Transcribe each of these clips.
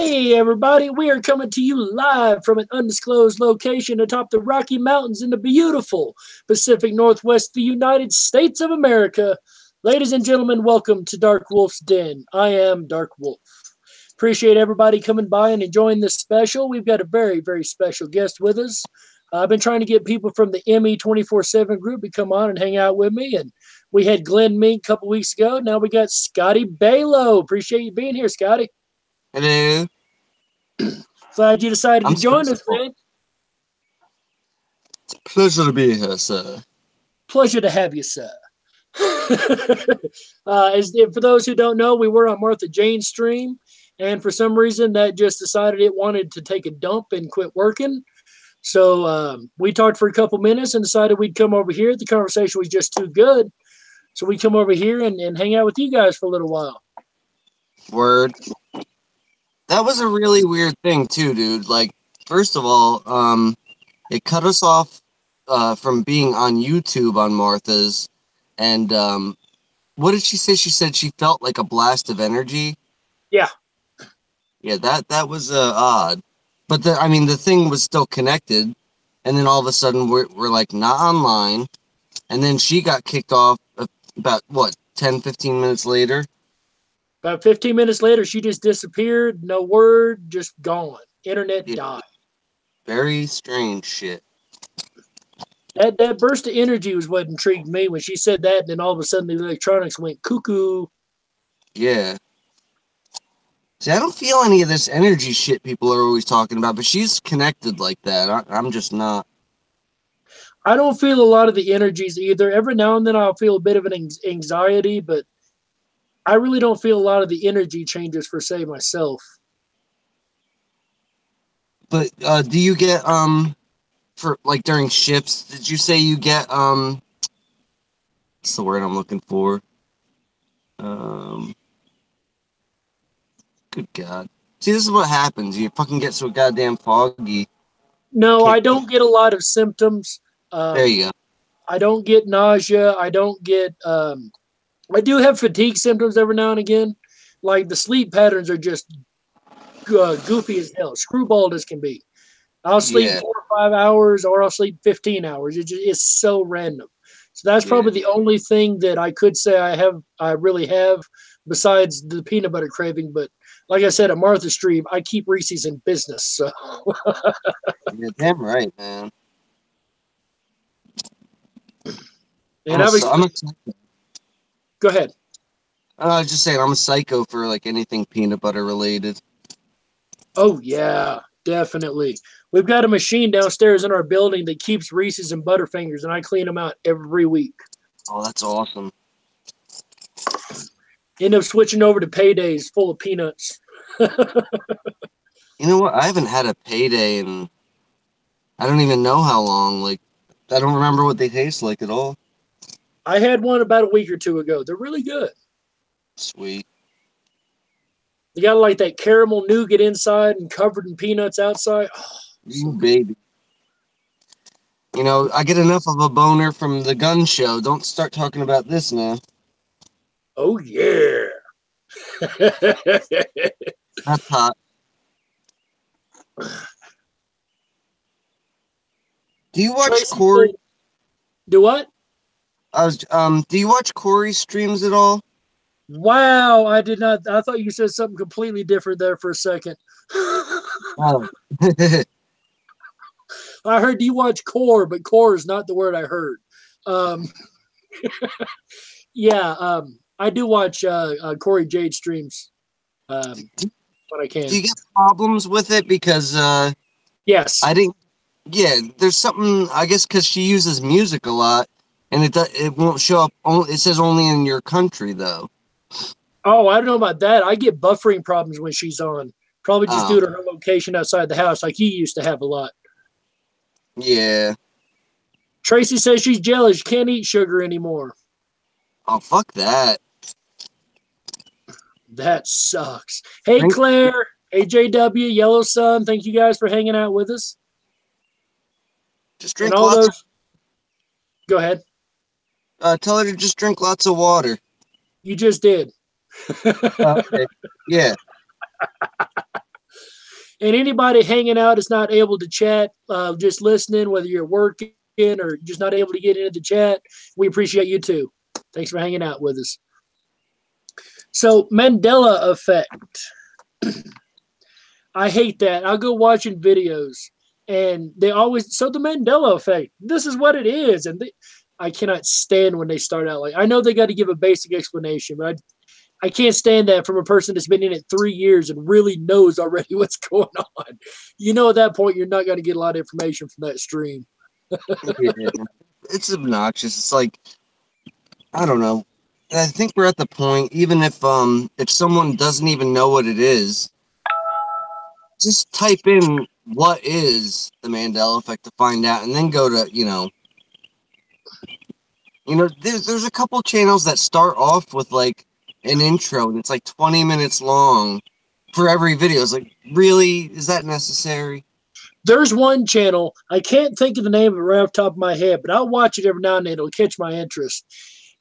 Hey, everybody, we are coming to you live from an undisclosed location atop the Rocky Mountains in the beautiful Pacific Northwest of the United States of America. Ladies and gentlemen, welcome to Dark Wolf's Den. I am Dark Wolf. Appreciate everybody coming by and enjoying this special. We've got a very, very special guest with us. I've been trying to get people from the ME24 group to come on and hang out with me, and we had Glenn Mink a couple weeks ago. Now we got ScottyBaylo. Appreciate you being here, Scotty. Hello. Glad you decided to join us, man. It's a pleasure to be here, sir. Pleasure to have you, sir. For those who don't know, we were on Martha Jane's stream, and for some reason that just decided it wanted to take a dump and quit working. So we talked for a couple minutes and decided we'd come over here. The conversation was just too good. So we come over here and hang out with you guys for a little while. Word. That was a really weird thing too, dude. Like, first of all, it cut us off from being on YouTube on Martha's, and what did she say? She said she felt like a blast of energy. Yeah. Yeah, that was odd, but the thing was still connected, and then all of a sudden we're like not online, and then she got kicked off about 10-15 minutes later. About 15 minutes later, she just disappeared. No word, just gone. Internet died. Very strange shit. That burst of energy was what intrigued me when she said that, and then all of a sudden the electronics went cuckoo. Yeah. See, I don't feel any of this energy shit people are always talking about, but she's connected like that. I'm just not. I don't feel a lot of the energies either. Every now and then I'll feel a bit of an anxiety, but I really don't feel a lot of the energy changes for, say, myself. But do you get for like during shifts? Did you say you get what's the word I'm looking for? Good God! See, this is what happens. You fucking get so goddamn foggy. No, I don't get a lot of symptoms. There you go. I don't get nausea. I don't get. I do have fatigue symptoms every now and again. Like the sleep patterns are just goofy as hell, screwballed as can be. I'll sleep 4 or 5 hours, or I'll sleep 15 hours. It's so random. So that's probably the only thing that I could say I really have, besides the peanut butter craving. But like I said at Martha's stream, I keep Reese's in business. So You're damn right, man. And go ahead. I was just saying, I'm a psycho for like anything peanut butter related. Oh yeah, definitely. We've got a machine downstairs in our building that keeps Reese's and Butterfingers, and I clean them out every week. Oh, that's awesome. End up switching over to Paydays full of peanuts. You know what? I haven't had a Payday in I don't even know how long. Like, I don't remember what they taste like at all. I had one about a week or two ago. They're really good. Sweet. You got like that caramel nougat inside and covered in peanuts outside. Oh, so baby. You know, I get enough of a boner from the gun show. Don't start talking about this now. Oh, yeah. That's hot. Do you watch Corey? Do what? Do you watch Corey's streams at all? Wow, I did not. I thought you said something completely different there for a second. Oh. I heard you watch core, but core is not the word I heard. Yeah, I do watch Corey Jade streams when I can. Do you get problems with it? Because yes, I didn't. Yeah, there's something, I guess, because she uses music a lot, and it won't show up. It says only in your country, though. Oh, I don't know about that. I get buffering problems when she's on. Probably just due to her location outside the house, like you used to have a lot. Yeah. Tracy says she's jealous. She can't eat sugar anymore. Oh, fuck that. That sucks. Hey, Claire. Hey, JW, Yellow Sun. Thank you guys for hanging out with us. Just drink lots. Go ahead. Tell her to just drink lots of water. You just did. Okay. Yeah. And anybody hanging out is not able to chat, just listening, whether you're working or just not able to get into the chat, we appreciate you too. Thanks for hanging out with us. So, Mandela effect. I hate that. I'll go watching videos and they always, so the Mandela effect, this is what it is. And I cannot stand when they start out like, I know they got to give a basic explanation, but I can't stand that from a person that's been in it 3 years and really knows already what's going on. You know, at that point, you're not going to get a lot of information from that stream. Yeah. It's obnoxious. It's like, I don't know. I think we're at the point, even if someone doesn't even know what it is, just type in what is the Mandela effect to find out, and then go to, there's a couple channels that start off with like an intro and it's like 20 minutes long for every video. It's like, really? Is that necessary? There's one channel, I can't think of the name of it right off the top of my head, but I'll watch it every now and then. It'll catch my interest.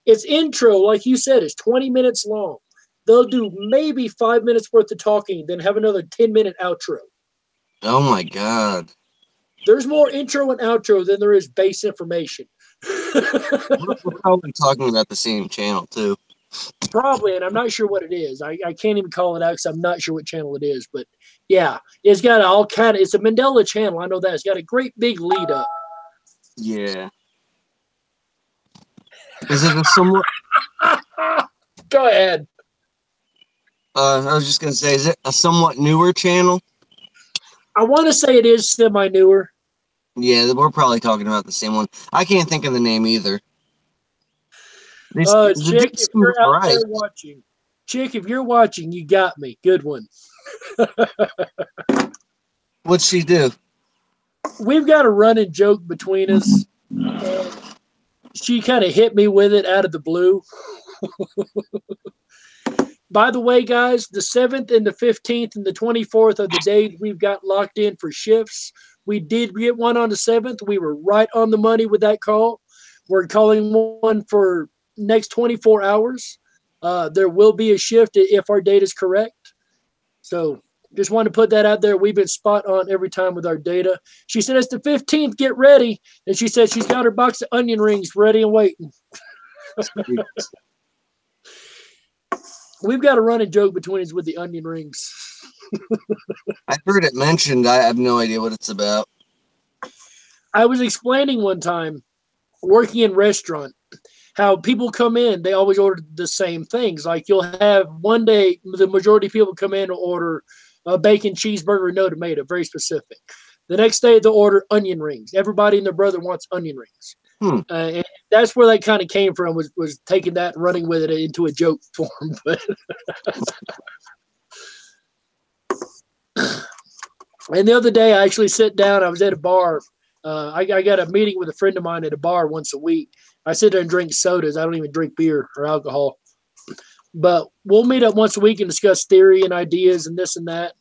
Its intro, like you said, is 20 minutes long. They'll do maybe 5 minutes worth of talking, then have another 10-minute outro. Oh my God. There's more intro and outro than there is base information. We're probably talking about the same channel too. Probably, and I'm not sure what it is. I can't even call it out because I'm not sure what channel it is. But yeah, it's got all kind of. It's a Mandela channel. I know that. It's got a great big lead up. Yeah. Is it a somewhat? Go ahead. I was just gonna say, is it a somewhat newer channel? I want to say it is semi newer. Yeah, we're probably talking about the same one. I can't think of the name either. Chick, if you're out there watching, Chick, if you're watching, you got me. Good one. What'd she do? We've got a running joke between us. She kind of hit me with it out of the blue. By the way, guys, the 7th and the 15th and the 24th are the days we've got locked in for shifts. We did get one on the 7th. We were right on the money with that call. We're calling one for next 24 hours. There will be a shift if our data is correct. So just wanted to put that out there. We've been spot on every time with our data. She said it's the 15th. Get ready. And she said she's got her box of onion rings ready and waiting. We've got a running joke between us with the onion rings. I've heard it mentioned. I have no idea what it's about. I was explaining one time, working in restaurant, how people come in, they always order the same things. Like you'll have one day, the majority of people come in and order a bacon cheeseburger, no tomato, very specific. The next day they'll order onion rings. Everybody and their brother wants onion rings. And that's where that kind of came from, was taking that and running with it into a joke form. But and the other day I actually sat down, I was at a bar. I got a meeting with a friend of mine at a bar once a week. I sit there and drink sodas. I don't even drink beer or alcohol. But we'll meet up once a week and discuss theory and ideas and this and that.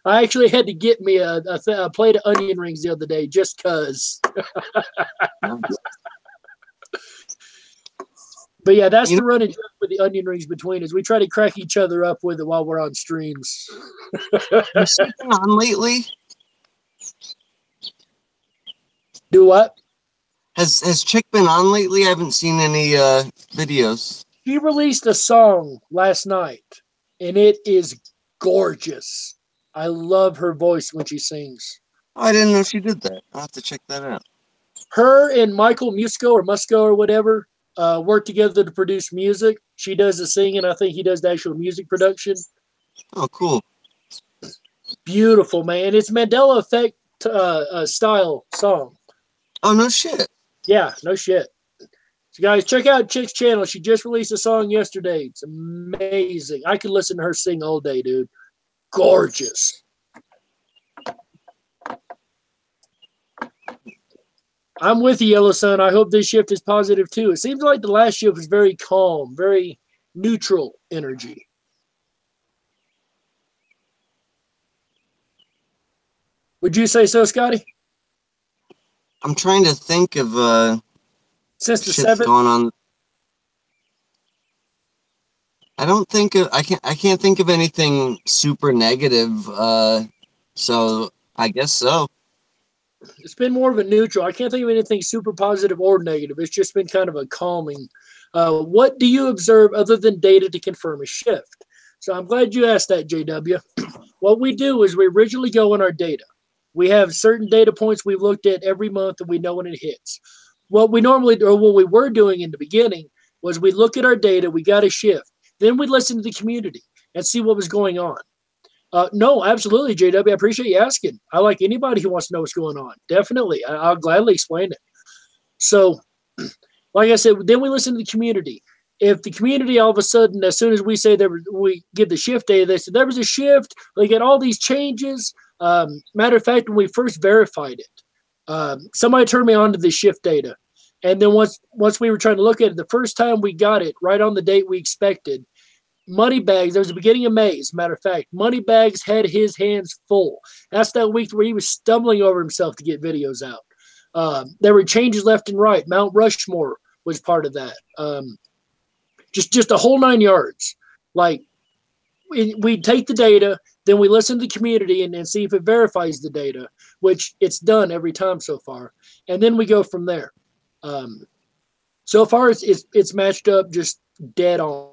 I actually had to get me a plate of onion rings the other day just because. But yeah, that's the running joke with the onion rings between us. We try to crack each other up with it while we're on streams. Has she been on lately? Do what? Has Chick been on lately? I haven't seen any videos. She released a song last night, and it is gorgeous. I love her voice when she sings. Oh, I didn't know she did that. I'll have to check that out. Her and Michael Musco or whatever work together to produce music. She does the singing. I think he does the actual music production. Oh, cool. Beautiful, man. It's Mandela Effect style song. Oh, no shit. Yeah, no shit. So, guys, check out Chick's channel. She just released a song yesterday. It's amazing. I could listen to her sing all day, dude. Gorgeous. I'm with you, Yellow Sun. I hope this shift is positive too. It seems like the last shift was very calm, very neutral energy. Would you say so, Scotty? I'm trying to think of since the shit's 7th going on. I don't think I can't think of anything super negative. So I guess so. It's been more of a neutral. I can't think of anything super positive or negative. It's just been kind of a calming. What do you observe other than data to confirm a shift? So I'm glad you asked that, JW. What we do is we originally go in our data. We have certain data points we've looked at every month and we know when it hits. What we normally do, or what we were doing in the beginning, was we look at our data, we got a shift. Then we listen to the community and see what was going on. No, absolutely, JW. I appreciate you asking. I like anybody who wants to know what's going on. Definitely. I'll gladly explain it. So, like I said, then we listen to the community. If the community all of a sudden, as soon as we say that we give the shift data, they said there was a shift, they get all these changes. Matter of fact, when we first verified it, somebody turned me on to the shift data. And then once we were trying to look at it, the first time we got it right on the date we expected, Moneybags, there was the beginning of May, as a matter of fact. Moneybags had his hands full. That's that week where he was stumbling over himself to get videos out. There were changes left and right. Mount Rushmore was part of that. Just a whole 9 yards. Like, we take the data, then we listen to the community and see if it verifies the data, which it's done every time so far. And then we go from there. So far, it's matched up just dead on.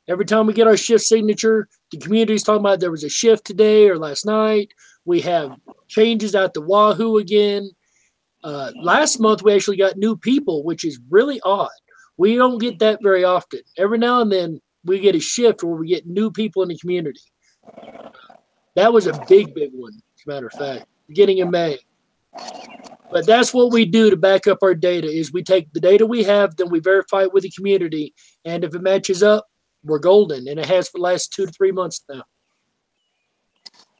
Every time we get our shift signature, the community's talking about there was a shift today or last night. We have changes at the Wahoo again. Last month, we actually got new people, which is really odd. We don't get that very often. Every now and then, we get a shift where we get new people in the community. That was a big, big one, as a matter of fact, beginning of May. But that's what we do to back up our data is we take the data we have, then we verify it with the community. And if it matches up, we're golden. And it has for the last 2 to 3 months now.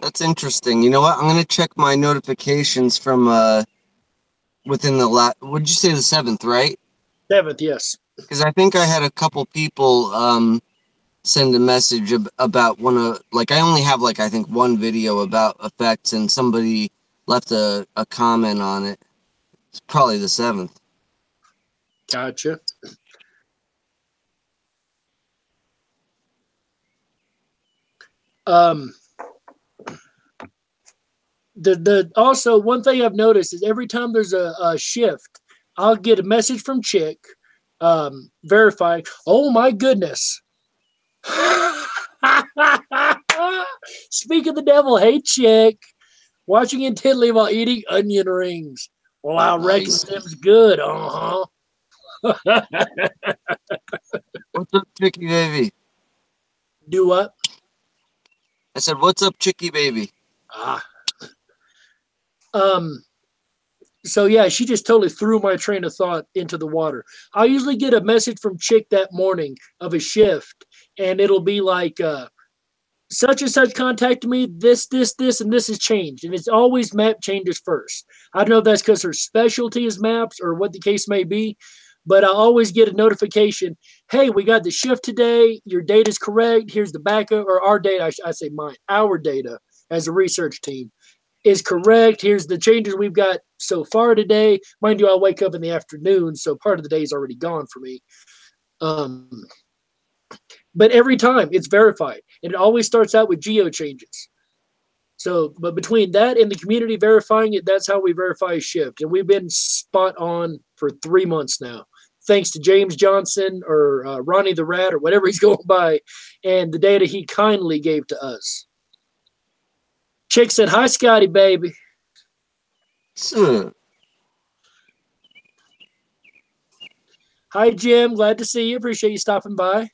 That's interesting. You know what? I'm going to check my notifications from within the would you say the 7th, right? 7th, yes. Because I think I had a couple people send a message about I only have I think one video about effects, and somebody left a comment on it. It's probably the 7th. Gotcha. Also one thing I've noticed is every time there's a shift, I'll get a message from Chick verifying. Oh my goodness. Speak of the devil, hey Chick. Watching intently while eating onion rings. Well, I reckon them's good, uh-huh. What's up, Chicky baby? Do what? I said, what's up, Chicky baby? So yeah, she just totally threw my train of thought into the water. I usually get a message from Chick that morning of a shift, and it'll be like, such and such contacted me, this, and this has changed. And it's always map changes first. I don't know if that's because her specialty is maps or what the case may be, but I always get a notification. Hey, we got the shift today. Your data is correct. Here's the backup, or our data. I say mine. Our data as a research team is correct. Here's the changes we've got so far today. Mind you, I wake up in the afternoon, so part of the day is already gone for me. But every time it's verified, and it always starts out with geo changes. So, but between that and the community verifying it, that's how we verify a shift. And we've been spot on for 3 months now, thanks to James Johnson or Ronnie the Rat or whatever he's going by, and the data he kindly gave to us. Chick said, hi, Scotty, baby. Sure. Hi, Jim. Glad to see you. Appreciate you stopping by.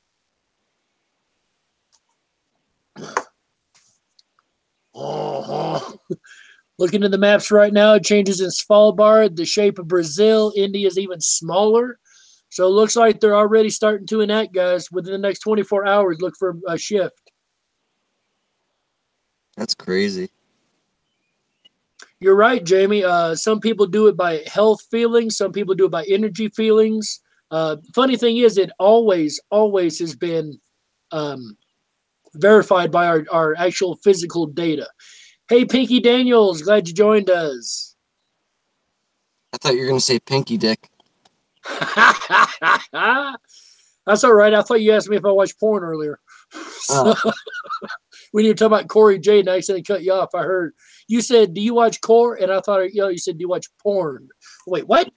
Looking at the maps right now, it changes in Svalbard, the shape of Brazil. India is even smaller. So it looks like they're already starting to enact, guys. Within the next 24 hours, look for a shift. That's crazy. You're right, Jamie. Some people do it by health feelings. Some people do it by energy feelings. Funny thing is, it always has been verified by our actual physical data. Hey, Pinky Daniels, glad you joined us. I thought you were going to say Pinky Dick. That's all right. I thought you asked me if I watched porn earlier. Oh. When you were talking about Corey J, and I accidentally cut you off, I heard you said, "Do you watch Core?" And I thought, you said, "Do you watch porn?" Wait, what?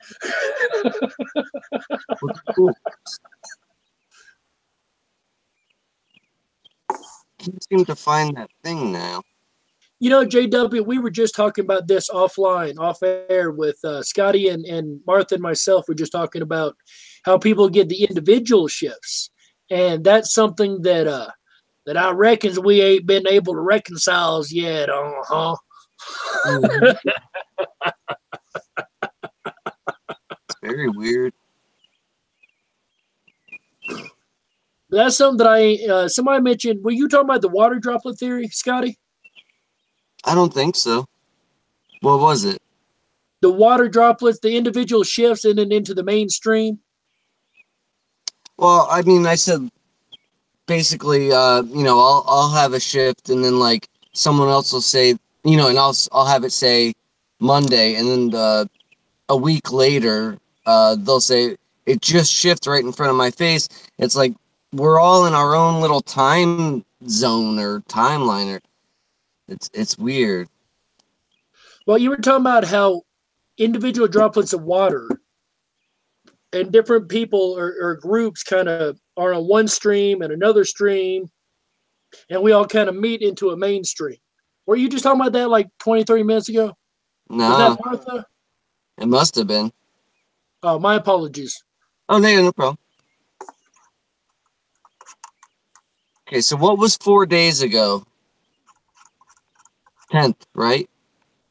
Cool. Can't seem to find that thing now. JW, we were just talking about this offline, off air with Scotty and Martha and myself. We're just talking about how people get the individual shifts, and that's something that that I reckons we ain't been able to reconcile yet. Mm-hmm. It's very weird. That's something that somebody mentioned. Were you talking about the water droplet theory, Scotty? I don't think so. What was it? The water droplets, the individual shifts, and then into the mainstream. Well, I mean, I said basically, I'll have a shift, and then like someone else will say, and I'll have it say Monday, and then a week later, they'll say it just shifted right in front of my face. It's like we're all in our own little time zone or timeline, or it's weird. Well, you were talking about how individual droplets of water and different people or groups kind of are on one stream and another stream, and we all kind of meet into a mainstream. Were you just talking about that like 20, 30 minutes ago? Was No, that Martha? it must have been. Oh, my apologies. Oh, no problem. Okay, so what was 4 days ago? 10th, right?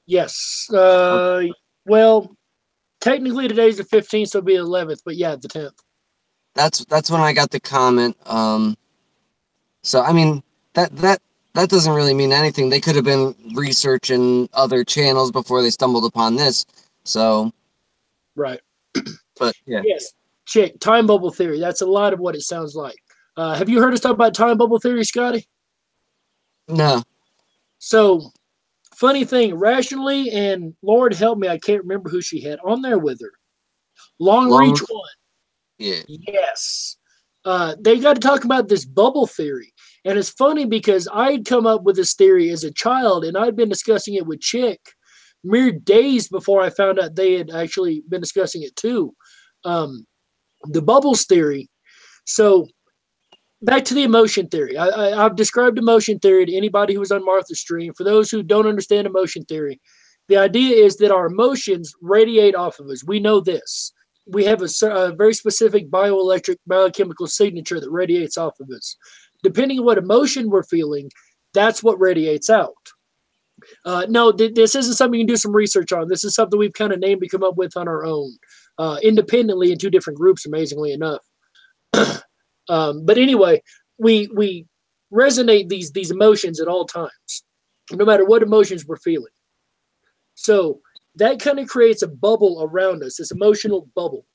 Yes. Well, technically today's the 15th, so it'll be the 11th, but yeah, the 10th. That's when I got the comment. So I mean that doesn't really mean anything. They could have been researching other channels before they stumbled upon this. So right. But yeah. Yes. Check time bubble theory. That's a lot of what it sounds like. Have you heard us talk about time bubble theory, Scotty? No. So funny thing, rationally, and Lord help me, I can't remember who she had on there with her. Long Reach one. Yeah. Yes. They got to talk about this bubble theory. And it's funny because I'd come up with this theory as a child, and I'd been discussing it with Chick mere days before I found out they had actually been discussing it too. The bubbles theory. So back to the emotion theory. I've described emotion theory to anybody who was on Martha's stream. For those who don't understand emotion theory, the idea is that our emotions radiate off of us. We know this. We have a very specific biochemical signature that radiates off of us. Depending on what emotion we're feeling, that's what radiates out. No, this isn't something you can do some research on. This is something we've kind of named and come up with on our own, independently in two different groups, amazingly enough. But anyway, we resonate these emotions at all times, no matter what emotions we're feeling. So that kind of creates a bubble around us, this emotional bubble,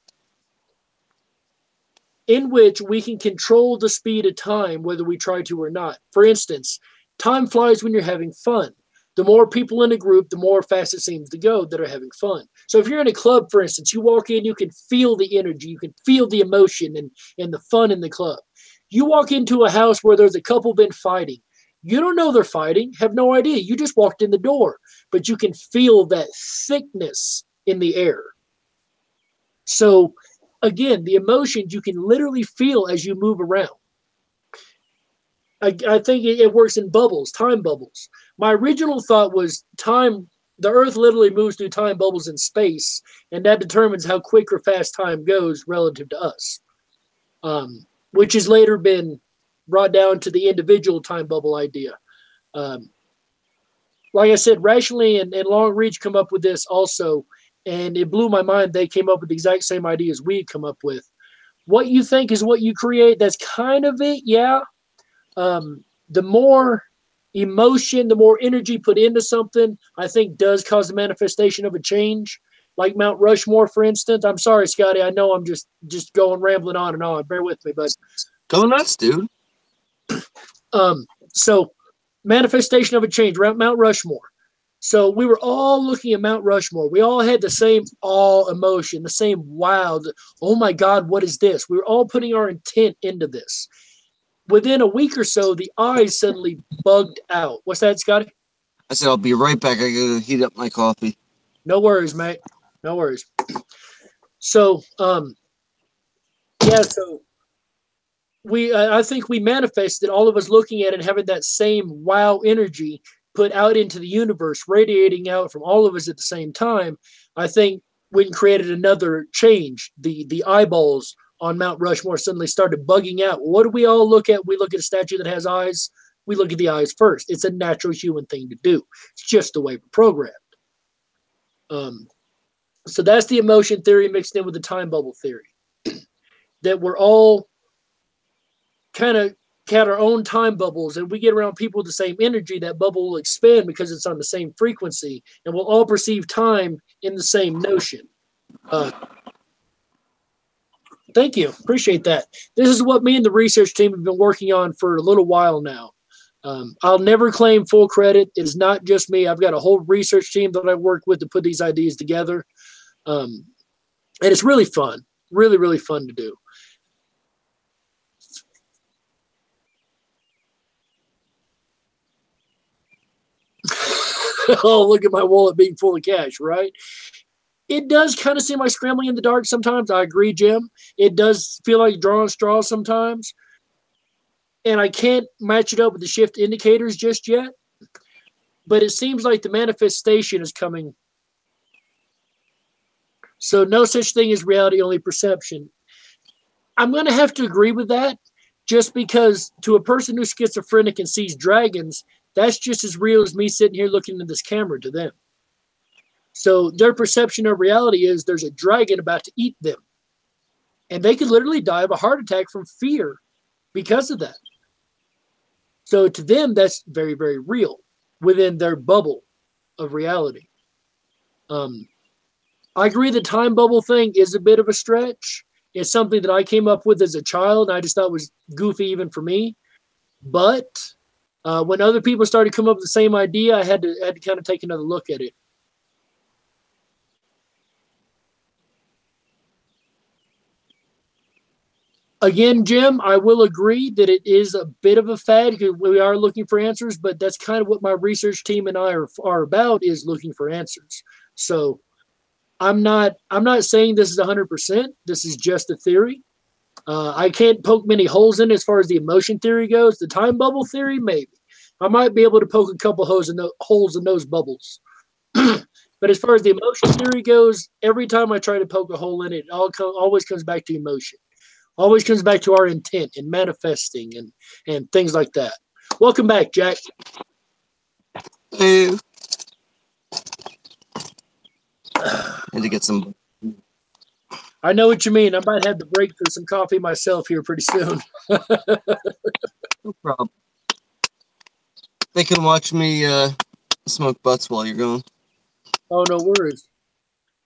in which we can control the speed of time, whether we try to or not. For instance, time flies when you're having fun. The more people in a group, the more fast it seems to go that are having fun. So if you're in a club, for instance, you walk in, you can feel the energy, you can feel the emotion and the fun in the club. You walk into a house where there's a couple been fighting. You don't know they're fighting, have no idea. You just walked in the door, but you can feel that thickness in the air. So again, the emotions you can literally feel as you move around. I think it works in bubbles, time bubbles. My original thought was the Earth literally moves through time bubbles in space, and that determines how quick or fast time goes relative to us, which has later been brought down to the individual time bubble idea. Like I said, Rationally and Long Reach come up with this also, and it blew my mind. They came up with the exact same ideas we had come up with. What you think is what you create. That's kind of it, yeah. The more emotion, the more energy put into something, I think does cause the manifestation of a change. Like Mount Rushmore, for instance. I'm sorry, Scotty. I know I'm just going rambling on and on. Bear with me, but go nuts, dude. So manifestation of a change, Mount Rushmore. So we were all looking at Mount Rushmore. We all had the same awe emotion, the same wow. Oh my God, what is this? We were all putting our intent into this. within a week or so, the eyes suddenly bugged out. What's that, Scotty? I said I'll be right back. I gotta heat up my coffee. No worries, mate. No worries. So, yeah, so I think we manifested, all of us looking at it, having that same wow energy put out into the universe, radiating out from all of us at the same time. I think we created another change. The eyeballs on Mount Rushmore suddenly started bugging out. What do we all look at? We look at a statue that has eyes. We look at the eyes first. It's a natural human thing to do. It's just the way we're programmed. So that's the emotion theory mixed in with the time bubble theory. That we're all kind of had our own time bubbles, and we get around people with the same energy, that bubble will expand because it's on the same frequency, and we'll all perceive time in the same notion. Thank you. Appreciate that. This is what me and the research team have been working on for a little while now. I'll never claim full credit. It is not just me. I've got a whole research team that I work with to put these ideas together. And it's really fun. Really, really fun to do. Oh, look at my wallet being full of cash, right? It does kind of seem like scrambling in the dark sometimes. I agree, Jim. It does feel like drawing straws sometimes. And I can't match it up with the shift indicators just yet. But it seems like the manifestation is coming. So no such thing as reality, only perception. I'm going to have to agree with that, just because to a person who's schizophrenic and sees dragons, that's just as real as me sitting here looking at this camera to them. So their perception of reality is there's a dragon about to eat them. And they could literally die of a heart attack from fear because of that. So to them, that's very, very real within their bubble of reality. I agree the time bubble thing is a bit of a stretch. It's something that I came up with as a child, and I just thought was goofy even for me. But when other people started coming up with the same idea, I had to kind of take another look at it. Again, Jim, I will agree that it is a bit of a fad because we are looking for answers, but that's kind of what my research team and I are about, is looking for answers. So I'm not saying this is 100%. This is just a theory. I can't poke many holes in it as far as the emotion theory goes. The time bubble theory, maybe. I might be able to poke a couple holes in those bubbles. But as far as the emotion theory goes, every time I try to poke a hole in it, it always comes back to emotion. Always comes back to our intent and manifesting and things like that. Welcome back, Jack. Hey. Need to get some. I know what you mean. I might have to break for some coffee myself here pretty soon. No problem. They can watch me smoke butts while you're going. Oh, no worries.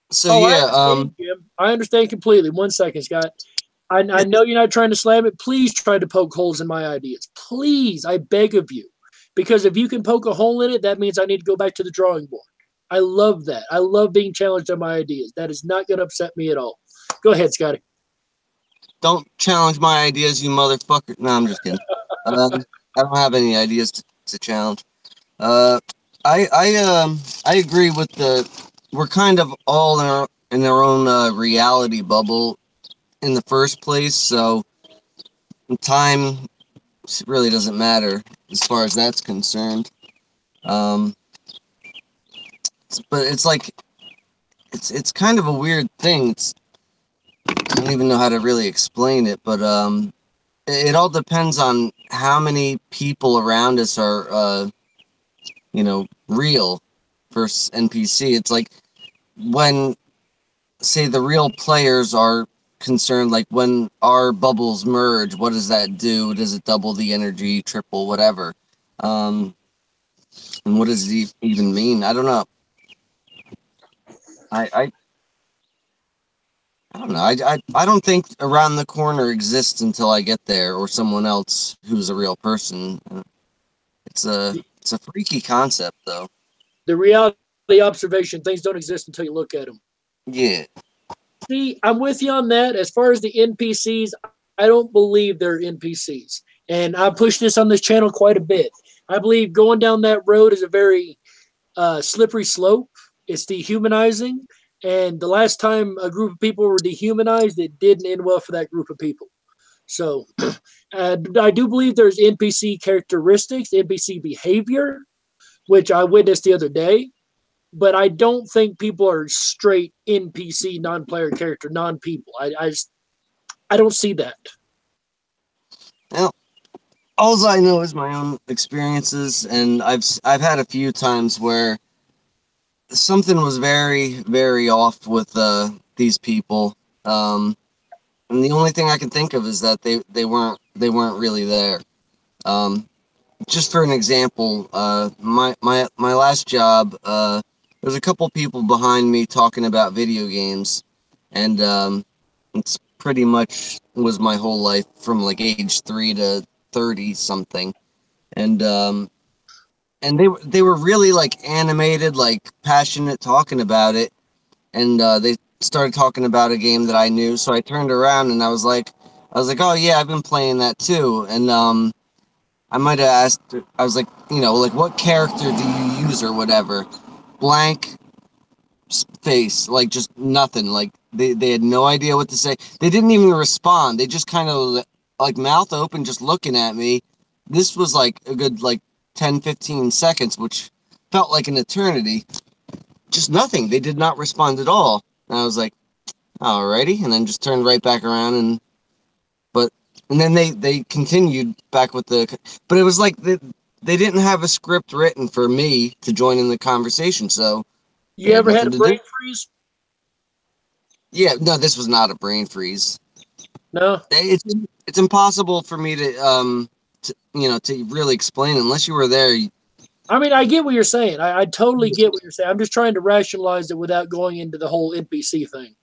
So yeah, Jim. I understand completely. 1 second, Scott. I know you're not trying to slam it. Please try to poke holes in my ideas. Please, I beg of you. Because if you can poke a hole in it, that means I need to go back to the drawing board. I love that. I love being challenged on my ideas. That is not going to upset me at all. Go ahead, Scotty. Don't challenge my ideas, you motherfucker. No, I'm just kidding. I don't have any ideas to challenge. I agree with we're kind of all in our own reality bubble in the first place, so time really doesn't matter as far as that's concerned. But it's like it's kind of a weird thing. I don't even know how to really explain it, but it all depends on how many people around us are real versus NPC. It's like when, say, the real players are concerned, like when our bubbles merge, what does that do? Does it double the energy, triple, whatever? And what does it even mean? I don't know. I don't know. I don't think around the corner exists until I get there, or someone else who's a real person. It's a freaky concept, though. The reality observation, things don't exist until you look at them. Yeah. See, I'm with you on that. As far as the NPCs, I don't believe they're NPCs. And I push this on this channel quite a bit. I believe going down that road is a very slippery slope. It's dehumanizing. And the last time a group of people were dehumanized, it didn't end well for that group of people. So I do believe there's NPC characteristics, NPC behavior, which I witnessed the other day. But I don't think people are straight NPC, non-player character, non-people. I don't see that. Well, all I know is my own experiences, and I've had a few times where something was very, very off with these people. And the only thing I can think of is that they weren't really there. Just for an example, my last job, there's a couple people behind me talking about video games, and it's pretty much was my whole life from like age 3 to 30 something, and they were really like animated, like passionate talking about it, and they started talking about a game that I knew, so I turned around and I was like, oh yeah, I've been playing that too, and I might have asked, I was like, like what character do you use or whatever, blank face, like just nothing, like they had no idea what to say. They didn't even respond. They just kind of like mouth open, just looking at me. This was like a good like 10-15 seconds, which felt like an eternity. Just nothing. They did not respond at all. And I was like, alrighty, and then just turned right back around, and then they continued back with but it was like they didn't have a script written for me to join in the conversation, so you ever had a brain freeze? Yeah, no, this was not a brain freeze. No, it's impossible for me to really explain unless you were there. I mean, I get what you're saying. I totally get what you're saying. I'm just trying to rationalize it without going into the whole NPC thing.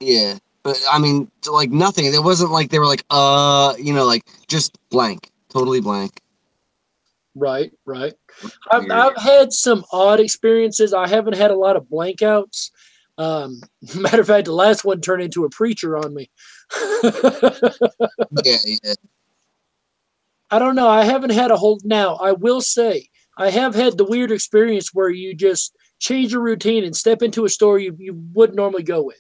Yeah, but I mean, like nothing. It wasn't like they were like, like just blank, totally blank. Right. I've had some odd experiences. I haven't had a lot of blankouts. Matter of fact, the last one turned into a preacher on me. Yeah. I don't know. I haven't had a whole. Now, I will say, I have had the weird experience where you just change your routine and step into a store you wouldn't normally go in.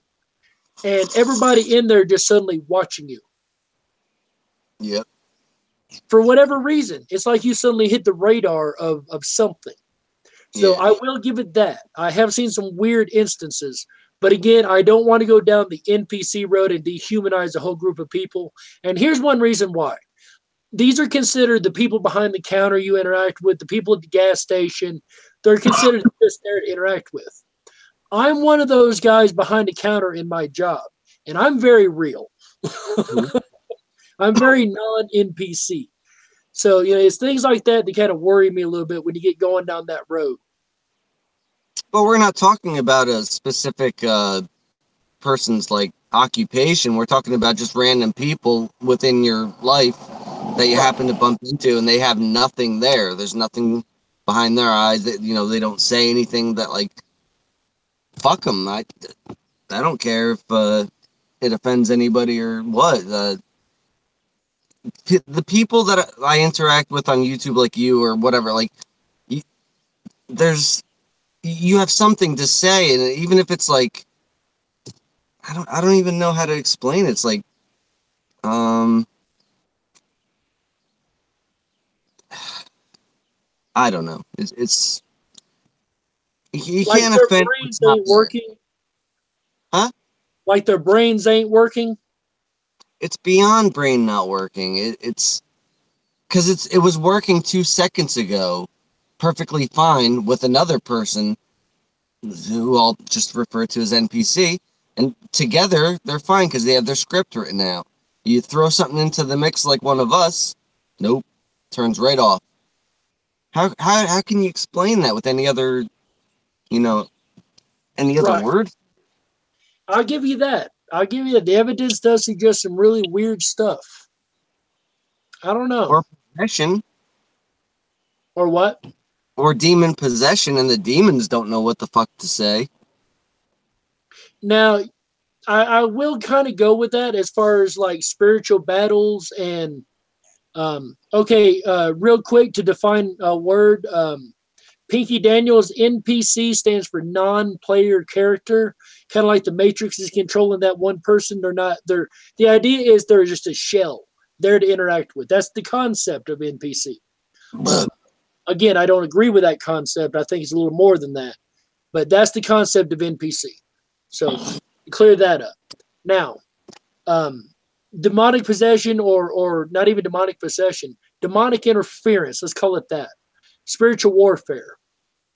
And everybody in there just suddenly watching you. Yep. For whatever reason, it's like you suddenly hit the radar of something. So I will give it that. I have seen some weird instances. But again, I don't want to go down the NPC road and dehumanize a whole group of people. And here's one reason why. These are considered the people behind the counter you interact with, the people at the gas station. They're considered just there to interact with. I'm one of those guys behind the counter in my job, and I'm very real. I'm very non-NPC. So, it's things like that that kind of worry me a little bit when you get going down that road. But we're not talking about a specific person's like occupation. We're talking about just random people within your life that you happen to bump into, and they have nothing there. There's nothing behind their eyes. That they don't say anything that like, fuck them. I don't care if it offends anybody or what. The people that I interact with on YouTube, like you or whatever, like you have something to say, and even if it's like, I don't even know how to explain it. It's like, I don't know. It's you like can't their offend. brains ain't working. Huh? Like their brains ain't working. It's beyond brain not working. It's because it was working 2 seconds ago, perfectly fine with another person who I'll just refer to as NPC, and together they're fine because they have their script written out. You throw something into the mix like one of us, nope, turns right off. How can you explain that with any other, any other word? I'll give you that. The evidence does suggest some really weird stuff. I don't know. Or possession. Or what? Or demon possession, and the demons don't know what the fuck to say. Now, I will kind of go with that as far as like spiritual battles and Okay, real quick to define a word. Pinky Daniels NPC stands for non-player character, kind of like the Matrix is controlling that one person. They're not. They're the idea is they're just a shell there to interact with. That's the concept of NPC. Again, I don't agree with that concept. I think it's a little more than that, but that's the concept of NPC. So clear that up. Now, demonic possession, or not even demonic possession, demonic interference. Let's call it that. Spiritual warfare.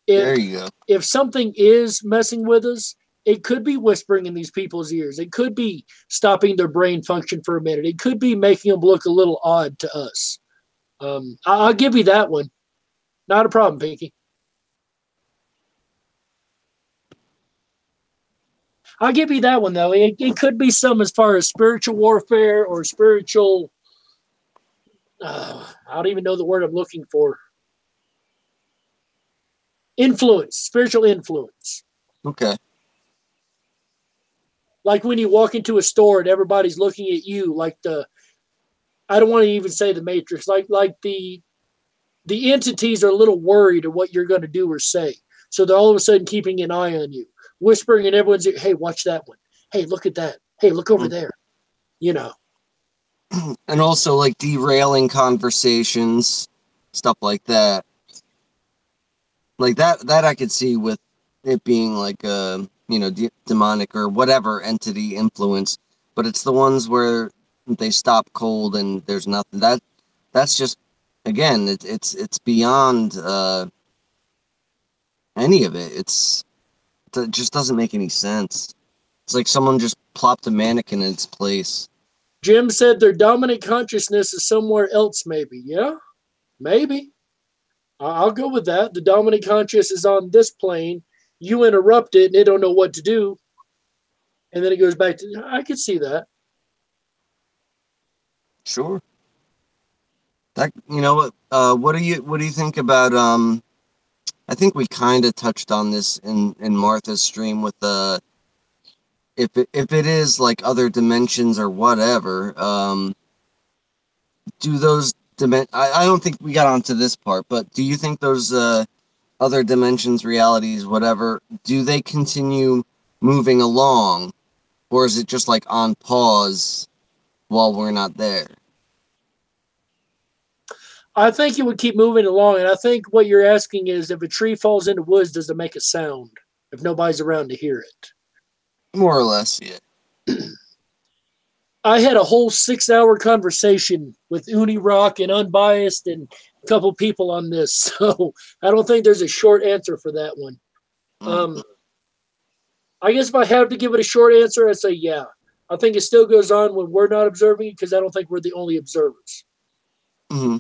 There you go. If something is messing with us, it could be whispering in these people's ears. It could be stopping their brain function for a minute. It could be making them look a little odd to us. I'll give you that one. Not a problem, Pinky. I'll give you that one, though. It could be some as far as spiritual warfare or spiritual. I don't even know the word I'm looking for. Influence, spiritual influence. Okay. Like when you walk into a store and everybody's looking at you, like I don't want to even say the Matrix, like the entities are a little worried of what you're going to do or say. So they're all of a sudden keeping an eye on you, whispering in everyone's ear, hey, watch that one. Hey, look at that. Hey, look over there. You know. And also like derailing conversations, stuff like that. Like that I could see with it being like a, demonic or whatever entity influence, but it's the ones where they stop cold and there's nothing. That's just, again, it's beyond any of it. It just doesn't make any sense. It's like someone just plopped a mannequin in its place. Jim said their dominant consciousness is somewhere else, maybe. Yeah, maybe. I'll go with that. The dominant conscious is on this plane. You interrupt it, and they don't know what to do. And then it goes back to. I could see that. Sure. That what do you think about I think we kind of touched on this in Martha's stream with if it is like other dimensions or whatever, do those I don't think we got onto this part, but do you think those other dimensions, realities, whatever, do they continue moving along, or is it just like on pause while we're not there? I think it would keep moving along, and I think what you're asking is if a tree falls in the woods, does it make a sound if nobody's around to hear it? More or less, yeah. I had a whole 6-hour conversation with Uni Rock and Unbiased and a couple people on this, so I don't think there's a short answer for that one. I guess if I have to give it a short answer, I'd say yeah. I think it still goes on when we're not observing it because I don't think we're the only observers. Mm-hmm.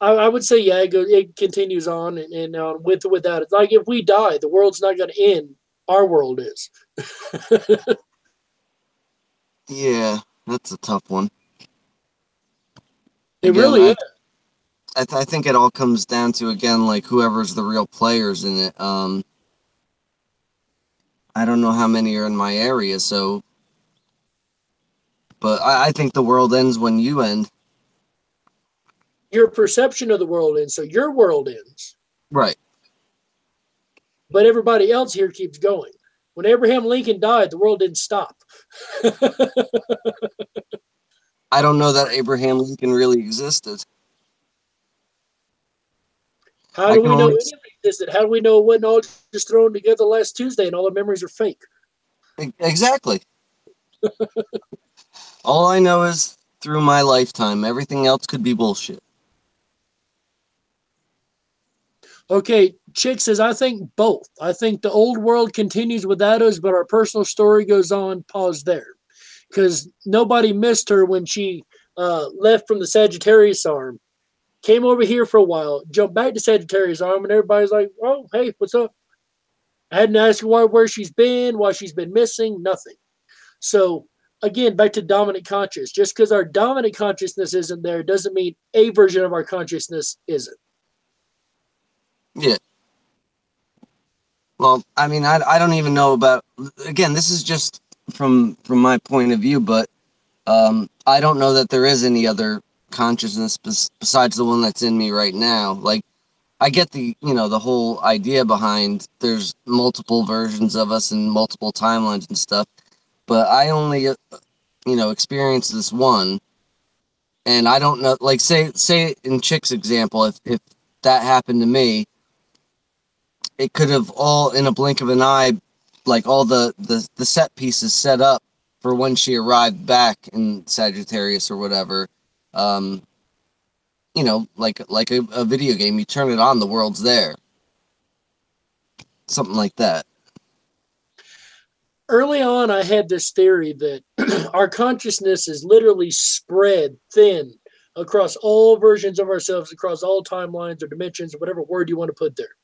I would say yeah, it continues on and with or without it. Like if we die, the world's not going to end. Our world is. Yeah, that's a tough one. It really is. I think it all comes down to, again, like whoever's the real players in it. I don't know how many are in my area, but I think the world ends when you end. Your perception of the world ends, so your world ends. Right. But everybody else here keeps going. When Abraham Lincoln died, the world didn't stop. I don't know that Abraham Lincoln really existed. How do we know any of it existed? How do we know it wasn't all just thrown together last Tuesday and all the memories are fake? Exactly. All I know is through my lifetime. Everything else could be bullshit. Okay, Chick says, I think both. I think the old world continues without us, but our personal story goes on. Pause there. Because nobody missed her when she left from the Sagittarius arm, came over here for a while, jumped back to Sagittarius arm, and everybody's like, oh, hey, what's up? I hadn't asked her where she's been, why she's been missing, nothing. So, again, back to dominant conscious. Just because our dominant consciousness isn't there doesn't mean a version of our consciousness isn't. Yeah. Well, I mean, I don't even know about, again, this is just from my point of view, but I don't know that there is any other consciousness besides the one that's in me right now. Like, I get the whole idea behind there's multiple versions of us and multiple timelines and stuff, but I only, experience this one, and I don't know, like, say in Chick's example, if that happened to me, it could have all in a blink of an eye, like all the set pieces set up for when she arrived back in Sagittarius or whatever. Um, like a video game, you turn it on, the world's there. Something like that. Early on, I had this theory that our consciousness is literally spread thin across all versions of ourselves, across all timelines or dimensions, or whatever word you want to put there.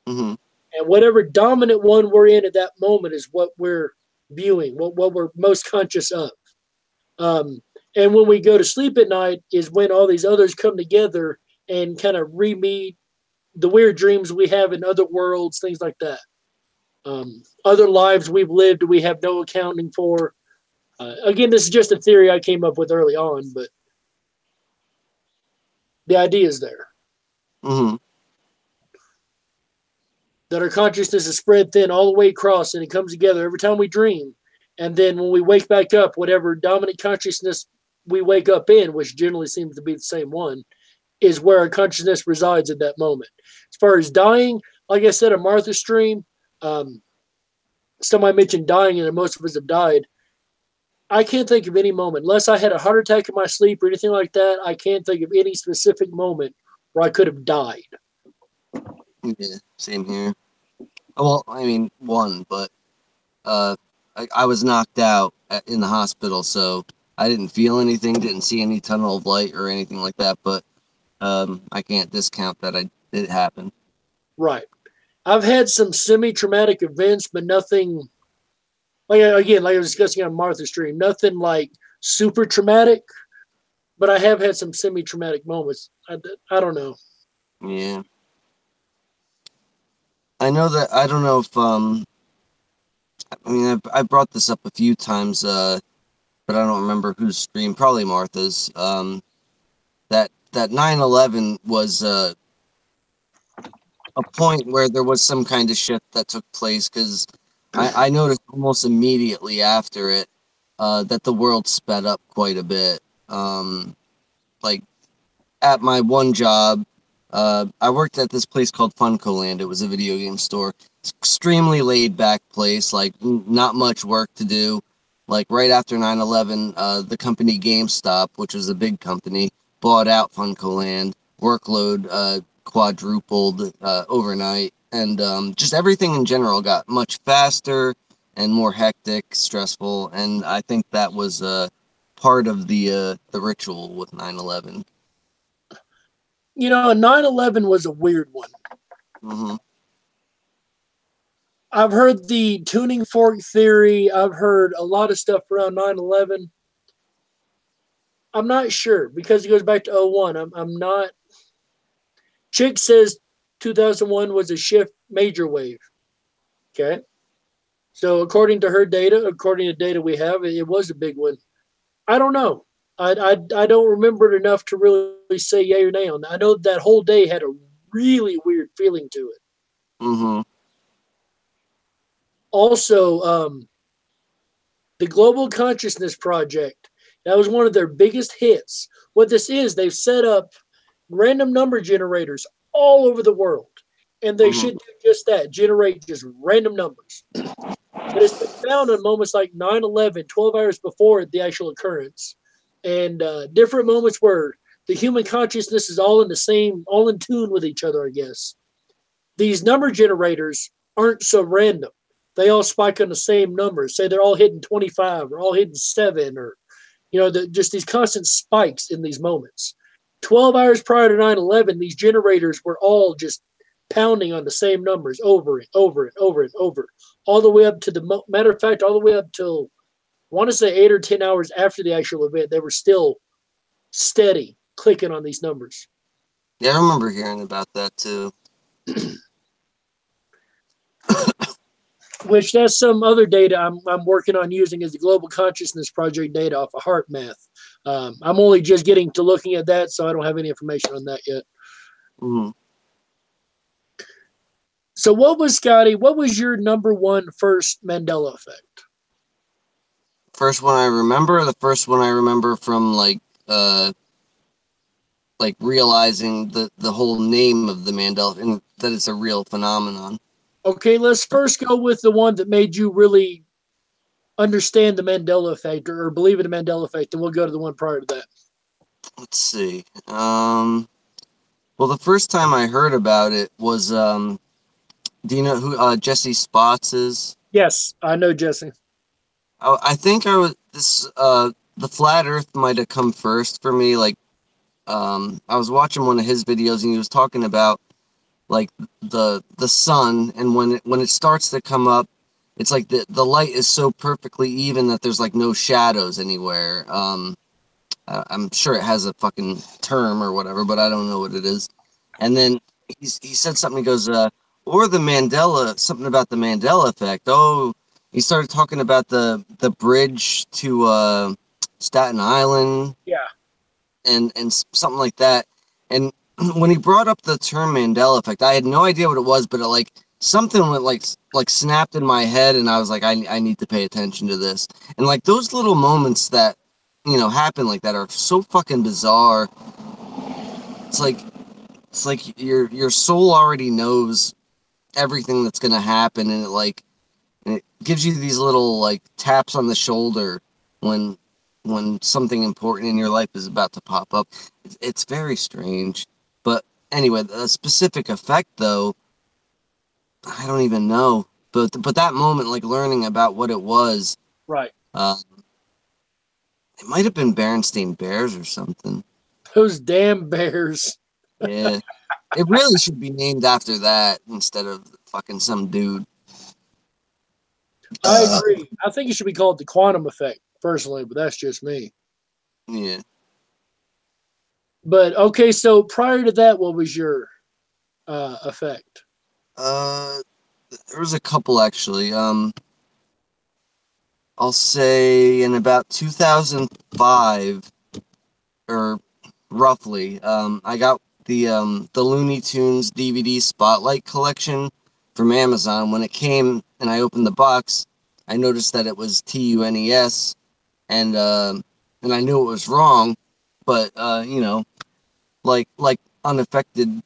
Mm-hmm. And whatever dominant one we're in at that moment is what we're viewing, what we're most conscious of. Um, and when we go to sleep at night is when all these others come together and kind of re-meet the weird dreams we have in other worlds, things like that. Other lives we've lived we have no accounting for. Again, this is just a theory I came up with early on, but the idea is there. Mm-hmm. That our consciousness is spread thin all the way across and it comes together every time we dream. And then when we wake back up, whatever dominant consciousness we wake up in, which generally seems to be the same one, is where our consciousness resides at that moment. As far as dying, like I said, a Martha stream, somebody mentioned dying and most of us have died. I can't think of any moment, unless I had a heart attack in my sleep or anything like that, I can't think of any specific moment where I could have died. Yeah, same here. Well, I mean, one, but I was knocked out in the hospital, so I didn't feel anything, didn't see any tunnel of light or anything like that, but I can't discount that it happened. Right. I've had some semi-traumatic events, but nothing like I was discussing on Martha's stream, nothing like super traumatic. But I have had some semi-traumatic moments. I don't know. Yeah. I know that I don't know if I mean I brought this up a few times but I don't remember whose stream, probably Martha's. That 9/11 was a point where there was some kind of shift that took place because I noticed almost immediately after it that the world sped up quite a bit. Like at my one job, I worked at this place called Funcoland. It was a video game store. It's extremely laid back place, like not much work to do. Like right after 9/11, the company GameStop, which was a big company, bought out Funcoland. Workload quadrupled overnight, and just everything in general got much faster and more hectic, stressful, and I think that was part of the ritual with 9/11. You know, 9/11 was a weird one. Mm-hmm. I've heard the tuning fork theory. I've heard a lot of stuff around 9/11. I'm not sure because it goes back to 01. I'm not. Chick says 2001 was a shift major wave. Okay. So according to her data, according to data we have, it was a big one. I don't know. I don't remember it enough to really say yay or nay on that. I know that whole day had a really weird feeling to it. Mm-hmm. Also, the Global Consciousness Project, that was one of their biggest hits. What this is, they've set up random number generators all over the world. And they Mm-hmm. should do just that, generate just random numbers. But it's been found on moments like 9/11, 12 hours before the actual occurrence, and different moments where the human consciousness is all in tune with each other, I guess. These number generators aren't so random. They all spike on the same numbers. Say they're all hitting 25 or all hitting 7 or, just these constant spikes in these moments. 12 hours prior to 9/11, these generators were all just pounding on the same numbers over and over and over and over, all the way up to matter of fact, all the way up till, I want to say 8 or 10 hours after the actual event, they were still steady clicking on these numbers. Yeah, I remember hearing about that too. which that's some other data I'm working on using as the Global Consciousness Project data off of heart math. I'm only just getting to looking at that, so I don't have any information on that yet. Mm-hmm. So what was your number one first Mandela effect? First one I remember, the first one I remember from like realizing the whole name of the Mandela and that it's a real phenomenon. Okay, let's first go with the one that made you really understand the Mandela effect or believe in the Mandela effect, and we'll go to the one prior to that. Let's see. Well, the first time I heard about it was do you know who Jesse Spots is? Yes, I know, Jesse. I think I was this the flat Earth might have come first for me. Like I was watching one of his videos and he was talking about like the sun, and when it starts to come up, it's like the light is so perfectly even that there's like no shadows anywhere. I'm sure it has a fucking term or whatever, but I don't know what it is. And then he said something. He goes, or the Mandela, something about the Mandela effect. Oh, he started talking about the bridge to Staten Island Yeah. and something like that. And when he brought up the term Mandela effect, I had no idea what it was, but it like something went like snapped in my head, and I was like, I need to pay attention to this. And like those little moments that happen like that are so fucking bizarre. It's like your soul already knows everything that's gonna happen, and it gives you these little like taps on the shoulder when something important in your life is about to pop up. It's very strange. But anyway, the specific effect though, I don't even know. But that moment, like learning about what it was, Right. uh, it might have been Berenstain Bears or something. Those damn bears. Yeah, it really should be named after that instead of fucking some dude. I agree. I think it should be called the quantum effect, personally, but that's just me. Yeah. But okay, so prior to that, what was your effect? Uh, there was a couple actually. I'll say in about 2005 or roughly, I got the Looney Tunes DVD Spotlight collection from Amazon. When it came and I opened the box, I noticed that it was TUNES, and I knew it was wrong, but like unaffected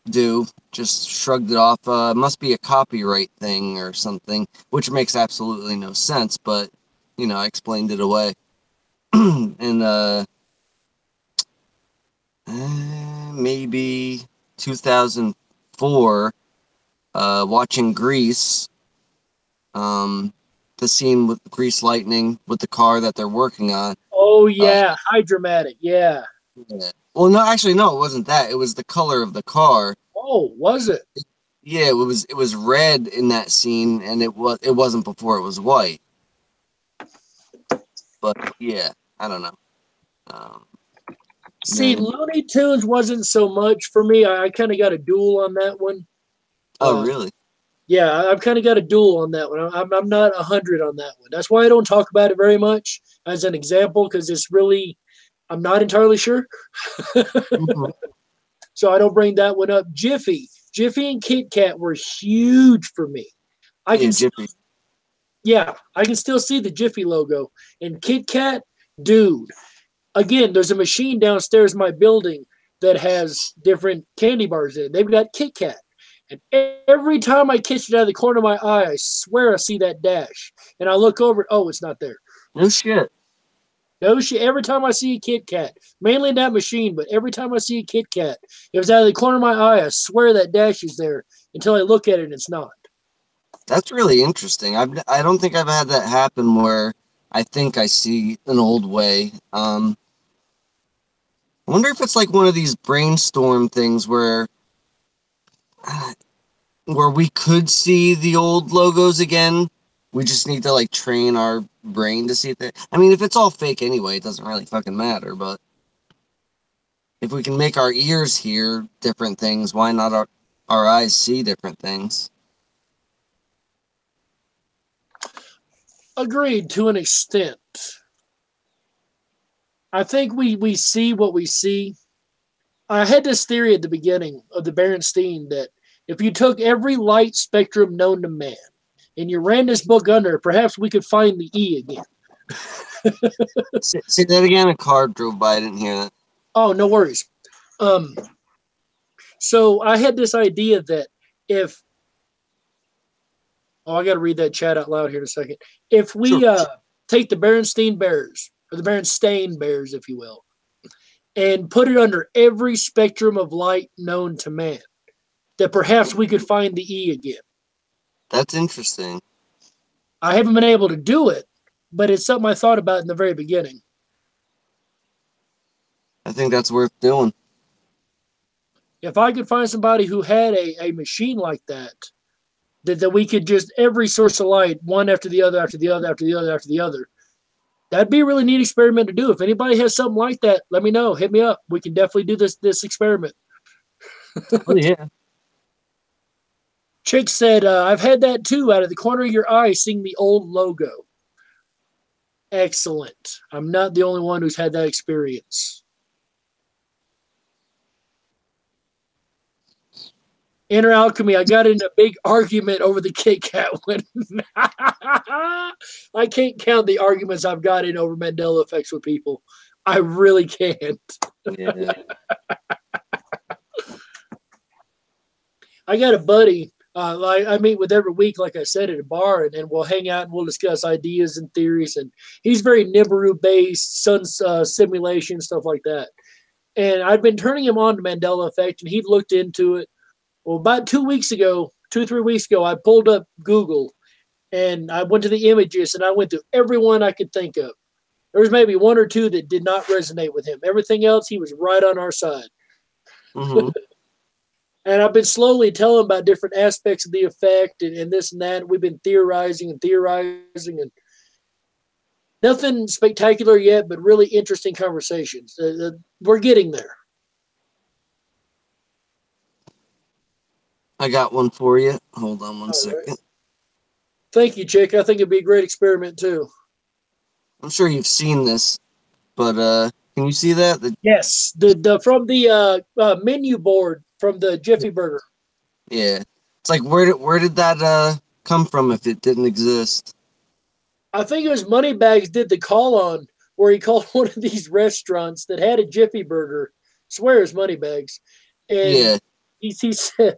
do, just shrugged it off. Must be a copyright thing or something, which makes absolutely no sense, but I explained it away. And maybe 2004, watching Grease, the scene with Grease Lightning with the car that they're working on. Oh Uh, yeah, hydromatic. Yeah. yeah. Well, no, actually, no, it wasn't that. It was the color of the car. Oh, was it? Yeah, it was red in that scene, and it wasn't before it was white. But yeah, I don't know. Um, See, then Looney Tunes wasn't so much for me. I kind of got a duel on that one. oh Uh, really? yeah, I've kind of got a duel on that one. I'm not 100 on that one. That's why I don't talk about it very much as an example because it's really I'm not entirely sure. Mhm. So I don't bring that one up. Jiffy and Kit Kat were huge for me. I Yeah, can Jiffy. yeah, I can still see the Jiffy logo. And Kit Kat, dude, again, there's a machine downstairs in my building that has different candy bars in it. They've got Kit Kat. And every time I catch it out of the corner of my eye, I swear I see that dash. And I look over, oh, it's not there. No shit. No shit. Every time I see a Kit Kat, mainly in that machine, but every time I see a Kit Kat, if it's out of the corner of my eye, I swear that dash is there until I look at it and it's not. That's really interesting. I don't think I've had that happen where I think I see an old way. I wonder if it's like one of these brainstorm things where we could see the old logos again. We just need to like train our brain to see that. I mean, if it's all fake anyway, it doesn't really fucking matter. But if we can make our ears hear different things, why not our eyes see different things? Agreed to an extent. I think we see what we see. I had this theory at the beginning of the Berenstein that if you took every light spectrum known to man and you ran this book under, perhaps we could find the E again. Say that again. A car drove by. I didn't hear that. Oh, no worries. So I had this idea that if I got to read that chat out loud here in a second. If we take the Berenstein Bears, or the Berenstain Bears, if you will, and put it under every spectrum of light known to man, that perhaps we could find the E again. That's interesting. I haven't been able to do it, but it's something I thought about in the very beginning. I think that's worth doing. If I could find somebody who had a machine like that we could just every source of light, one after the other, after the other, after the other, after the other. That'd be a really neat experiment to do. If anybody has something like that, let me know. Hit me up. We can definitely do this experiment. Oh, yeah. Chick said, I've had that too, out of the corner of your eye, seeing the old logo. Excellent. I'm not the only one who's had that experience. Inner Alchemy, I got in a big argument over the Kit Kat one. I can't count the arguments I've got in over Mandela effects with people. I really can't. Yeah. I got a buddy I meet with every week, like I said, at a bar, and then we'll hang out and we'll discuss ideas and theories. And he's very Nibiru based, sun simulation, stuff like that. And I'd been turning him on to Mandela effect, and he'd looked into it. Well, about 2 weeks ago, 2 or 3 weeks ago, I pulled up Google and I went to the images and I went through every one I could think of. There was maybe one or two that did not resonate with him. Everything else, he was right on our side. Mm-hmm. And I've been slowly telling him about different aspects of the effect and this and that. We've been theorizing, and nothing spectacular yet, but really interesting conversations. We're getting there. I got one for you. Hold on one second. Right. Thank you, Chick. I think it'd be a great experiment too. I'm sure you've seen this, but can you see that? Yes, the from the menu board from the Jiffy Burger. Yeah, it's like where did that come from if it didn't exist? I think it was Moneybags did the call on where he called one of these restaurants that had a Jiffy Burger. I swear it's Moneybags, and Yeah, he said,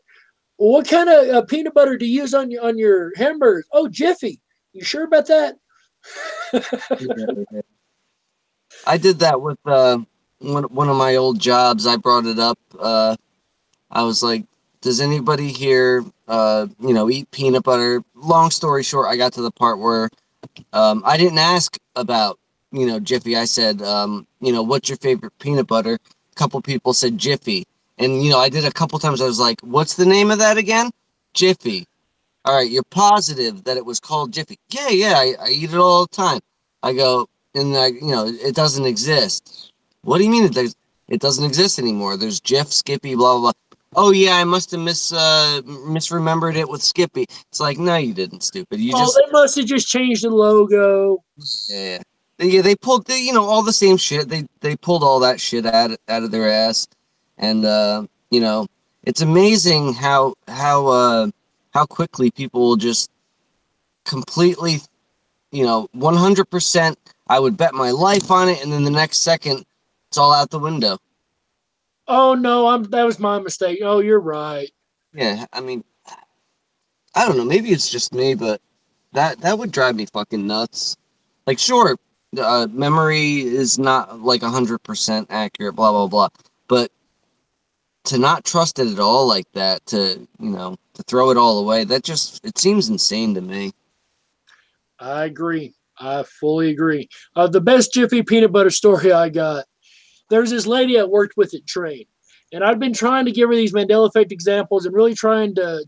well, "What kind of peanut butter do you use on your hamburgers?" Oh, Jiffy. You sure about that? yeah. I did that with one of my old jobs. I brought it up. I was like, "Does anybody here, eat peanut butter?" Long story short, I got to the part where I didn't ask about, Jiffy. I said, "What's your favorite peanut butter?" A couple people said Jiffy, and I did a couple times. I was like, "What's the name of that again?" Jiffy. All right, you're positive that it was called Jiffy? Yeah, I eat it all the time. I go, and it doesn't exist. What do you mean it doesn't exist anymore? There's Jif, Skippy, blah blah blah. Oh yeah, I must have misremembered it with Skippy. It's like, no, you didn't, stupid. They must have just changed the logo. Yeah, they pulled all the same shit. They pulled all that shit out of their ass, and it's amazing how quickly people will just completely, 100%. I would bet my life on it, and then the next second, it's all out the window. Oh no, that was my mistake. Oh, you're right. Yeah, I mean, I don't know. Maybe it's just me, but that would drive me fucking nuts. Like, sure, memory is not like 100% accurate, blah blah blah, but to not trust it at all like that, to throw it all away, it seems insane to me. I agree. I fully agree. The best Jiffy peanut butter story I got. There's this lady I worked with at Train, and I'd been trying to give her these Mandela effect examples and really trying to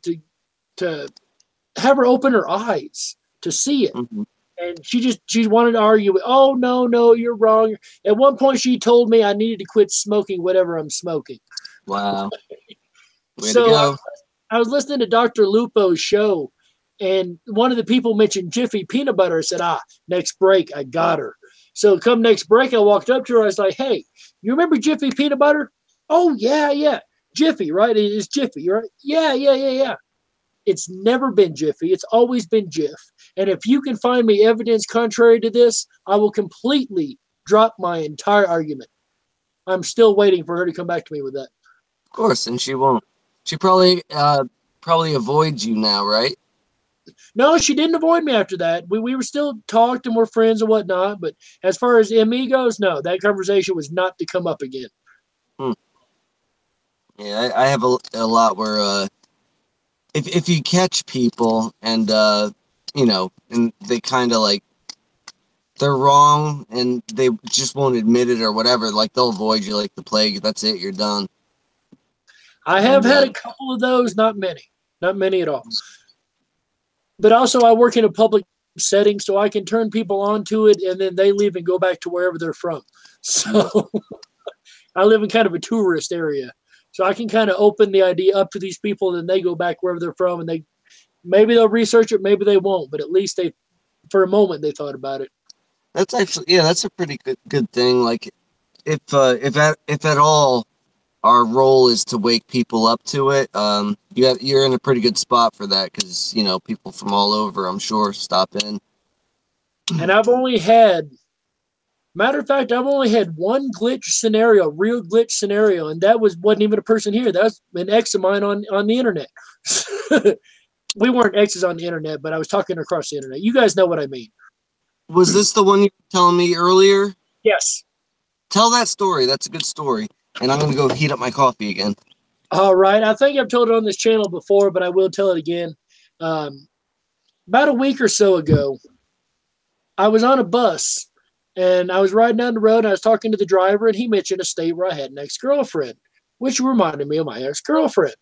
have her open her eyes to see it. Mm-hmm. And she wanted to argue with, oh, no, you're wrong. At one point, she told me I needed to quit smoking whatever I'm smoking. Wow. Way so to go. I was listening to Dr. Lupo's show, And one of the people mentioned Jiffy peanut butter. I said, next break, I got her. So come next break, I walked up to her. I was like, hey, you remember Jiffy peanut butter? Oh, yeah. Jiffy, right? It's Jiffy, right? Yeah. It's never been Jiffy. It's always been Jif. And if you can find me evidence contrary to this, I will completely drop my entire argument. I'm still waiting for her to come back to me with that. Of course, and she won't. She probably avoids you now, right? No, she didn't avoid me after that. We were still talked and we're friends and whatnot. But as far as ME goes, no, that conversation was not to come up again. Yeah, I have a lot where if you catch people and and they kind of like they're wrong and they just won't admit it or whatever, like they'll avoid you like the plague. That's it, you're done. I have had a couple of those, not many at all. But also, I work in a public setting, so I can turn people on to it, and then they leave and go back to wherever they're from. So I live in kind of a tourist area, so I can kind of open the idea up to these people, and then they go back wherever they're from, and maybe they'll research it, maybe they won't, but at least for a moment, they thought about it. That's actually, that's a pretty good thing. Like, if at all, our role is to wake people up to it. You're in a pretty good spot for that because people from all over, I'm sure, stop in. And I've only had, matter of fact, I've only had one real glitch scenario, and that wasn't even a person here. That was an ex of mine on the internet. We weren't exes on the internet, but I was talking across the internet. You guys know what I mean. Was this the one you were telling me earlier? Yes. Tell that story. That's a good story. And I'm going to go heat up my coffee again. All right. I think I've told it on this channel before, but I will tell it again. About a week or so ago, I was on a bus, and I was riding down the road, and I was talking to the driver, and he mentioned a state where I had an ex-girlfriend, which reminded me of my ex-girlfriend.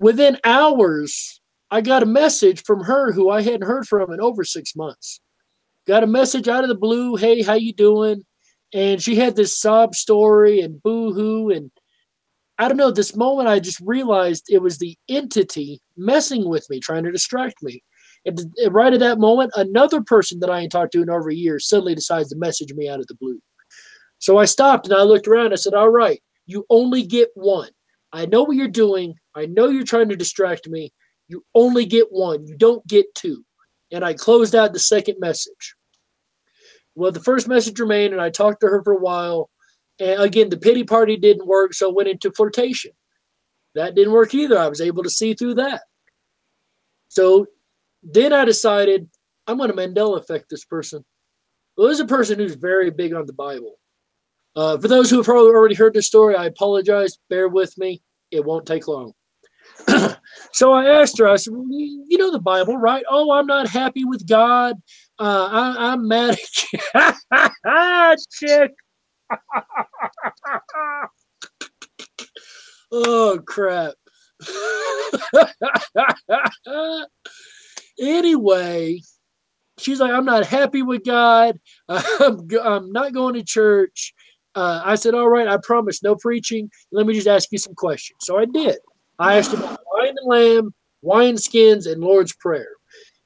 Within hours, I got a message from her who I hadn't heard from in over 6 months. Got a message out of the blue, hey, how you doing? And she had this sob story and boo-hoo. And I don't know, this moment I just realized it was the entity messing with me, trying to distract me. And right at that moment, another person that I ain't talked to in over a year suddenly decides to message me out of the blue. So I stopped and I looked around. I said, all right, you only get one. I know what you're doing. I know you're trying to distract me. You only get one. You don't get two. And I closed out the second message. Well, the first message remained, and I talked to her for a while. And again, the pity party didn't work, so I went into flirtation. That didn't work either. I was able to see through that. So then I decided I'm going to Mandela effect this person. Well, there's a person who's very big on the Bible. For those who have probably already heard this story, I apologize. Bear with me. It won't take long. So I asked her, I said, well, you know the Bible, right? Oh, I'm not happy with God. I'm mad at you. Chick. Oh, crap. Anyway, she's like, I'm not happy with God. I'm not going to church. I said, all right, I promise, no preaching. Let me just ask you some questions. So I did. I asked about wine and lamb, wine skins, and Lord's Prayer.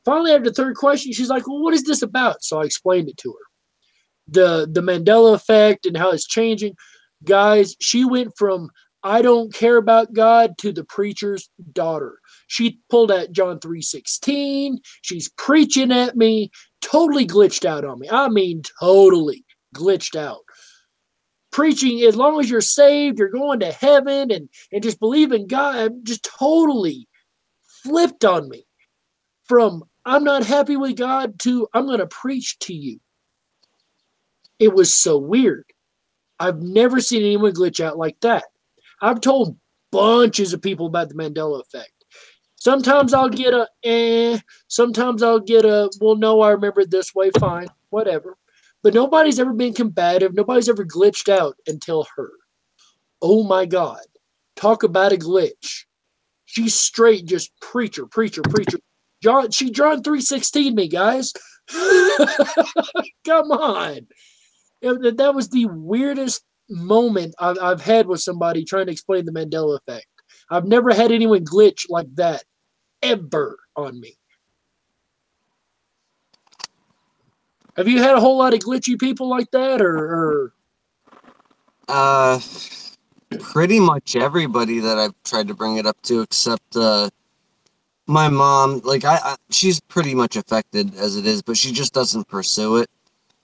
Finally, after the third question, she's like, well, what is this about? So I explained it to her. The Mandela effect and how it's changing. Guys, she went from I don't care about God to the preacher's daughter. She pulled out John 3:16. She's preaching at me, totally glitched out on me. I mean, totally glitched out. Preaching, as long as you're saved, you're going to heaven and just believe in God, just totally flipped on me. From I'm not happy with God to I'm going to preach to you. It was so weird. I've never seen anyone glitch out like that. I've told bunches of people about the Mandela effect. Sometimes I'll get sometimes I'll get well, no, I remember it this way, fine, whatever. But nobody's ever been combative. Nobody's ever glitched out until her. Oh my God. Talk about a glitch. She's straight just preacher. John 3:16 me, guys. Come on. That was the weirdest moment I've had with somebody trying to explain the Mandela effect. I've never had anyone glitch like that ever on me. Have you had a whole lot of glitchy people like that, or? Pretty much everybody that I've tried to bring it up to, except my mom. Like she's pretty much affected as it is, but she just doesn't pursue it.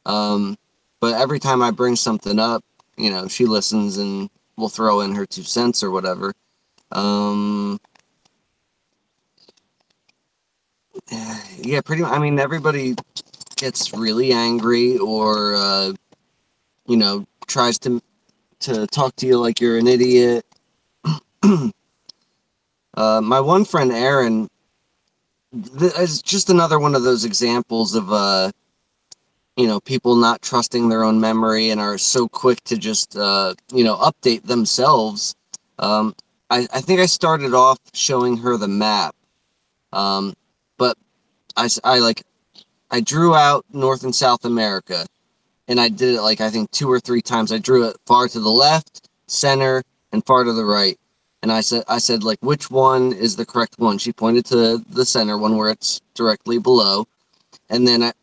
But every time I bring something up, you know, she listens and will throw in her 2 cents or whatever. Yeah, pretty much. I mean, everybody gets really angry or you know, tries to talk to you like you're an idiot. My one friend Aaron is just another one of those examples of you know, people not trusting their own memory and are so quick to just you know, update themselves. I think I started off showing her the map, but I drew out North and South America, and I did it like I think 2 or 3 times. I drew it far to the left, center, and far to the right. And I said like, which one is the correct one? She pointed to the center one where it's directly below. And then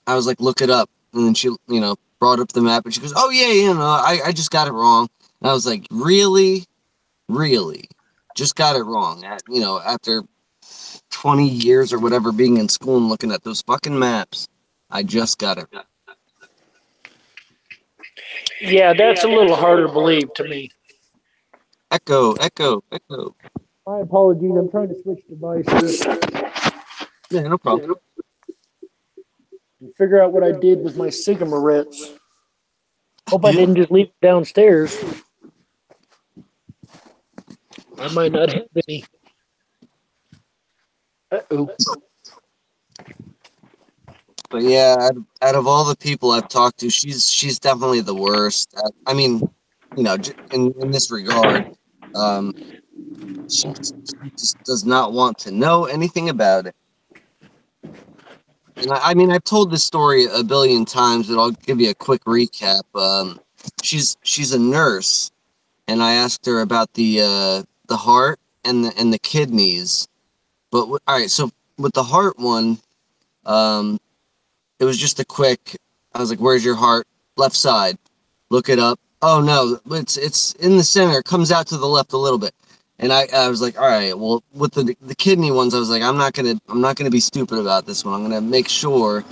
I was like, look it up. And then she, you know, brought up the map and she goes, oh yeah, you know, I just got it wrong. And I was like, really? Really? Just got it wrong. You know, after 20 years or whatever being in school and looking at those fucking maps, I just got it wrong. Yeah, that's a little harder to believe to me. Echo, echo, echo. My apologies. I'm trying to switch devices. Yeah, no problem. And figure out what I did with my cigarettes. Hope I didn't just leave it downstairs. I might not have any. Uh-oh. But yeah, out of all the people I've talked to, she's definitely the worst. I mean, you know, in this regard, she just does not want to know anything about it. And I mean, I've told this story a billion times, but I'll give you a quick recap. She's a nurse, and I asked her about the heart and the kidneys. But all right, so with the heart one, it was just a quick. I was like, "Where's your heart? Left side. Look it up. Oh no, it's in the center. It comes out to the left a little bit." And I was like, all right, well, with the kidney ones, I was like, I'm not gonna be stupid about this one. I'm gonna make sure,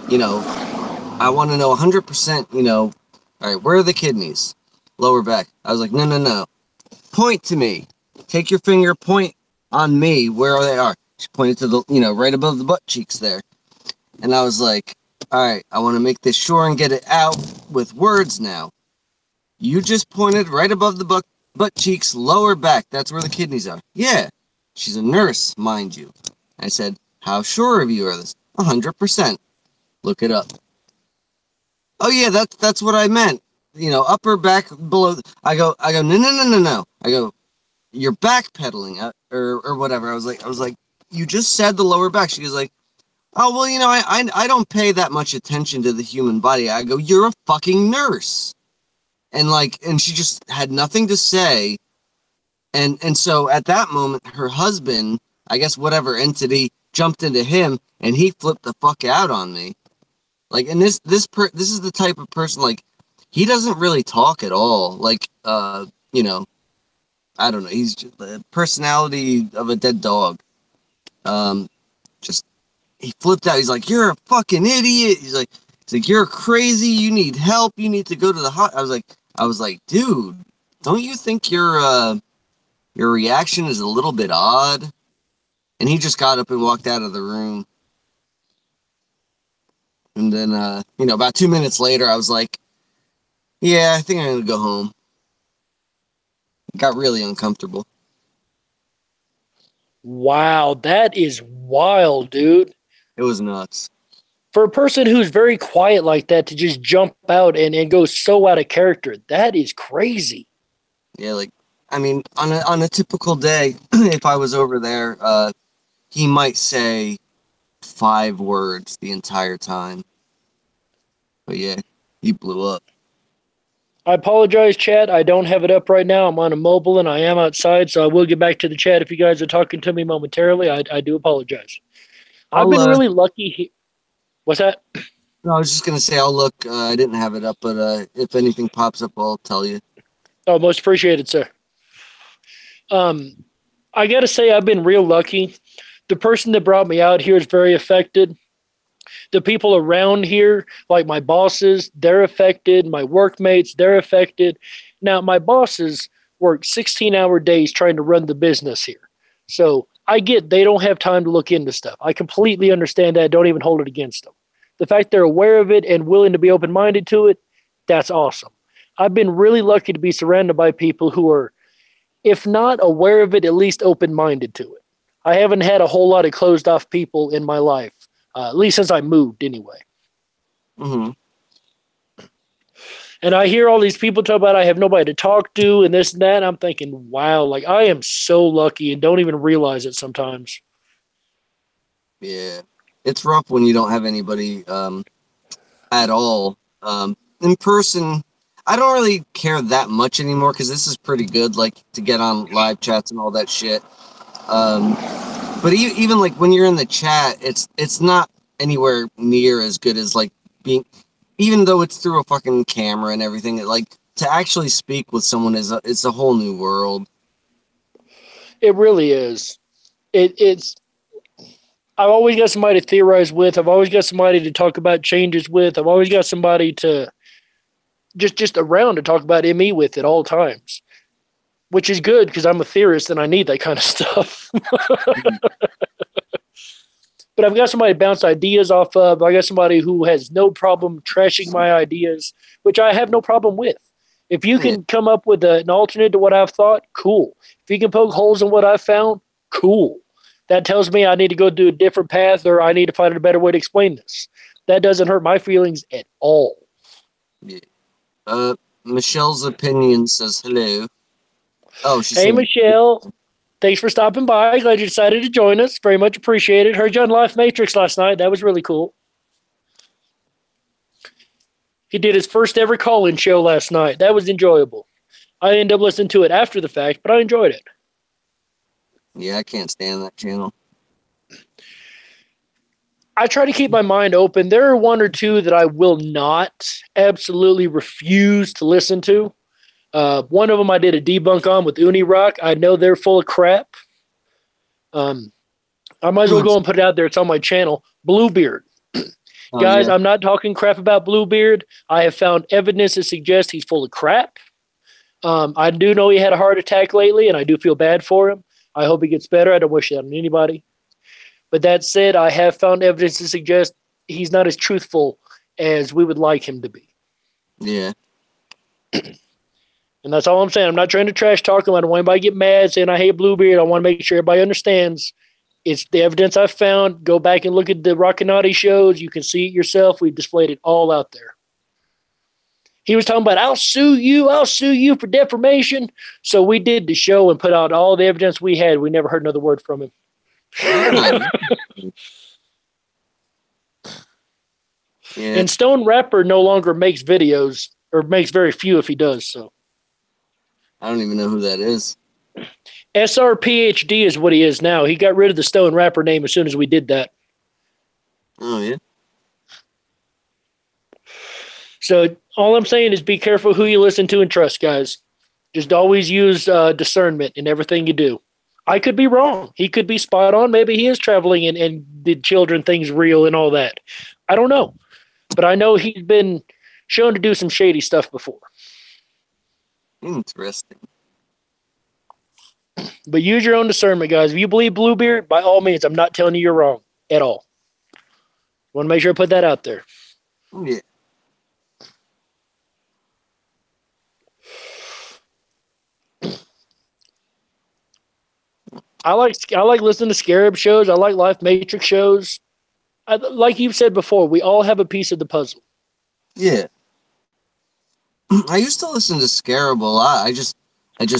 you know, I want to know 100%. You know, all right, where are the kidneys? Lower back. I was like, no. Point to me. Take your finger, point on me where they are. She pointed to the, you know, right above the butt cheeks there. And I was like, all right, I want to make this sure and get it out with words now. You just pointed right above the butt cheeks, lower back. That's where the kidneys are. Yeah. She's a nurse, mind you. I said, how sure of you are this? 100%. Look it up. Oh yeah, that's what I meant. You know, upper back, below. I go, no. I go, you're backpedaling, or whatever. I was like, you just said the lower back. She was like, oh, well, you know, I don't pay that much attention to the human body. I go, you're a fucking nurse. And she just had nothing to say. And so at that moment, her husband, I guess whatever entity, jumped into him and he flipped the fuck out on me. Like, and this is the type of person, like, he doesn't really talk at all. Like, you know, I don't know. He's just the personality of a dead dog. Just he flipped out. He's like, "You're a fucking idiot." He's like, "You're crazy. You need help. You need to go to the hot." I was like, "Dude, don't you think your reaction is a little bit odd?" And he just got up and walked out of the room. And then, you know, about 2 minutes later, I was like, "Yeah, I think I'm gonna go home." It got really uncomfortable. Wow, that is wild, dude. It was nuts. For a person who's very quiet like that to just jump out and go so out of character, that is crazy. Yeah, like, I mean, on a typical day, if I was over there, he might say 5 words the entire time. But yeah, he blew up. I apologize, chat. I don't have it up right now. I'm on a mobile and I am outside, so I will get back to the chat if you guys are talking to me momentarily. I do apologize. I've been really lucky. What's that? No, I was just gonna say I'll look. I didn't have it up, but if anything pops up, I'll tell you. Oh, most appreciated, sir. I got to say, I've been real lucky. The person that brought me out here is very affected. The people around here, like my bosses, they're affected. My workmates, they're affected. Now, my bosses work 16-hour days trying to run the business here. So I get they don't have time to look into stuff. I completely understand that. Don't even hold it against them. The fact they're aware of it and willing to be open minded to it, that's awesome. I've been really lucky to be surrounded by people who are, if not aware of it, at least open minded to it. I haven't had a whole lot of closed off people in my life, at least since I moved anyway. Mm-hmm. And I hear all these people talk about I have nobody to talk to and this and that. And I'm thinking, wow, like I am so lucky and don't even realize it sometimes. Yeah, it's rough when you don't have anybody at all. In person, I don't really care that much anymore because this is pretty good, like to get on live chats and all that shit. But even like when you're in the chat, it's not anywhere near as good as like being, even though it's through a fucking camera and everything. Like to actually speak with someone it's a whole new world. It really is. It's. I've always got somebody to theorize with. I've always got somebody to talk about changes with. I've always got somebody to just around to talk about ME with at all times, which is good because I'm a theorist and I need that kind of stuff. But I've got somebody to bounce ideas off of. I got somebody who has no problem trashing my ideas, which I have no problem with. If you can come up with an alternate to what I've thought, cool. If you can poke holes in what I've found, cool. That tells me I need to go do a different path or I need to find a better way to explain this. That doesn't hurt my feelings at all. Yeah. Michelle's opinion says hello. Oh, she's Hey, Michelle. Thanks for stopping by. Glad you decided to join us. Very much appreciated. Heard you on Life Matrix last night. That was really cool. He did his first ever call-in show last night. That was enjoyable. I ended up listening to it after the fact, but I enjoyed it. Yeah, I can't stand that channel. I try to keep my mind open. There are one or two that I will not absolutely refuse to listen to. One of them I did a debunk on with Uni Rock. I know they're full of crap. I might as well go and put it out there. It's on my channel. Bluebeard. Oh, Guys, yeah. I'm not talking crap about Bluebeard. I have found evidence to suggest he's full of crap. I do know he had a heart attack lately, and I do feel bad for him. I hope he gets better. I don't wish that on anybody. But that said, I have found evidence to suggest he's not as truthful as we would like him to be. Yeah. And that's all I'm saying. I'm not trying to trash talk him. I don't want anybody to get mad saying I hate Bluebeard. I want to make sure everybody understands. It's the evidence I've found. Go back and look at the Rockinati shows. You can see it yourself. We've displayed it all out there. He was talking about, I'll sue you for defamation. So we did the show and put out all the evidence we had. We never heard another word from him. Yeah. And Stone Rapper no longer makes videos, or makes very few if he does. So I don't even know who that is. SRPHD is what he is now. He got rid of the Stone Rapper name as soon as we did that. Oh, yeah. So all I'm saying is be careful who you listen to and trust, guys. Just always use discernment in everything you do. I could be wrong. He could be spot on. Maybe he is traveling and did children things real and all that. I don't know. But I know he's been shown to do some shady stuff before. Interesting. But use your own discernment, guys. If you believe Bluebeard, by all means, I'm not telling you you're wrong at all. Want to make sure I put that out there. Yeah. I like listening to Scarab shows. I like Life Matrix shows. Like you've said before, we all have a piece of the puzzle. Yeah. I used to listen to Scarab a lot. I just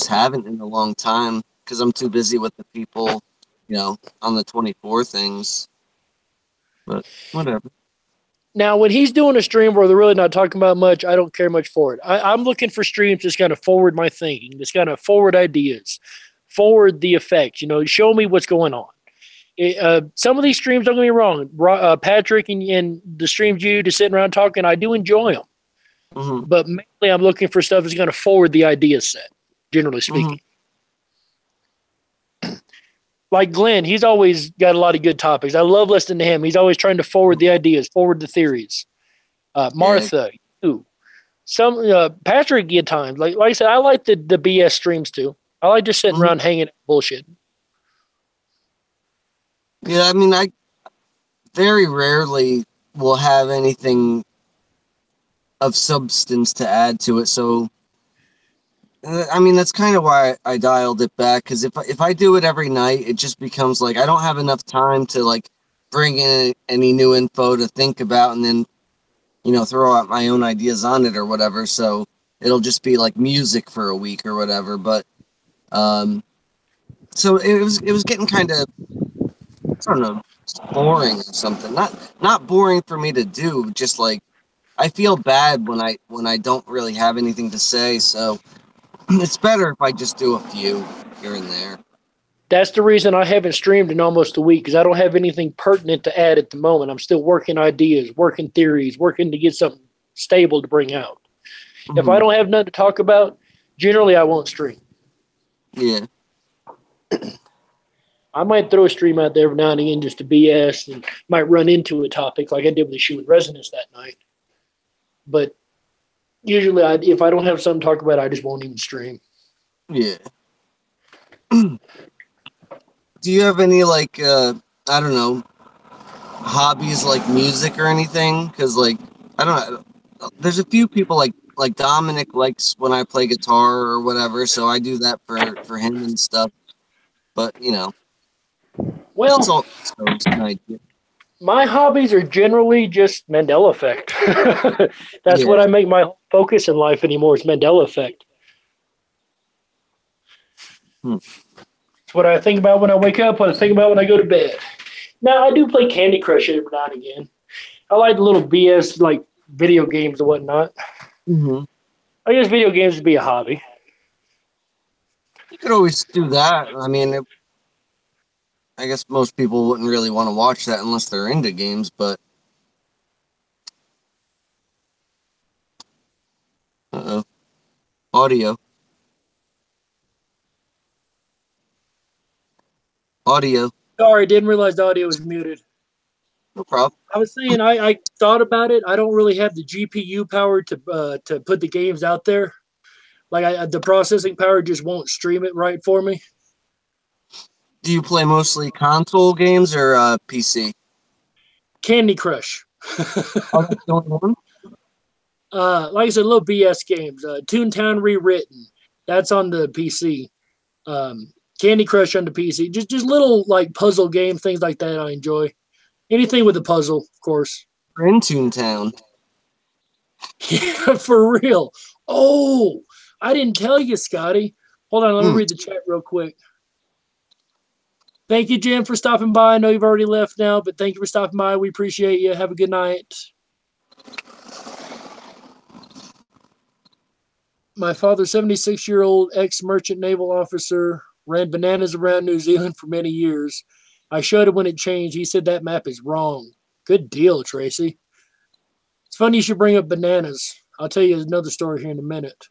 haven't in a long time because I'm too busy with the people, on the 24 things. But whatever. Now, when he's doing a stream where they're really not talking about much, I don't care much for it. I'm looking for streams that's going to forward my thinking, that's going to forward ideas, forward the effects. Show me what's going on. Some of these streams, don't get me wrong, Patrick and the streams you just sitting around talking, I do enjoy them. Mm-hmm. But mainly I'm looking for stuff that's going to forward the idea set, generally speaking. Like Glenn, he's always got a lot of good topics. I love listening to him. He's always trying to forward the ideas, forward the theories. Martha, you. Patrick at times. Like I said, I like the BS streams too. I like just sitting around hanging bullshit. Yeah, I mean, I very rarely will have anything of substance to add to it. So, I mean, that's kind of why I dialed it back. Because if I do it every night, it just becomes like I don't have enough time to like bring in any new info to think about and then, you know, throw out my own ideas on it or whatever. So it'll just be like music for a week or whatever. But so it was getting kind of, I don't know, boring or something. Not boring for me to do. Just like I feel bad when I don't really have anything to say. So it's better if I just do a few here and there. That's the reason I haven't streamed in almost a week, because I don't have anything pertinent to add at the moment. I'm still working ideas, working theories, working to get something stable to bring out. If I don't have nothing to talk about, generally I won't stream. Yeah. I might throw a stream out there every now and again just to BS, and might run into a topic like I did with the Shoe and Resonance that night. But usually, if I don't have something to talk about, I just won't even stream. Yeah. Do you have any, like, I don't know, hobbies like music or anything? Because, like, I don't know. There's a few people like Dominic likes when I play guitar or whatever, so I do that for him and stuff. But, you know, well, that's all it's an idea. My hobbies are generally just Mandela effect. That's what I make my focus in life anymore, is Mandela effect. It's what I think about when I wake up, what I think about when I go to bed. Now, I do play Candy Crush every now and again. I like the little BS, like video games and whatnot. I guess video games would be a hobby. You could always do that. I mean, I guess most people wouldn't really want to watch that unless they're into games, but... Uh-oh. Audio. Sorry, didn't realize the audio was muted. No problem. I was saying I thought about it. I don't really have the GPU power to put the games out there. Like the processing power just won't stream it right for me. Do you play mostly console games or PC? Candy Crush. Oh, that's the only one? Like I said, little BS games. Toontown Rewritten. That's on the PC. Candy Crush on the PC. Just little like puzzle game things like that I enjoy. Anything with a puzzle, of course. We're in Toontown. Yeah, for real. Oh, I didn't tell you, Scotty. Hold on, let me read the chat real quick. Thank you, Jim, for stopping by. I know you've already left now, but thank you for stopping by. We appreciate you. Have a good night. My father, 76-year-old ex-merchant naval officer, ran bananas around New Zealand for many years. I showed him when it changed. He said that map is wrong. Good deal, Tracy. It's funny you should bring up bananas. I'll tell you another story here in a minute.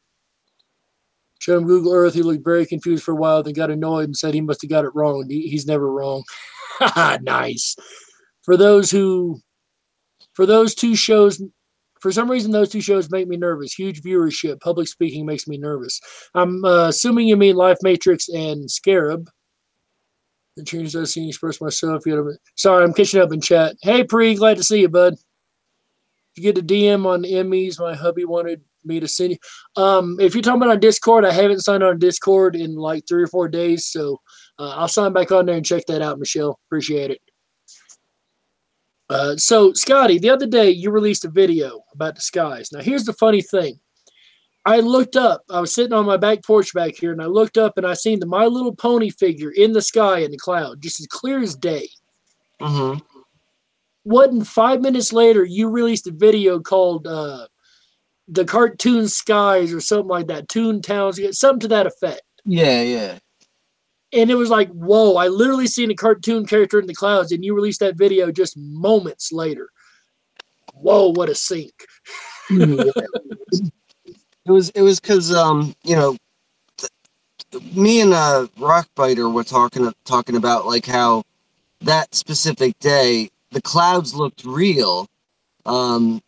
Showed him Google Earth. He looked very confused for a while, then got annoyed and said he must have got it wrong. He's never wrong. Nice. For some reason, those two shows make me nervous. Huge viewership. Public speaking makes me nervous. I'm assuming you mean Life Matrix and Scarab. The changes I've seen express myself. Sorry, I'm catching up in chat. Hey, Pre, glad to see you, bud. You get a DM on the MEs. My hubby wanted me to send you. If you're talking about on Discord, I haven't signed on Discord in like 3 or 4 days, so I'll sign back on there and check that out, Michelle. Appreciate it. So, Scotty, the other day you released a video about the skies. Now, here's the funny thing. I looked up. I was sitting on my back porch back here, and I looked up, and I seen the My Little Pony figure in the sky in the cloud, just as clear as day. Wasn't 5 minutes later, you released a video called The Cartoon Skies or something like that. Toon Towns, something to that effect. Yeah. And it was like, whoa, I literally seen a cartoon character in the clouds, and you released that video just moments later. Whoa, what a sync. Yeah. It was because me and Rockbiter were talking about like how that specific day the clouds looked real, um,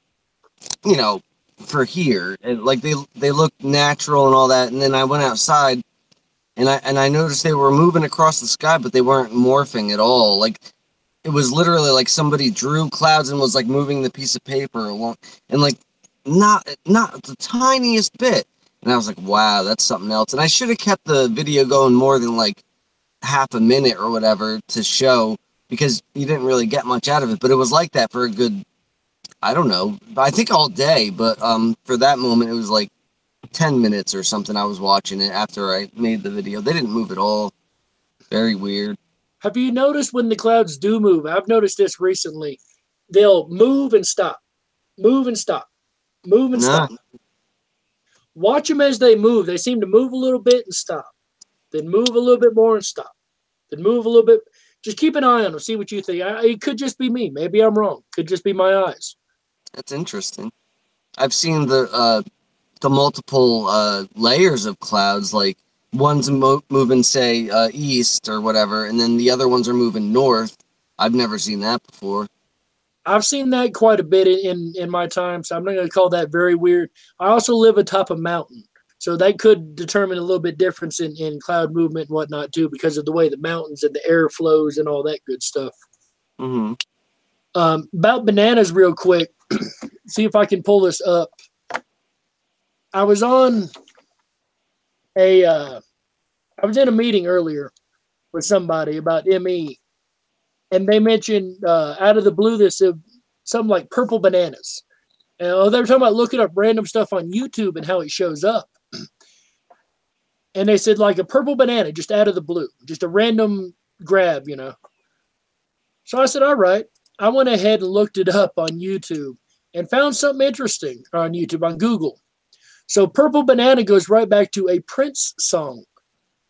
for here, and like they looked natural and all that. And then I went outside and I noticed they were moving across the sky, but they weren't morphing at all. Like it was literally like somebody drew clouds and was like moving the piece of paper along, and like not the tiniest bit. And I was like, wow, that's something else. And I should have kept the video going more than like half a minute or whatever to show, because you didn't really get much out of it. But it was like that for a good, I don't know, I think all day. But for that moment, it was like 10 minutes or something. I was watching it after I made the video. They didn't move at all. Very weird. Have you noticed when the clouds do move? I've noticed this recently. They'll move and stop, move and stop, move and Nah. stop. Watch them as they move. They seem to move a little bit and stop, then move a little bit more and stop, then move a little bit. Just keep an eye on them. See what you think. It could just be me. Maybe I'm wrong. Could just be my eyes. That's interesting. I've seen the multiple layers of clouds, like one's moving, say, east or whatever, and then the other ones are moving north. I've never seen that before. I've seen that quite a bit in my time, so I'm not going to call that very weird. I also live atop a mountain, so that could determine a little bit difference in cloud movement and whatnot too, because of the way the mountains and the air flows and all that good stuff. Mm-hmm. About bananas, real quick. See if I can pull this up. I was on I was in a meeting earlier with somebody about ME, and they mentioned out of the blue this something like purple bananas. And they were talking about looking up random stuff on YouTube and how it shows up. And they said like a purple banana just out of the blue, just a random grab, So I said, all right. I went ahead and looked it up on YouTube and found something interesting on YouTube, on Google. So purple banana goes right back to a Prince song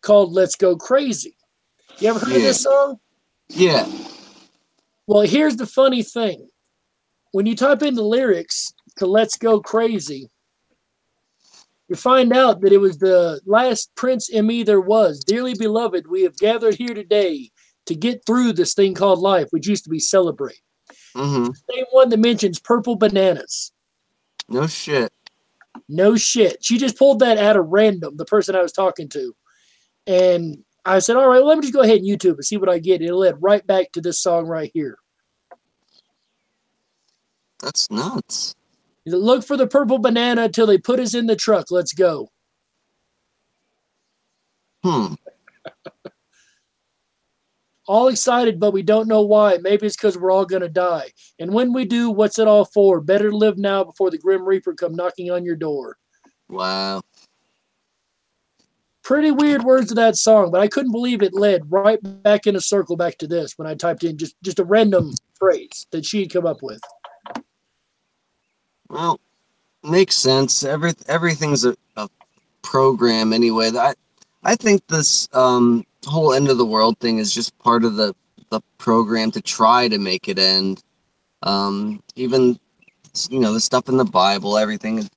called Let's Go Crazy. You ever heard of this song? Yeah. Well, here's the funny thing. When you type in the lyrics to Let's Go Crazy, you find out that it was the last Prince ME there was. Dearly beloved, we have gathered here today to get through this thing called life, which used to be celebrate. Mm-hmm. Same one that mentions purple bananas. No shit. No shit. She just pulled that out of random, the person I was talking to. And I said, all right, well, let me just go ahead and YouTube and see what I get. It'll lead right back to this song right here. That's nuts. Look for the purple banana till they put us in the truck. Let's go. All excited, but we don't know why. Maybe it's because we're all going to die. And when we do, what's it all for? Better live now before the Grim Reaper come knocking on your door. Wow. Pretty weird words of that song, but I couldn't believe it led right back in a circle back to this when I typed in just a random phrase that she had come up with. Well, makes sense. Everything's a program anyway. I think this whole end of the world thing is just part of the program to try to make it end. Even the stuff in the Bible, everything.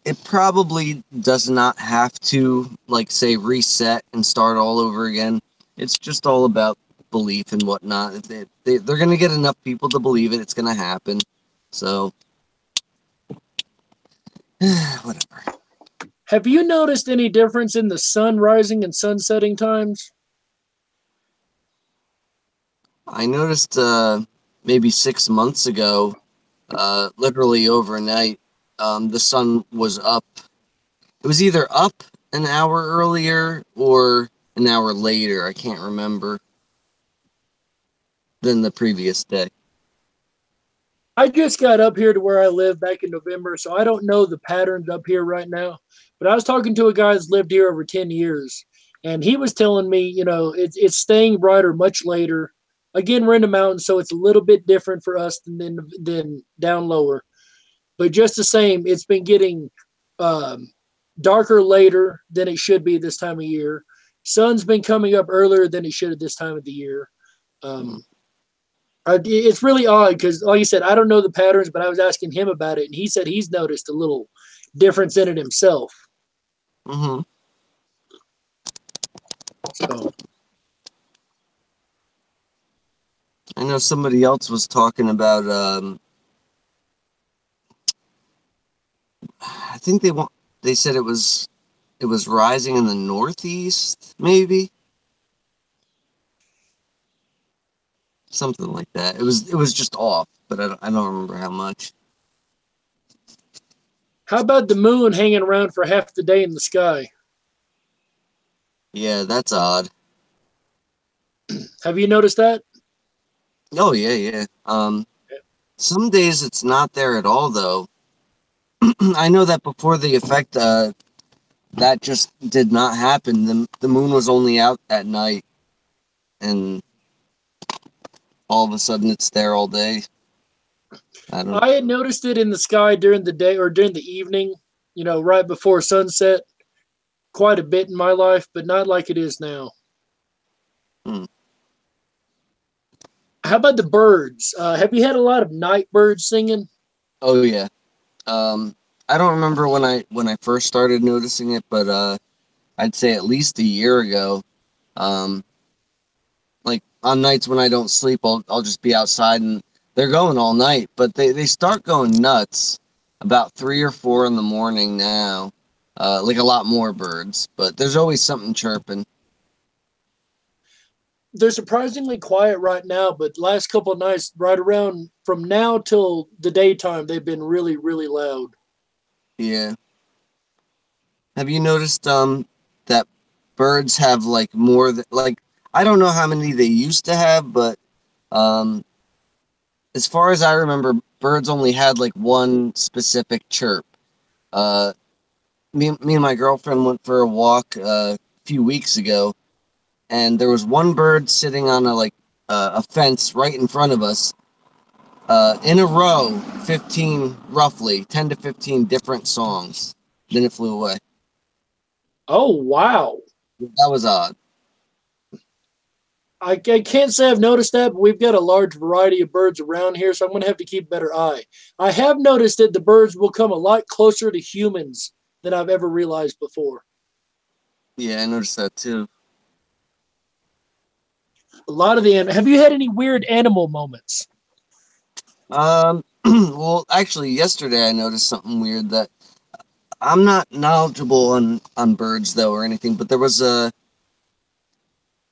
It probably does not have to, like, say, reset and start all over again. It's just all about belief and whatnot. If they're going to get enough people to believe it, it's going to happen. So, whatever. Have you noticed any difference in the sun rising and sun setting times? I noticed maybe 6 months ago, literally overnight, the sun was up. It was either up an hour earlier or an hour later. I can't remember. Than the previous day. I just got up here to where I live back in November, so I don't know the patterns up here right now. But I was talking to a guy that's lived here over 10 years, and he was telling me, it's staying brighter much later. Again, we're in the mountains, so it's a little bit different for us than down lower. But just the same, it's been getting darker later than it should be this time of year. Sun's been coming up earlier than it should at this time of the year. Um, it's really odd because, like I said, I don't know the patterns, but I was asking him about it, and he said he's noticed a little difference in it himself. Mm-hmm. So I know somebody else was talking about. I think they want. They said it was rising in the northeast, maybe something like that. It was just off, but I don't remember how much. how about the moon hanging around for half the day in the sky? Yeah, that's odd. Have you noticed that? Oh yeah, yeah. Some days it's not there at all, though. I know that before the effect, that just did not happen. The moon was only out at night, and all of a sudden it's there all day. I don't. I had noticed it in the sky during the day or during the evening, right before sunset, quite a bit in my life, but not like it is now. Hmm. How about the birds? Have you had a lot of night birds singing? Oh yeah. I don't remember when I first started noticing it, but I'd say at least a year ago. Um, like on nights when I don't sleep, I'll just be outside and they're going all night, but they start going nuts about 3 or 4 in the morning now. Like a lot more birds, but there's always something chirping. They're surprisingly quiet right now, but last couple of nights, right around from now till the daytime, they've been really, really loud. Yeah. Have you noticed that birds have like more like I don't know how many they used to have, but um as far as I remember, birds only had like one specific chirp. Uh, me and my girlfriend went for a walk a few weeks ago, and there was one bird sitting on a fence right in front of us, in a row, 15 roughly 10 to 15 different songs. Then it flew away. Oh, wow. That was odd. I can't say I've noticed that, but we've got a large variety of birds around here, so I'm going to have to keep a better eye. I have noticed that the birds will come a lot closer to humans than I've ever realized before. Yeah, I noticed that too. A lot of the have you had any weird animal moments? Well, actually, yesterday I noticed something weird that I'm not knowledgeable on birds though or anything, but there was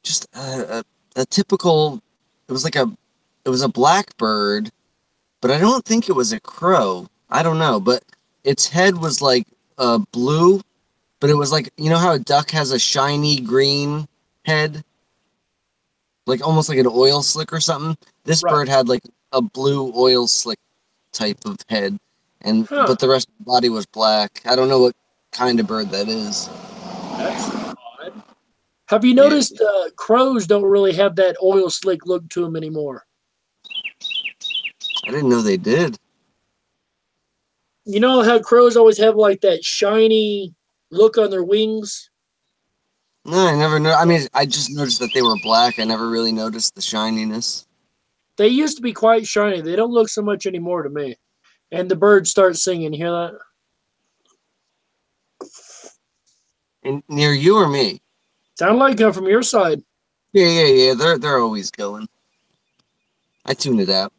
just a typical. It was like it was a blackbird, but I don't think it was a crow. I don't know, but its head was like blue, but it was like you know how a duck has a shiny green head, like almost like an oil slick or something. This Right. bird had like a blue oil slick type of head, and Huh. but the rest of the body was black. I don't know what kind of bird that is. That's odd. Have you Yeah, noticed crows don't really have that oil slick look to them anymore? I didn't know they did. You know how crows always have like that shiny look on their wings? No, I never know. I mean, I just noticed that they were black. I never really noticed the shininess. They used to be quite shiny. They don't look so much anymore to me. And the birds start singing. You hear that? And near you or me? Sound like them from your side. Yeah, yeah, yeah. They're always going. I tune it out.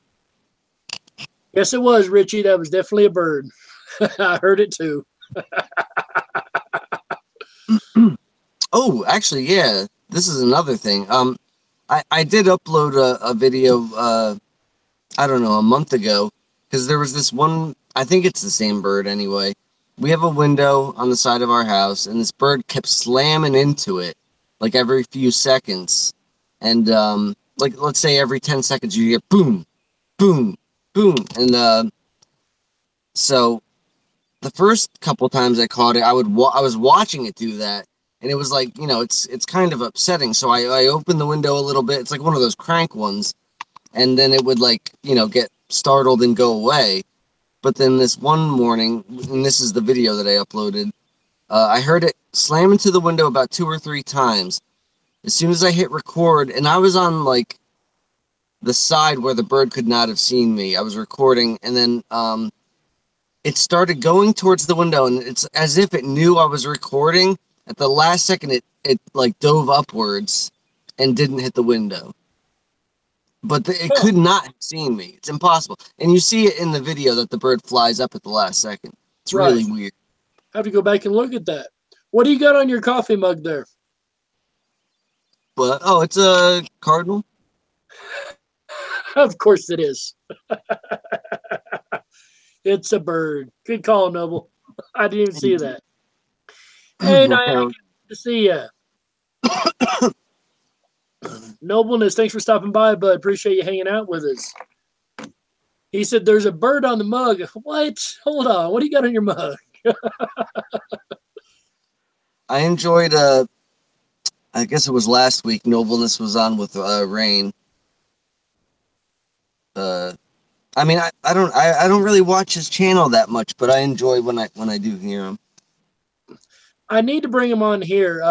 Yes, it was, Richie. That was definitely a bird. I heard it too. Oh, actually, yeah. This is another thing. I did upload a video. I don't know, a month ago, because there was this one. I think it's the same bird anyway. We have a window on the side of our house, and this bird kept slamming into it like every few seconds, and like let's say every 10 seconds you hear boom, boom, boom, and so the first couple times I caught it, I was watching it do that, and it was like it's kind of upsetting. So I opened the window a little bit. It's like one of those crank ones, and then it would like get startled and go away. But then this one morning, and this is the video that I uploaded. I heard it slam into the window about 2 or 3 times. As soon as I hit record, and I was on like the side where the bird could not have seen me. I was recording, and then it started going towards the window, and it's as if it knew I was recording. At the last second, it like dove upwards and didn't hit the window. But it could not have seen me. It's impossible. And you see it in the video that the bird flies up at the last second. It's really weird. I have to go back and look at that. What do you got on your coffee mug there? But it's a cardinal. Of course it is. It's a bird. Good call, Noble. I didn't even see that. Hey, Diana, good to see you. Nobleness, thanks for stopping by, bud. Appreciate you hanging out with us. He said there's a bird on the mug. What? Hold on. What do you got on your mug? I enjoyed, I guess it was last week, Nobleness was on with Rain. I mean, I don't really watch his channel that much, but I enjoy when I do hear him. I need to bring him on here.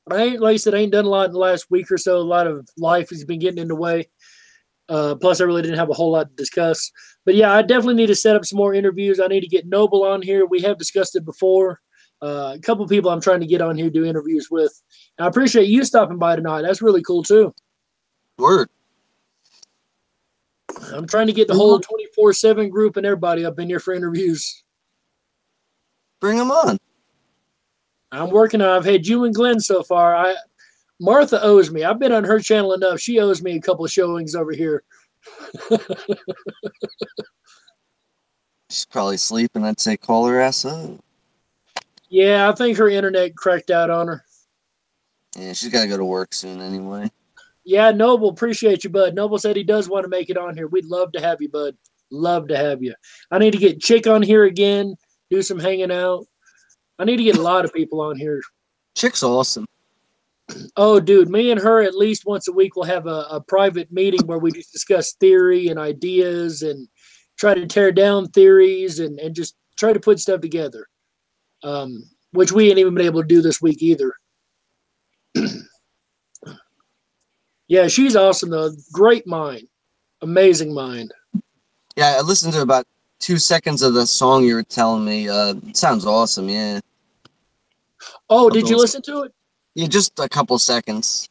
Like I said, I ain't done a lot in the last week or so. A lot of life has been getting in the way. Plus, I really didn't have a whole lot to discuss. But yeah, I definitely need to set up some more interviews. I need to get Noble on here. We have discussed it before. A couple of people I'm trying to get on here to do interviews with. And I appreciate you stopping by tonight. That's really cool too. Word. I'm trying to get the whole 24/7 group and everybody up in here for interviews. Bring them on. I'm working on. I've had you and Glenn so far. Martha owes me. I've been on her channel enough. She owes me a couple of showings over here. She's probably sleeping. I'd say call her ass up. Yeah, I think her internet cracked out on her. Yeah, she's got to go to work soon anyway. Yeah, Noble, appreciate you, bud. Noble said he does want to make it on here. We'd love to have you, bud. Love to have you. I need to get Chick on here again, do some hanging out. I need to get a lot of people on here. Chick's awesome. Oh, dude, me and her at least once a week will have a private meeting where we just discuss theory and ideas and try to tear down theories and just try to put stuff together, which we ain't even been able to do this week either. Yeah, she's awesome, though. Great mind. Amazing mind. Yeah, I listened to about 2 seconds of the song you were telling me. It sounds awesome, yeah. Oh, did you listen to it? Yeah, just a couple seconds.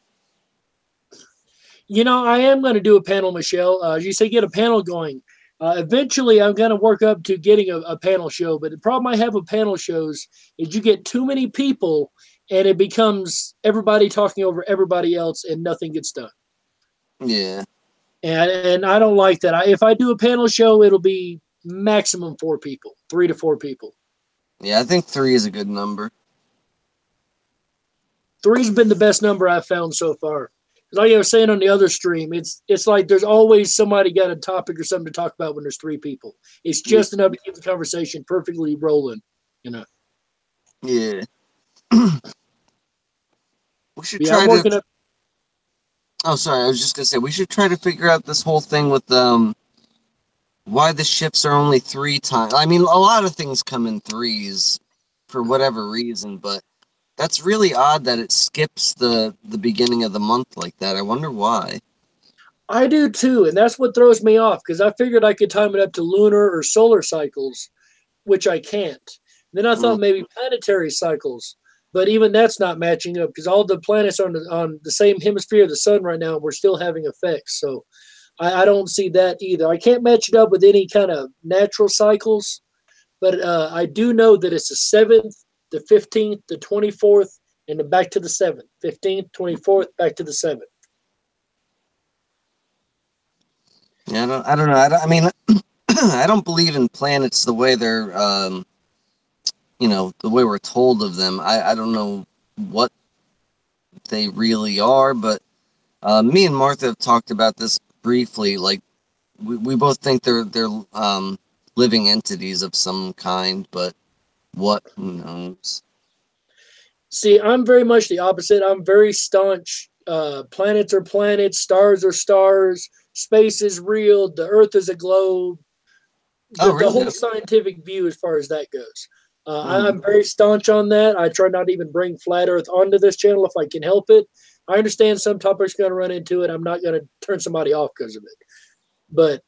You know, I am going to do a panel, Michelle. As you say, get a panel going. Eventually, I'm going to work up to getting a panel show. But the problem I have with panel shows is you get too many people, and it becomes everybody talking over everybody else, and nothing gets done. Yeah. And I don't like that. If I do a panel show, it'll be maximum 4 people, 3 to 4 people. Yeah, I think 3 is a good number. 3's been the best number I've found so far. Like I was saying on the other stream, it's like there's always somebody got a topic or something to talk about when there's 3 people. It's just enough to keep the conversation perfectly rolling, you know. Yeah. We should try to. Oh, sorry. I was just gonna say we should try to figure out this whole thing with why the ships are only 3 times. I mean, a lot of things come in 3s for whatever reason, but that's really odd that it skips the beginning of the month like that. I wonder why. I do too, and that's what throws me off because I figured I could time it up to lunar or solar cycles, which I can't. Then I thought maybe planetary cycles, but even that's not matching up because all the planets are on the same hemisphere of the sun right now, and we're still having effects. So I don't see that either. I can't match it up with any kind of natural cycles, but I do know that it's the 7th, the 15th, the 24th, and then back to the 7th. 15th, 24th, back to the 7th. Yeah, I don't know. I mean, I don't believe in planets the way they're, the way we're told of them. I don't know what they really are, but me and Martha have talked about this briefly. Like, we both think they're living entities of some kind, but what? Who knows? See, I'm very much the opposite. I'm very staunch. Planets are planets, stars are stars, space is real, the Earth is a globe. The whole scientific view as far as that goes. I'm very staunch on that. I try not to even bring flat Earth onto this channel if I can help it. I understand some topics going to run into it. I'm not going to turn somebody off because of it. But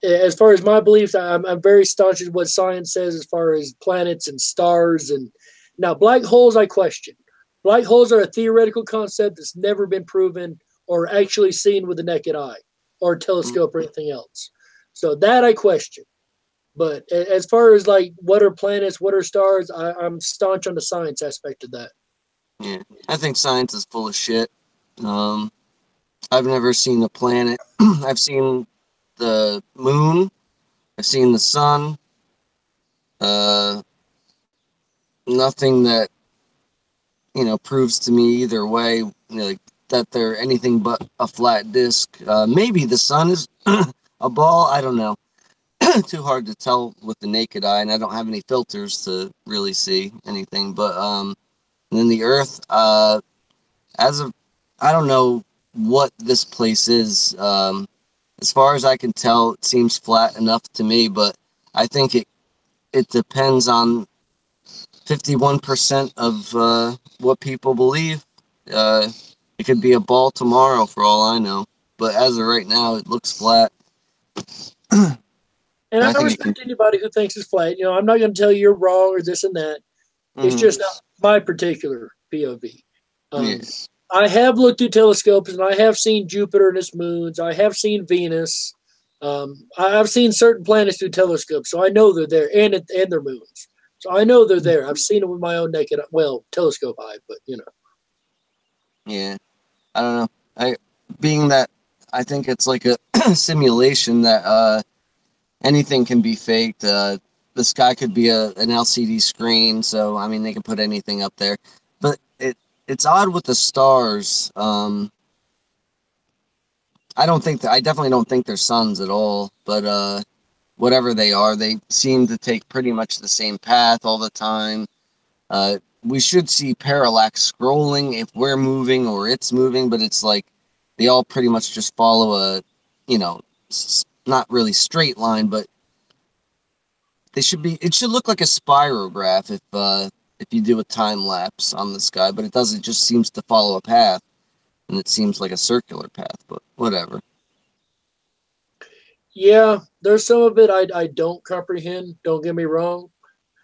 as far as my beliefs, I'm very staunch in what science says as far as planets and stars. And now black holes, I question. Black holes are a theoretical concept that's never been proven or actually seen with the naked eye or telescope or anything else. So that I question. But as far as like what are planets, what are stars, I'm staunch on the science aspect of that. Yeah, I think science is full of shit. I've never seen a planet. I've seen the moon. I've seen the sun. Uh, Nothing that proves to me either way, like that they're anything but a flat disc. Maybe the sun is a ball. I don't know. Too hard to tell with the naked eye, and I don't have any filters to really see anything. But and then the Earth, as of I don't know what this place is. As far as I can tell, it seems flat enough to me, but I think it depends on 51% of what people believe. It could be a ball tomorrow for all I know. But as of right now, it looks flat. And I I think it can. respect anybody who thinks it's flat. I'm not going to tell you you're wrong or this and that. It's just not my particular POV. Yes. I have looked through telescopes and I have seen Jupiter and its moons. I have seen Venus. I've seen certain planets through telescopes, so I know they're there, and their moons. So I know they're there. I've seen them with my own naked, telescope eye. But Yeah. I don't know. Being that I think it's like a simulation that anything can be faked. The sky could be an LCD screen, so I mean they can put anything up there. But it's odd with the stars. I definitely don't think they're suns at all. But whatever they are, they seem to take pretty much the same path all the time. We should see parallax scrolling if we're moving or it's moving, but it's like they all pretty much just follow a, not really straight line, but it should look like a spirograph if you do a time lapse on the sky, but it doesn't. It just seems to follow a path, and it seems like a circular path, but whatever. yeah, there's some of it I don't comprehend. Don't get me wrong.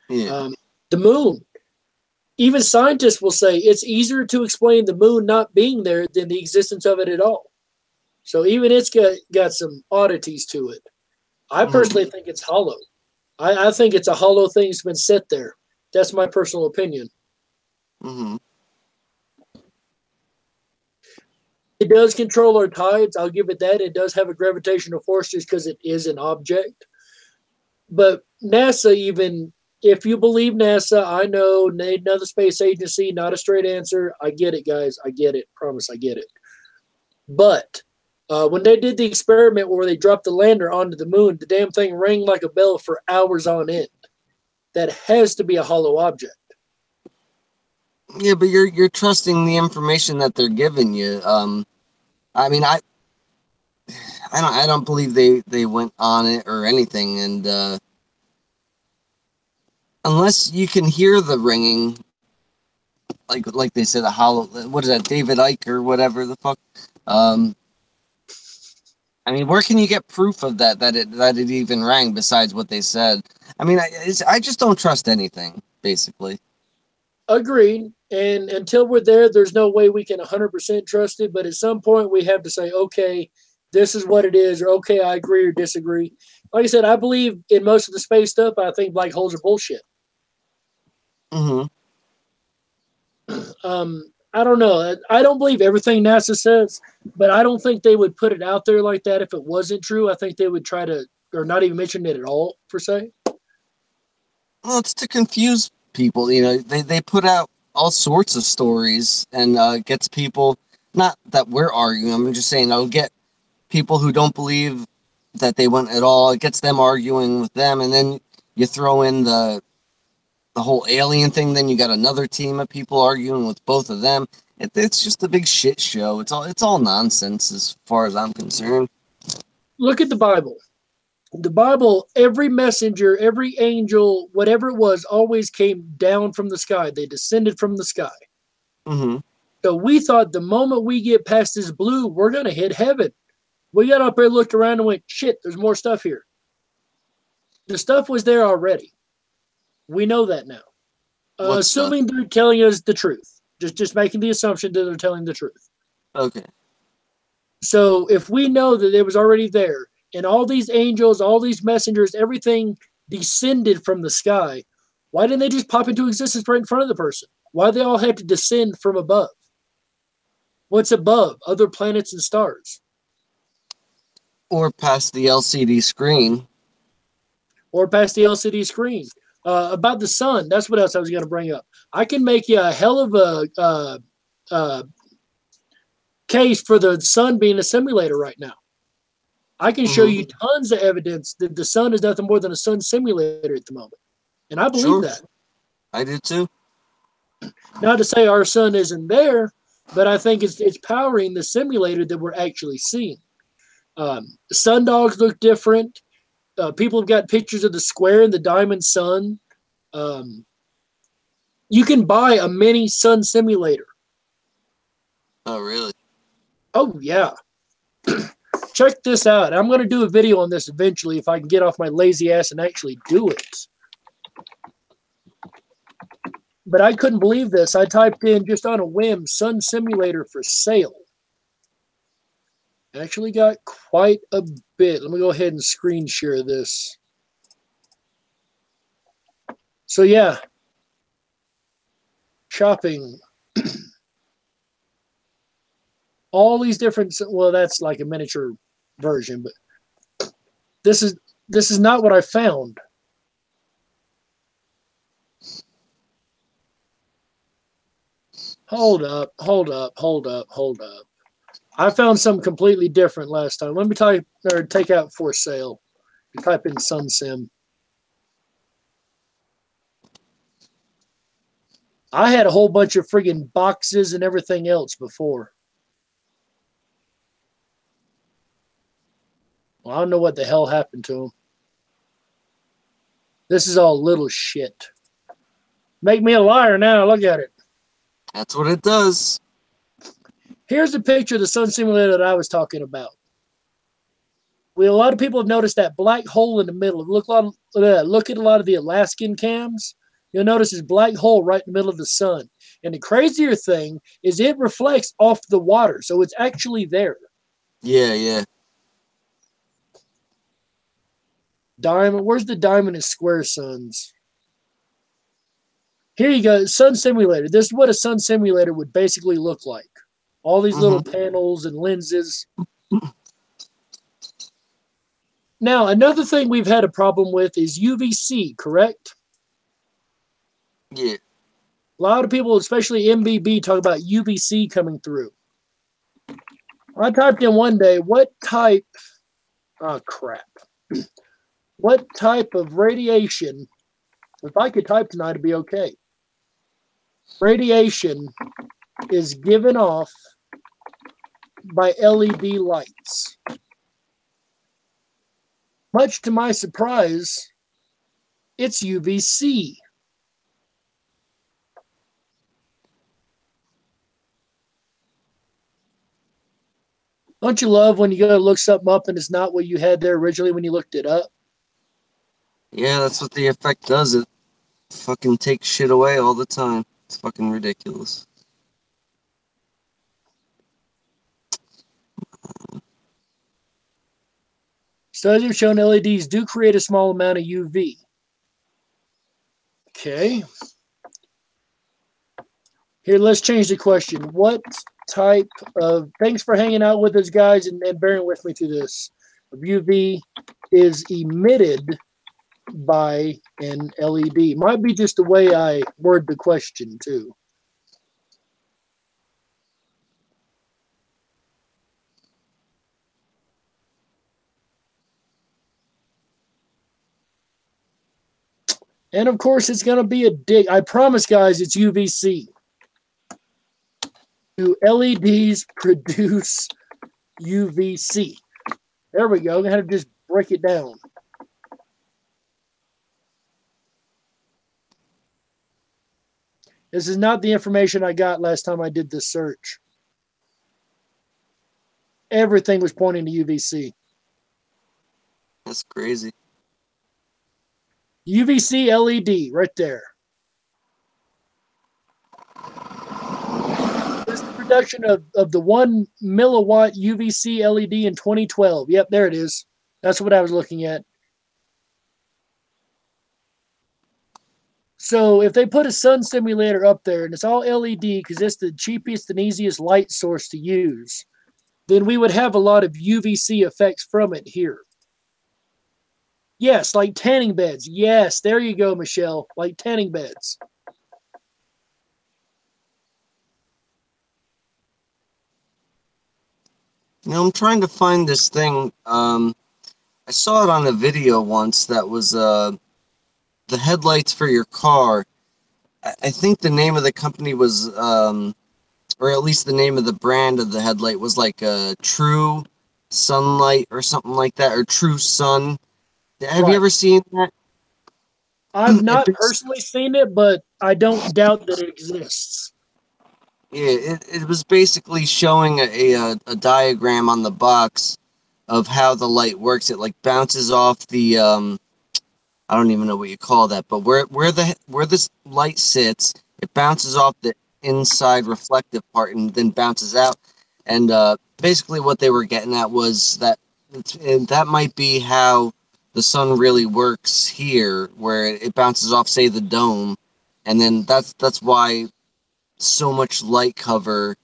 Yeah. The moon. Even scientists will say it's easier to explain the moon not being there than the existence of it at all. So even it's got some oddities to it. I personally think it's hollow. I think it's a hollow thing that's been set there. That's my personal opinion. Mm-hmm. It does control our tides. I'll give it that. It does have a gravitational force just because it is an object. But NASA, even if you believe NASA, I know another space agency, not a straight answer. I get it, guys. I get it. Promise, I get it. But when they did the experiment where they dropped the lander onto the moon, the damn thing rang like a bell for hours on end. That has to be a hollow object. Yeah, but you're trusting the information that they're giving you. I mean, I don't believe they went on it or anything, and unless you can hear the ringing, like they said, a hollow. What is that, David Icke or whatever the fuck? I mean, where can you get proof of that it even rang besides what they said? I mean, I just don't trust anything, basically. Agreed. And until we're there, there's no way we can 100% trust it. But at some point, we have to say, okay, this is what it is, or okay, I agree or disagree. Like I said, I believe in most of the space stuff. I think black holes are bullshit. Mm-hmm. I don't know. I don't believe everything NASA says, but I don't think they would put it out there like that if it wasn't true. I think they would try to, or not even mention it at all, per se. Well, it's to confuse people. They put out all sorts of stories and gets people. Not that we're arguing. I'm just saying I'll get people who don't believe that they went at all. It gets them arguing with them, and then you throw in the whole alien thing. Then you got another team of people arguing with both of them. It's just a big shit show. It's all nonsense as far as I'm concerned. Look at the Bible. The Bible, every messenger, every angel, whatever it was, always came down from the sky. They descended from the sky. Mm-hmm. So we thought the moment we get past this blue, we're going to hit heaven. We got up there, looked around, and went, shit, there's more stuff here. The stuff was there already. We know that now. Assuming they're telling us the truth. Just making the assumption that they're telling the truth. Okay. So if we know that it was already there, and all these angels, all these messengers, everything descended from the sky, why didn't they just pop into existence right in front of the person? Why do they all have to descend from above? What's above? Other planets and stars. Or past the LCD screen. Or past the LCD screen. About the sun, that's what else I was going to bring up. I can make you a hell of a case for the sun being a simulator right now. I can show you tons of evidence that the sun is nothing more than a sun simulator at the moment. And I believe that. I do too. Not to say our sun isn't there, but I think it's powering the simulator that we're actually seeing. Sundogs look different. People have got pictures of the square and the diamond sun. You can buy a mini sun simulator. Oh, really? Oh, yeah. Check this out. I'm going to do a video on this eventually if I can get off my lazy ass and actually do it. But I couldn't believe this. I typed in just on a whim, sun simulator for sale. Actually got quite a bit. Let me go ahead and screen share this. So yeah, shopping. All these different, well, that's like a miniature version, but this is not what I found. Hold up. I found something completely different last time. Let me type or take out for sale. You type in Sun Sim. I had a whole bunch of friggin' boxes and everything else before. Well, I don't know what the hell happened to them. This is all little shit. Make me a liar now. Look at it. That's what it does. Here's a picture of the sun simulator that I was talking about. A lot of people have noticed that black hole in the middle. Look at a lot of the Alaskan cams. You'll notice this black hole right in the middle of the sun. And the crazier thing is it reflects off the water, so it's actually there. Yeah. Diamond. Where's the diamond and square suns? Here you go. Sun simulator. This is what a sun simulator would basically look like. All these little panels and lenses. Now, another thing we've had a problem with is UVC, correct? Yeah. A lot of people, especially MBB, talk about UVC coming through. I typed in one day, what type of radiation, if I could type tonight, it'd be okay. Radiation is given off by LED lights. Much to my surprise, it's UVC. Don't you love when you go to look something up and it's not what you had there originally when you looked it up? Yeah, that's what the effect does. It fucking takes shit away all the time. It's fucking ridiculous. Studies have shown LEDs do create a small amount of UV. Okay. Here, let's change the question. What type of, thanks for hanging out with us, guys, and bearing with me through this, of UV is emitted by an LED? Might be just the way I word the question, too. And of course, it's going to be a dig. I promise, guys, it's UVC. Do LEDs produce UVC? There we go. I'm going to just break it down. This is not the information I got last time I did this search. Everything was pointing to UVC. That's crazy. UVC LED right there. That's the production of the 1 milliwatt UVC LED in 2012. Yep, there it is. That's what I was looking at. So if they put a sun simulator up there and it's all LED because it's the cheapest and easiest light source to use, then we would have a lot of UVC effects from it here. Yes, like tanning beds. Yes, there you go, Michelle. Like tanning beds. You know, I'm trying to find this thing. I saw it on a video once that was the headlights for your car. I think the name of the company was, or at least the name of the brand of the headlight was like a True Sunlight or something like that, or True Sun. Have you ever seen that? I've not personally seen it, but I don't doubt that it exists. Yeah, it was basically showing a diagram on the box of how the light works. It like bounces off the I don't even know what you call that, but where this light sits, it bounces off the inside reflective part and then bounces out. And basically what they were getting at was that that might be how the sun really works here, where it bounces off, say, the dome, and then that's why so much light cover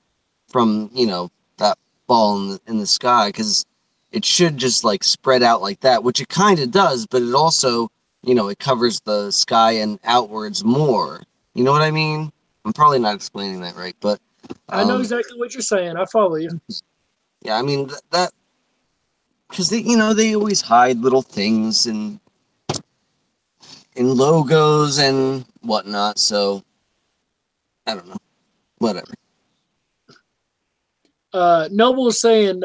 from, you know, that ball in the sky, because it should just like spread out like that, which it kind of does, but it also, you know, it covers the sky and outwards more. You know what I mean? I'm probably not explaining that right, but I know exactly what you're saying. I follow you. yeah, I mean that because they always hide little things in logos and whatnot. So I don't know, whatever. Noble is saying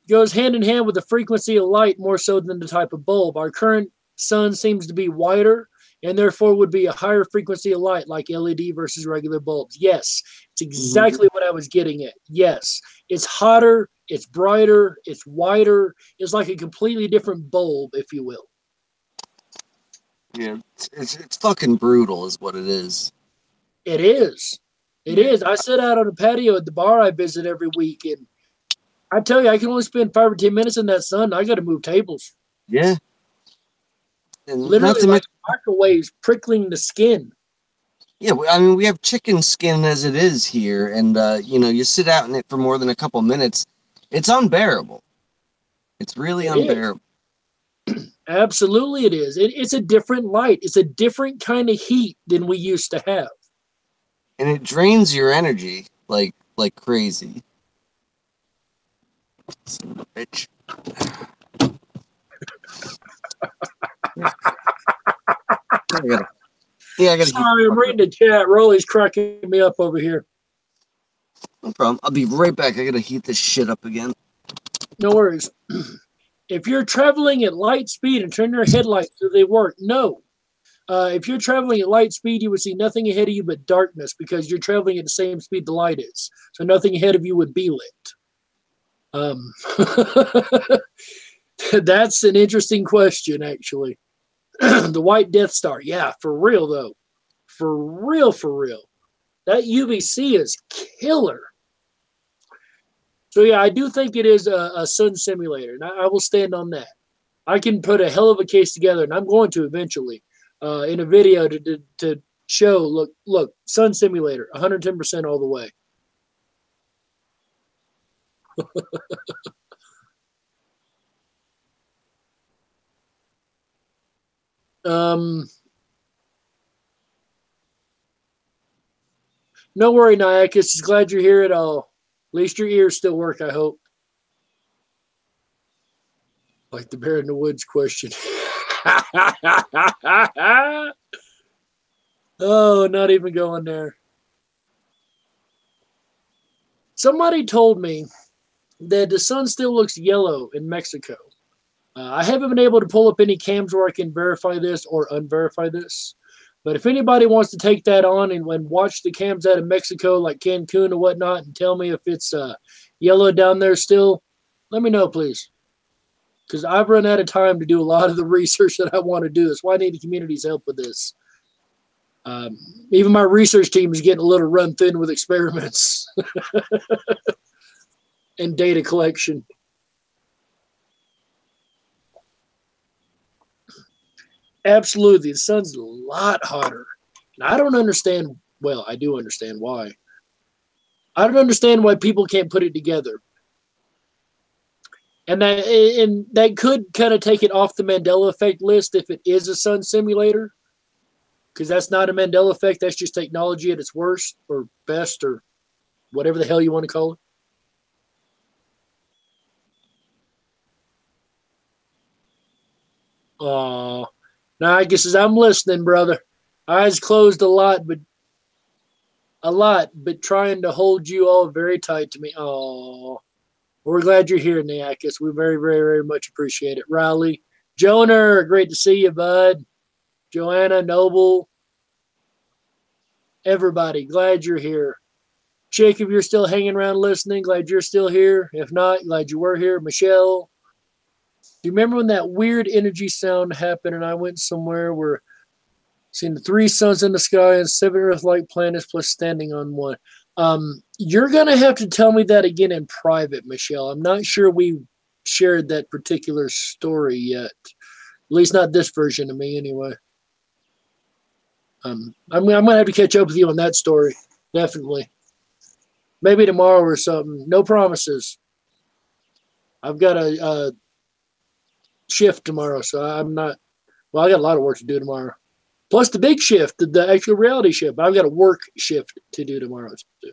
goes hand in hand with the frequency of light more so than the type of bulb. Our current sun seems to be wider and therefore would be a higher frequency of light like LED versus regular bulbs. Yes, it's exactly what I was getting at. Yes, it's hotter, it's brighter, it's wider. It's like a completely different bulb, if you will. Yeah, it's fucking brutal is what it is. It is. It is. I sit out on the patio at the bar I visit every week, and I tell you, I can only spend 5 or 10 minutes in that sun. I got to move tables. Yeah. And literally like microwaves prickling the skin. Yeah, I mean, we have chicken skin as it is here, and you sit out in it for more than a couple minutes, it's unbearable. It's really unbearable. Absolutely, it is. It's a different light. It's a different kind of heat than we used to have, and it drains your energy like crazy. Son of a bitch. I gotta Sorry, I'm reading the chat. Rolly's cracking me up over here. No problem. I'll be right back. I gotta heat this shit up again. No worries. If you're traveling at light speed and turn your headlights, do they work? No. If you're traveling at light speed, you would see nothing ahead of you but darkness because you're traveling at the same speed the light is. So nothing ahead of you would be lit. That's an interesting question, actually. The White Death Star. Yeah, for real, though. For real, for real. That UVC is killer. So, yeah, I do think it is a sun simulator, and I will stand on that. I can put a hell of a case together, and I'm going to eventually in a video to show, look, sun simulator, 110% all the way. No worry, Nyakus. Just glad you're here at all. At least your ears still work, I hope. Like the bear in the woods question. Oh, not even going there. Somebody told me that the sun still looks yellow in Mexico. I haven't been able to pull up any cams where I can verify this or unverify this. But if anybody wants to take that on and watch the cams out of Mexico, like Cancun and whatnot, and tell me if it's yellow down there still, let me know, please. Because I've run out of time to do a lot of the research that I want to do. That's why I need the community's help with this. Even my research team is getting a little run thin with experiments and data collection. Absolutely. The sun's a lot hotter. And I don't understand. Well, I do understand why. I don't understand why people can't put it together. And that could kind of take it off the Mandela effect list if it is a sun simulator. Because that's not a Mandela effect. That's just technology at its worst or best or whatever the hell you want to call it. Now, I guess as I'm listening, brother, eyes closed a lot, but trying to hold you all very tight to me. Oh, we're glad you're here, Niakis. We very, very, very much appreciate it. Riley, Jonah, great to see you, bud. Joanna, Noble, everybody, glad you're here. Jacob, you're still hanging around listening. Glad you're still here. If not, glad you were here. Michelle, do you remember when that weird energy sound happened and I went somewhere where seeing the 3 suns in the sky and 7 Earth-like planets plus standing on one? You're going to have to tell me that again in private, Michelle. I'm not sure we shared that particular story yet. At least not this version of me anyway. I'm going to have to catch up with you on that story. Definitely. Maybe tomorrow or something. No promises. I've got a shift tomorrow, so I'm not. Well, I got a lot of work to do tomorrow. Plus the big shift, the actual reality shift. I've got a work shift to do tomorrow too.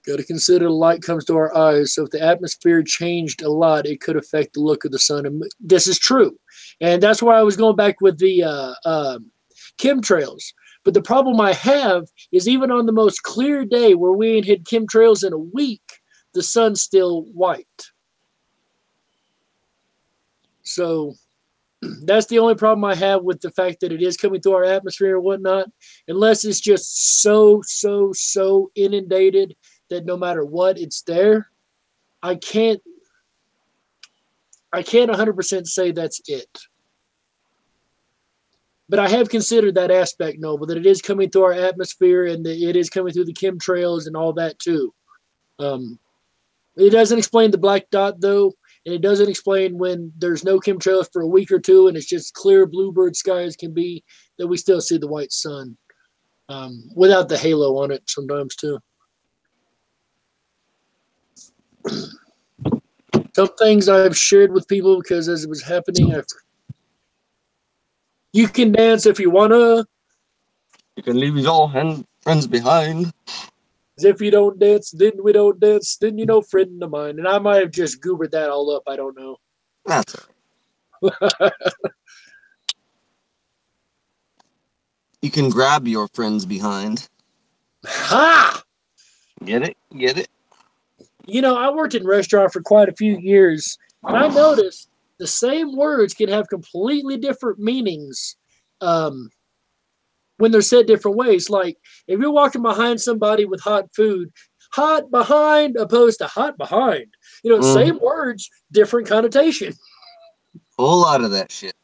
Got to consider the light comes to our eyes. So if the atmosphere changed a lot, it could affect the look of the sun. And this is true. And that's why I was going back with the chemtrails. But the problem I have is even on the most clear day where we ain't hit chemtrails in a week, the sun's still white. So that's the only problem I have with the fact that it is coming through our atmosphere and whatnot. Unless it's just so inundated that no matter what, it's there. I can't 100% say that's it. But I have considered that aspect, Noble, that it is coming through our atmosphere and that it is coming through the chemtrails and all that too. It doesn't explain the black dot, though, and it doesn't explain when there's no chemtrails for a week or two and it's just clear bluebird skies can be, that we still see the white sun without the halo on it sometimes, too. Some things I've shared with people because as it was happening, you can dance if you wanna. You can leave your friends behind. If you don't dance, then we don't dance. Then you know, friend of mine. And I might have just goobered that all up. I don't know. That's all right. You can grab your friends behind. Ha! Get it? Get it? You know, I worked in restaurant for quite a few years, and I noticed the same words can have completely different meanings when they're said different ways. Like, if you're walking behind somebody with hot food, hot behind opposed to hot behind. You know, same words, different connotation. Whole lot of that shit.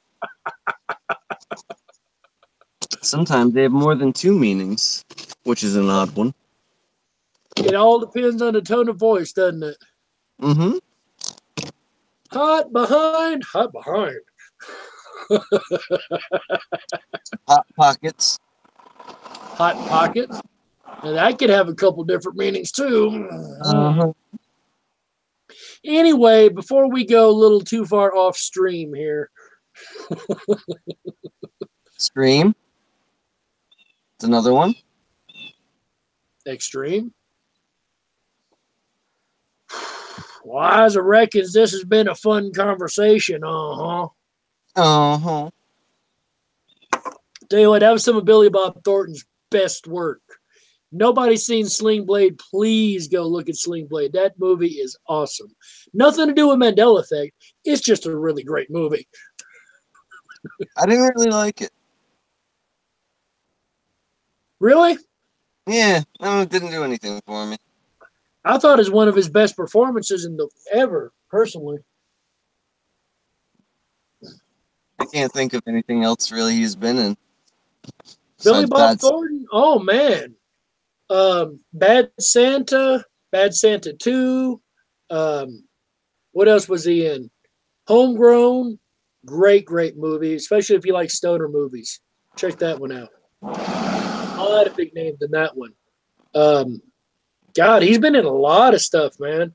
Sometimes they have more than 2 meanings, which is an odd one. It all depends on the tone of voice, doesn't it? Mm-hmm. Hot behind, hot behind. Hot pockets. Hot pockets. And that could have a couple different meanings too. Anyway, before we go a little too far off stream here. Stream. It's another one. Extreme. Well, I reckons this has been a fun conversation. Tell you what, that was some of Billy Bob Thornton's best work. Nobody's seen Sling Blade. Please go look at Sling Blade. That movie is awesome. Nothing to do with Mandela Effect. It's just a really great movie. I didn't really like it. Really? Yeah, it didn't do anything for me. I thought it's one of his best performances in the ever, personally. I can't think of anything else really he's been in Billy besides Bob Thornton? Oh man. Bad Santa, Bad Santa 2. Um, what else was he in? Homegrown. Great, great movie, especially if you like stoner movies. Check that one out. A lot of big names in that one. Um, God, he's been in a lot of stuff, man.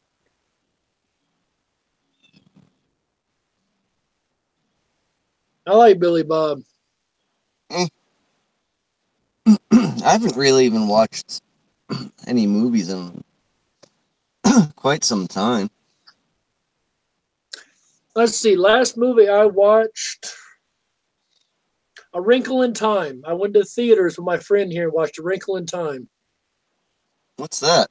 I like Billy Bob. Eh. I haven't really even watched any movies in quite some time. Let's see. Last movie I watched, A Wrinkle in Time. I went to the theaters with my friend here and watched A Wrinkle in Time. What's that?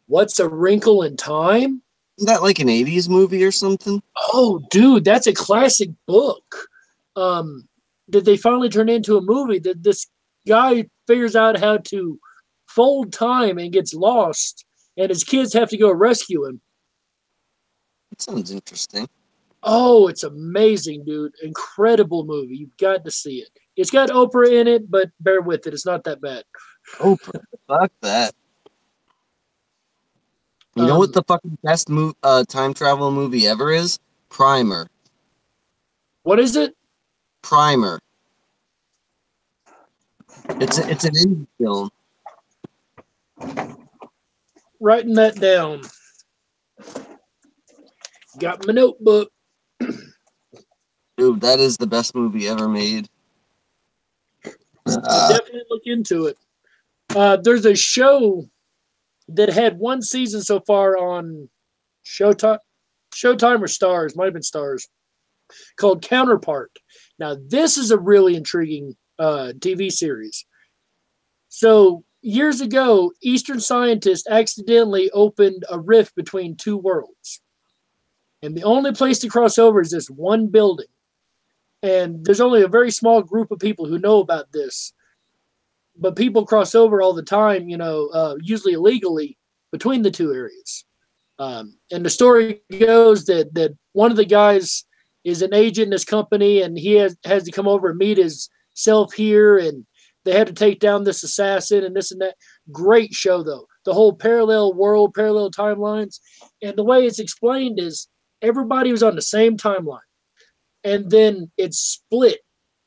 What's A Wrinkle in Time? Isn't that like an 80s movie or something? Oh, dude, that's a classic book. Um, that they finally turned into a movie. That this guy figures out how to fold time and gets lost, and his kids have to go rescue him. That sounds interesting. Oh, it's amazing, dude! Incredible movie. You've got to see it. It's got Oprah in it, but bear with it. It's not that bad. Oprah. Fuck that. You know what Um, the fucking best time travel movie ever is? Primer. what is it? Primer. It's an indie film. Writing that down. Got my notebook. Dude, that is the best movie ever made. I'll definitely look into it. There's a show that had one season so far on Showtime, Showtime or Stars, might have been Stars, called Counterpart. Now, this is a really intriguing TV series. So, years ago, Eastern scientists accidentally opened a rift between two worlds. And the only place to cross over is this one building. And there's only a very small group of people who know about this. But people cross over all the time, usually illegally between the two areas. And the story goes that one of the guys is an agent in this company, and he has to come over and meet his self here, and they had to take down this assassin and this and that. Great show though. The whole parallel world, parallel timelines, and the way it's explained is everybody was on the same timeline, and then it split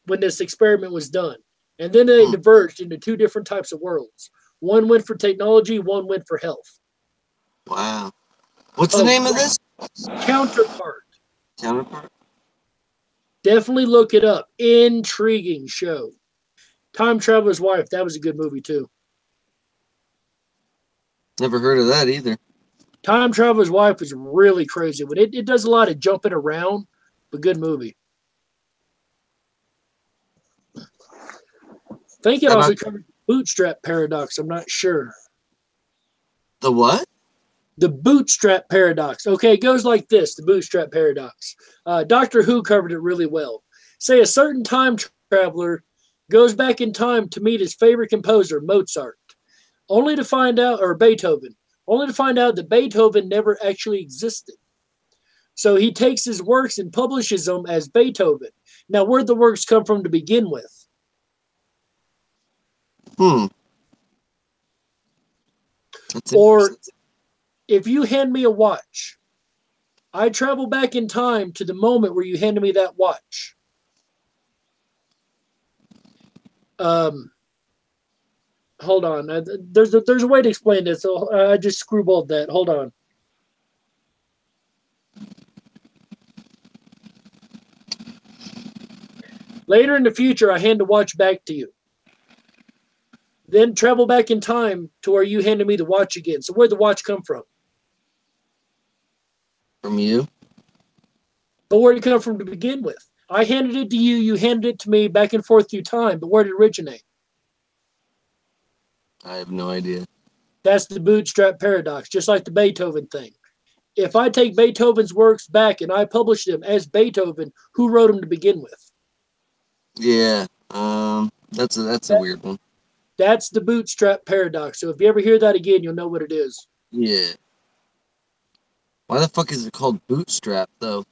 when this experiment was done, and then they Hmm. diverged into two different types of worlds. One went for technology, one went for health. Wow. What's the Oh, name of this? Counterpart. Counterpart? Definitely look it up. Intriguing show. Time Traveler's Wife. That was a good movie too. Never heard of that either. Time Traveler's Wife was really crazy. But it does a lot of jumping around, but good movie. I think it How also about covered the bootstrap paradox. I'm not sure. the what? The bootstrap paradox. Okay, it goes like this, the bootstrap paradox. Doctor Who covered it really well. Say a certain time traveler goes back in time to meet his favorite composer, Mozart, only to find out, or Beethoven, only to find out that Beethoven never actually existed. So he takes his works and publishes them as Beethoven. Now, where'd the works come from to begin with? Hmm. That's Or interesting. if you hand me a watch, I travel back in time to the moment where you handed me that watch. Um, hold on. There's a way to explain this. So I just screwballed that. Hold on. Later in the future, I hand the watch back to you. Then travel back in time to where you handed me the watch again. So where'd the watch come from? From you? But where did it come from to begin with? I handed it to you. You handed it to me back and forth through time. But where did it originate? I have no idea. That's the bootstrap paradox, just like the Beethoven thing. if I take Beethoven's works back and I publish them as Beethoven, who wrote them to begin with? Yeah. That's a weird one. That's the bootstrap paradox. So if you ever hear that again, you'll know what it is. Yeah. Why the fuck is it called bootstrap though?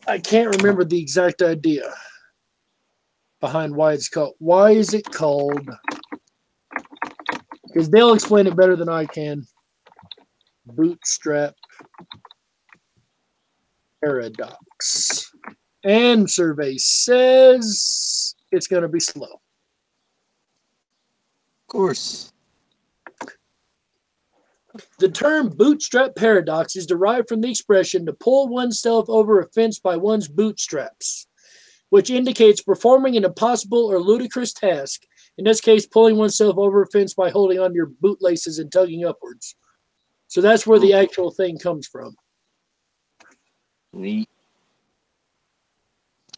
I can't remember the exact idea behind why it's called. Why is it called? Because they'll explain it better than I can. Bootstrap paradox. And survey says it's going to be slow. Of course. The term bootstrap paradox is derived from the expression to pull oneself over a fence by one's bootstraps, which indicates performing an impossible or ludicrous task. In this case, pulling oneself over a fence by holding on your bootlaces and tugging upwards. So that's where the actual thing comes from. Neat.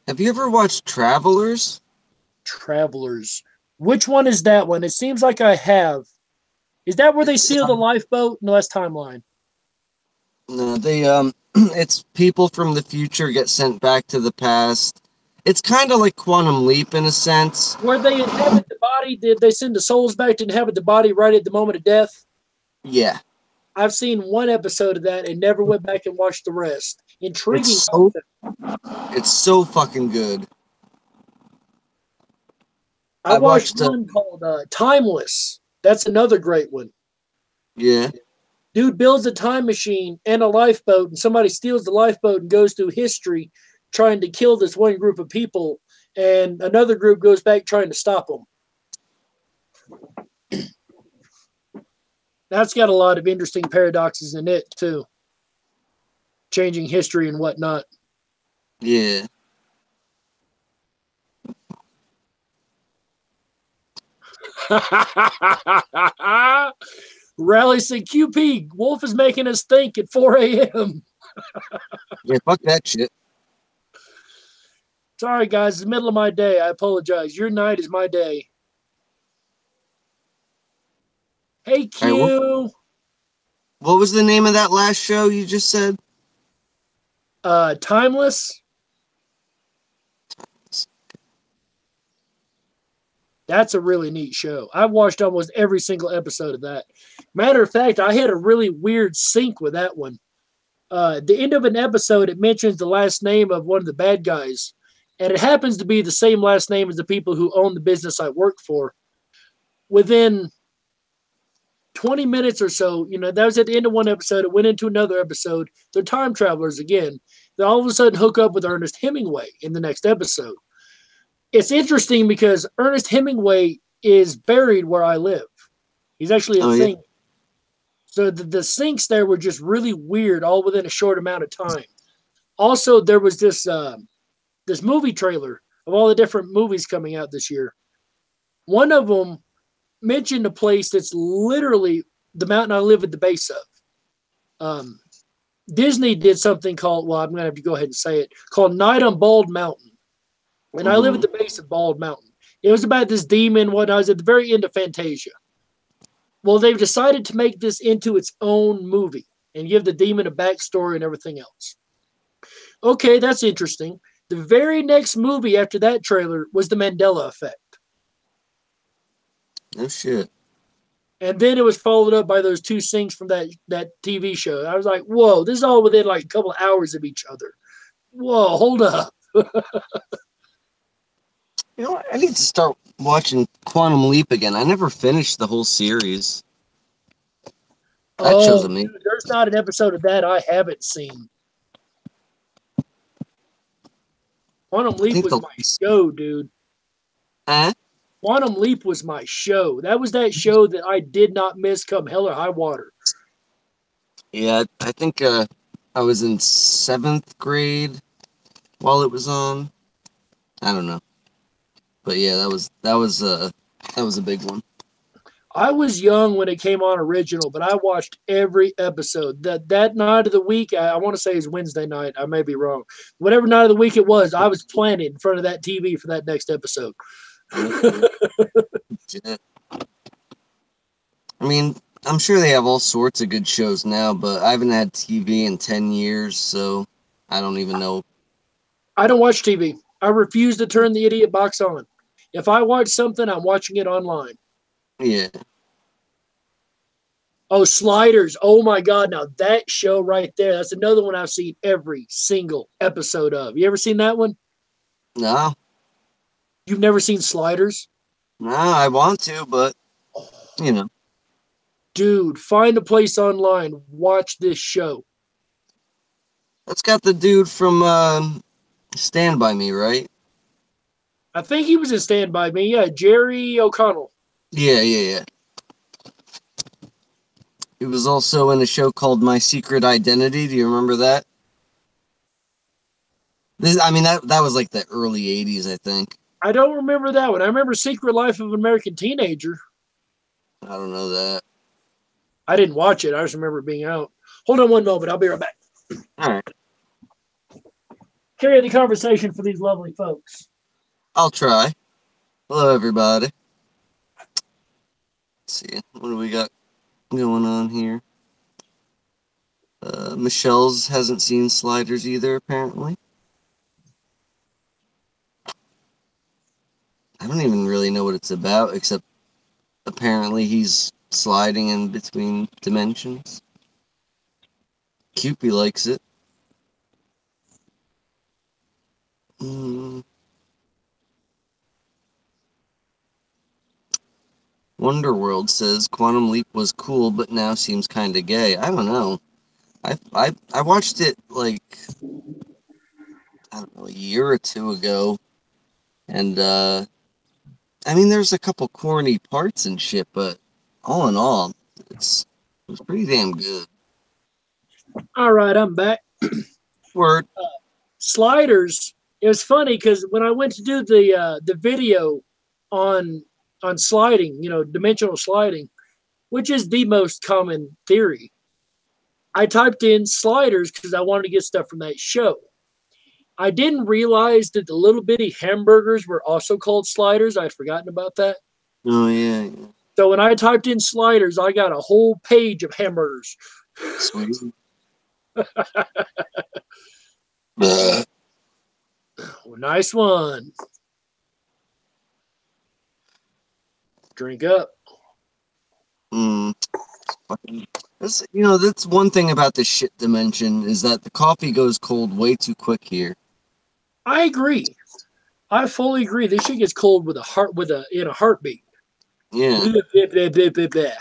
Have you ever watched Travelers? Travelers. Which one is that one? It seems like I have. Is that where they steal the lifeboat? No, that's Timeline. No, they it's people from the future get sent back to the past. It's kind of like Quantum Leap in a sense. Where they inhabit the body, did they send the souls back to inhabit the body right at the moment of death? Yeah. I've seen one episode of that and never went back and watched the rest. Intriguing. It's so fucking good. I watched one called Timeless. That's another great one. Yeah. Dude builds a time machine and a lifeboat, and somebody steals the lifeboat and goes through history trying to kill this one group of people, and another group goes back trying to stop them. That's got a lot of interesting paradoxes in it, too. Changing history and whatnot. Yeah. Rally said, QP, Wolf is making us think at 4 a.m. Yeah, fuck that shit. Sorry, guys. It's the middle of my day. I apologize. Your night is my day. Hey, Q. Right, what was the name of that last show you just said? Timeless. That's a really neat show. I've watched almost every single episode of that. Matter of fact, I had a really weird sync with that one. At the end of an episode, it mentions the last name of one of the bad guys. And it happens to be the same last name as the people who own the business I work for. Within 20 minutes or so, that was at the end of one episode. It went into another episode. They're time travelers again. They all of a sudden hook up with Ernest Hemingway in the next episode. It's interesting because Ernest Hemingway is buried where I live. He's actually a thing. Yeah. So the syncs there were just really weird all within a short amount of time. Also, there was this movie trailer of all the different movies coming out this year. One of them mentioned a place that's literally the mountain I live at the base of. Disney did something called, well, I'm going to have to go ahead and say it, called Night on Bald Mountain. And I live at the base of Bald Mountain. It was about this demon, I was at the very end of Fantasia. Well, they've decided to make this into its own movie and give the demon a backstory and everything else. Okay, that's interesting. The very next movie after that trailer was The Mandela Effect. No shit. And then it was followed up by those two syncs from that TV show. I was like, whoa, this is all within like a couple of hours of each other. Whoa, hold up. I need to start watching Quantum Leap again. I never finished the whole series. That show's amazing. Dude, there's not an episode of that I haven't seen. Quantum Leap was my show, dude. Quantum Leap was my show. That was that show that I did not miss come hell or high water. Yeah, I think I was in 7th grade while it was on. I don't know. But yeah, that was a big one. I was young when it came on original, but I watched every episode. That night of the week, I want to say is Wednesday night. I may be wrong. Whatever night of the week it was, I was planted in front of that TV for that next episode. I mean, I'm sure they have all sorts of good shows now, but I haven't had TV in 10 years, so I don't even know. I don't watch TV. I refuse to turn the idiot box on. If I watch something, I'm watching it online. Yeah. Oh, Sliders. Oh my God. Now that show right there, that's another one I've seen every single episode of. You ever seen that one? No, You've never seen Sliders? no, I want to, but, you know. Dude, find a place online. Watch this show. That's got the dude from Stand By Me, right? I think he was in Stand By Me. Yeah, Jerry O'Connell. Yeah, yeah, yeah. He was also in a show called My Secret Identity. Do you remember that? I mean, that was like the early 80s, I think. I don't remember that one. I remember Secret Life of an American Teenager. I don't know that. I didn't watch it. I just remember it being out. Hold on one moment. I'll be right back. All right. Carry the conversation for these lovely folks. I'll try. Hello, everybody. Let's see. What do we got going on here? Michelle's hasn't seen Sliders either, apparently. I don't even really know what it's about, except apparently he's sliding in between dimensions. Cupid likes it. Wonderworld says Quantum Leap was cool, but now seems kind of gay. I don't know. I watched it like I don't know, a year or two ago, and I mean there's a couple corny parts and shit, but all in all, it was pretty damn good. All right, I'm back. Word. Sliders. It was funny because when I went to do the video on sliding, dimensional sliding, which is the most common theory, I typed in Sliders because I wanted to get stuff from that show. I didn't realize that the little bitty hamburgers were also called Sliders. I'd forgotten about that. Oh yeah. So when I typed in Sliders, I got a whole page of hamburgers. Sweet. Nice one. Drink up. That's one thing about this shit dimension is that the coffee goes cold way too quick here. I agree. I fully agree. This shit gets cold in a heartbeat. Yeah. Blah.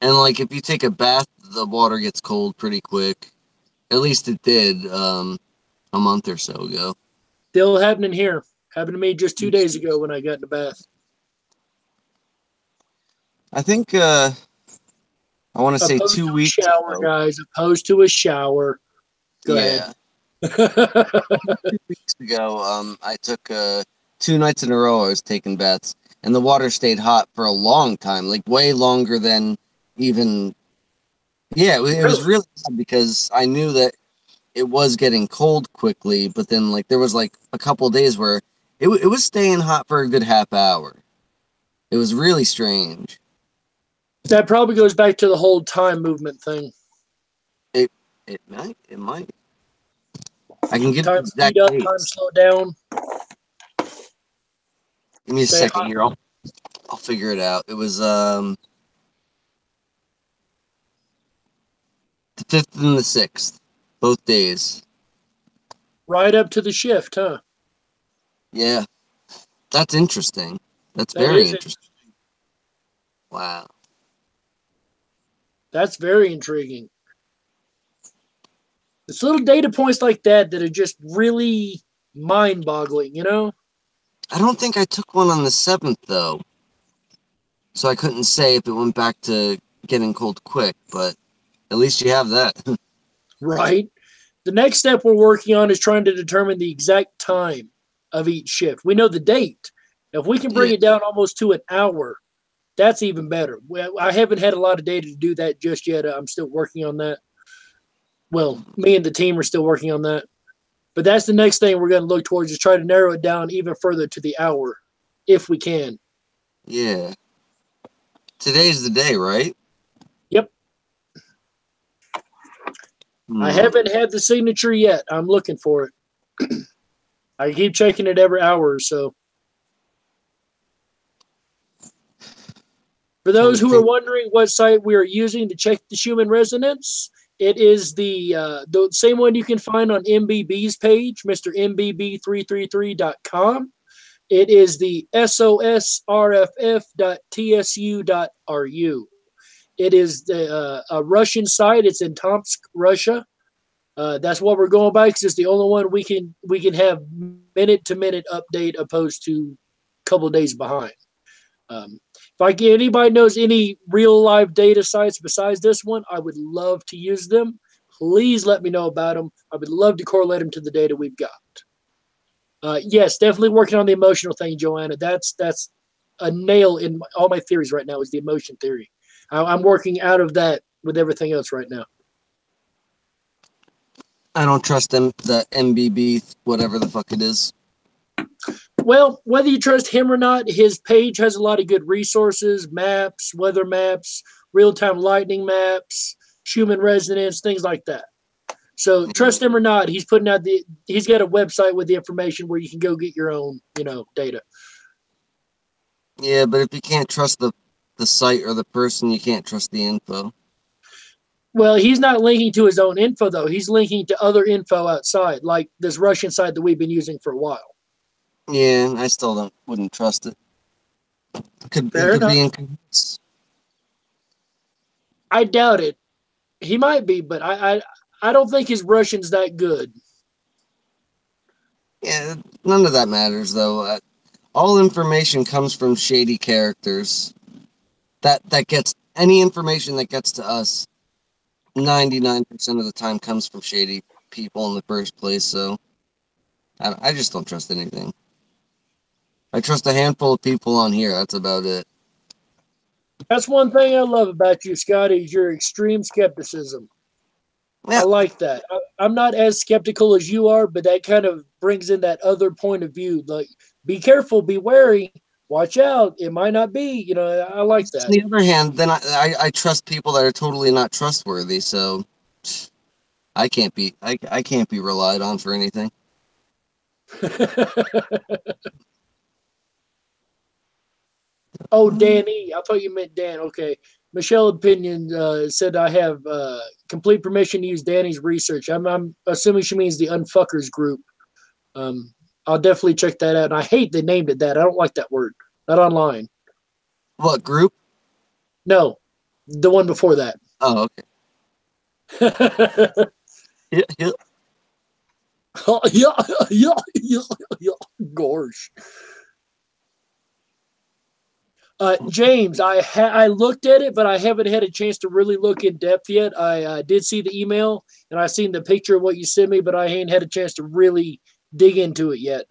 And like if you take a bath, the water gets cold pretty quick. At least it did a month or so ago. Still happening here. Happened to me just 2 days ago when I got in the bath. I think I want to say 2 weeks shower, ago. Guys, opposed to a shower. Go ahead. 2 weeks ago, I took 2 nights in a row. I was taking baths, and the water stayed hot for a long time, like way longer than even. Yeah, it was really hot because I knew that it was getting cold quickly, but then like there was like a couple days where it was staying hot for a good half hour. It was really strange. That probably goes back to the whole time movement thing. It might. I can give time speed up, time slow down. Give me a second here. I'll figure it out. It was the 5th and the 6th, both days. Right up to the shift, huh? Yeah, that's interesting. That's very interesting. Wow. That's very intriguing. It's little data points like that are just really mind-boggling, you know? I don't think I took one on the 7th, though. So I couldn't say if it went back to getting cold quick, but at least you have that. Right. The next step we're working on is trying to determine the exact time of each shift. We know the date. If we can bring it down almost to an hour, that's even better. I haven't had a lot of data to do that just yet. I'm still working on that. Well, me and the team are still working on that. But that's the next thing we're going to look towards is try to narrow it down even further to the hour, if we can. Yeah. Today's the day, right? I haven't had the signature yet. I'm looking for it. I keep checking it every hour or so. For those who are wondering what site we are using to check the Schumann resonance, it is the same one you can find on MBB's page, Mr. MBB333.com. It is the sosrff.tsu.ru. It is a Russian site. It's in Tomsk, Russia. That's what we're going by because it's the only one we can have minute to minute update opposed to a couple of days behind. If anybody knows any real live data sites besides this one, I would love to use them. Please let me know about them. I would love to correlate them to the data we've got. Yes, definitely working on the emotional thing, Joanna. That's a nail in all my theories right now is the emotion theory. I'm working out of that with everything else right now. I don't trust them, the MBB, whatever the fuck it is. Well, whether you trust him or not, his page has a lot of good resources, maps, weather maps, real-time lightning maps, Schumann resonance, things like that. So trust him or not, he's got a website with the information where you can go get your own, data. Yeah, but if you can't trust the site or the person, you can't trust the info. Well, he's not linking to his own info, though. He's linking to other info outside, like this Russian site that we've been using for a while. Yeah, I still wouldn't trust it. It could be incorrect. I doubt it. He might be, but I don't think his Russian's that good. Yeah, none of that matters, though. All information comes from shady characters. That gets any information that gets to us 99% of the time comes from shady people in the first place, so I just don't trust anything. I trust a handful of people on here. That's about it. That's one thing I love about you, Scotty, is your extreme skepticism. Yeah. I like that. I'm not as skeptical as you are, but that kind of brings in that other point of view. Like, be careful, be wary, watch out. It might not be. I like that. On the other hand, then I trust people that are totally not trustworthy. So I can't be relied on for anything. Oh, Danny. I thought you meant Dan. Okay. Michelle Opinion said I have complete permission to use Danny's research. I'm assuming she means the Unfuckers group. I'll definitely check that out. And I hate they named it that. I don't like that word. Not online. What group? No, the one before that. Oh, okay. Yeah. Yeah. Gosh. James, I looked at it, but I haven't had a chance to really look in depth yet. I did see the email, and I seen the picture of what you sent me, but I ain't had a chance to really dig into it yet.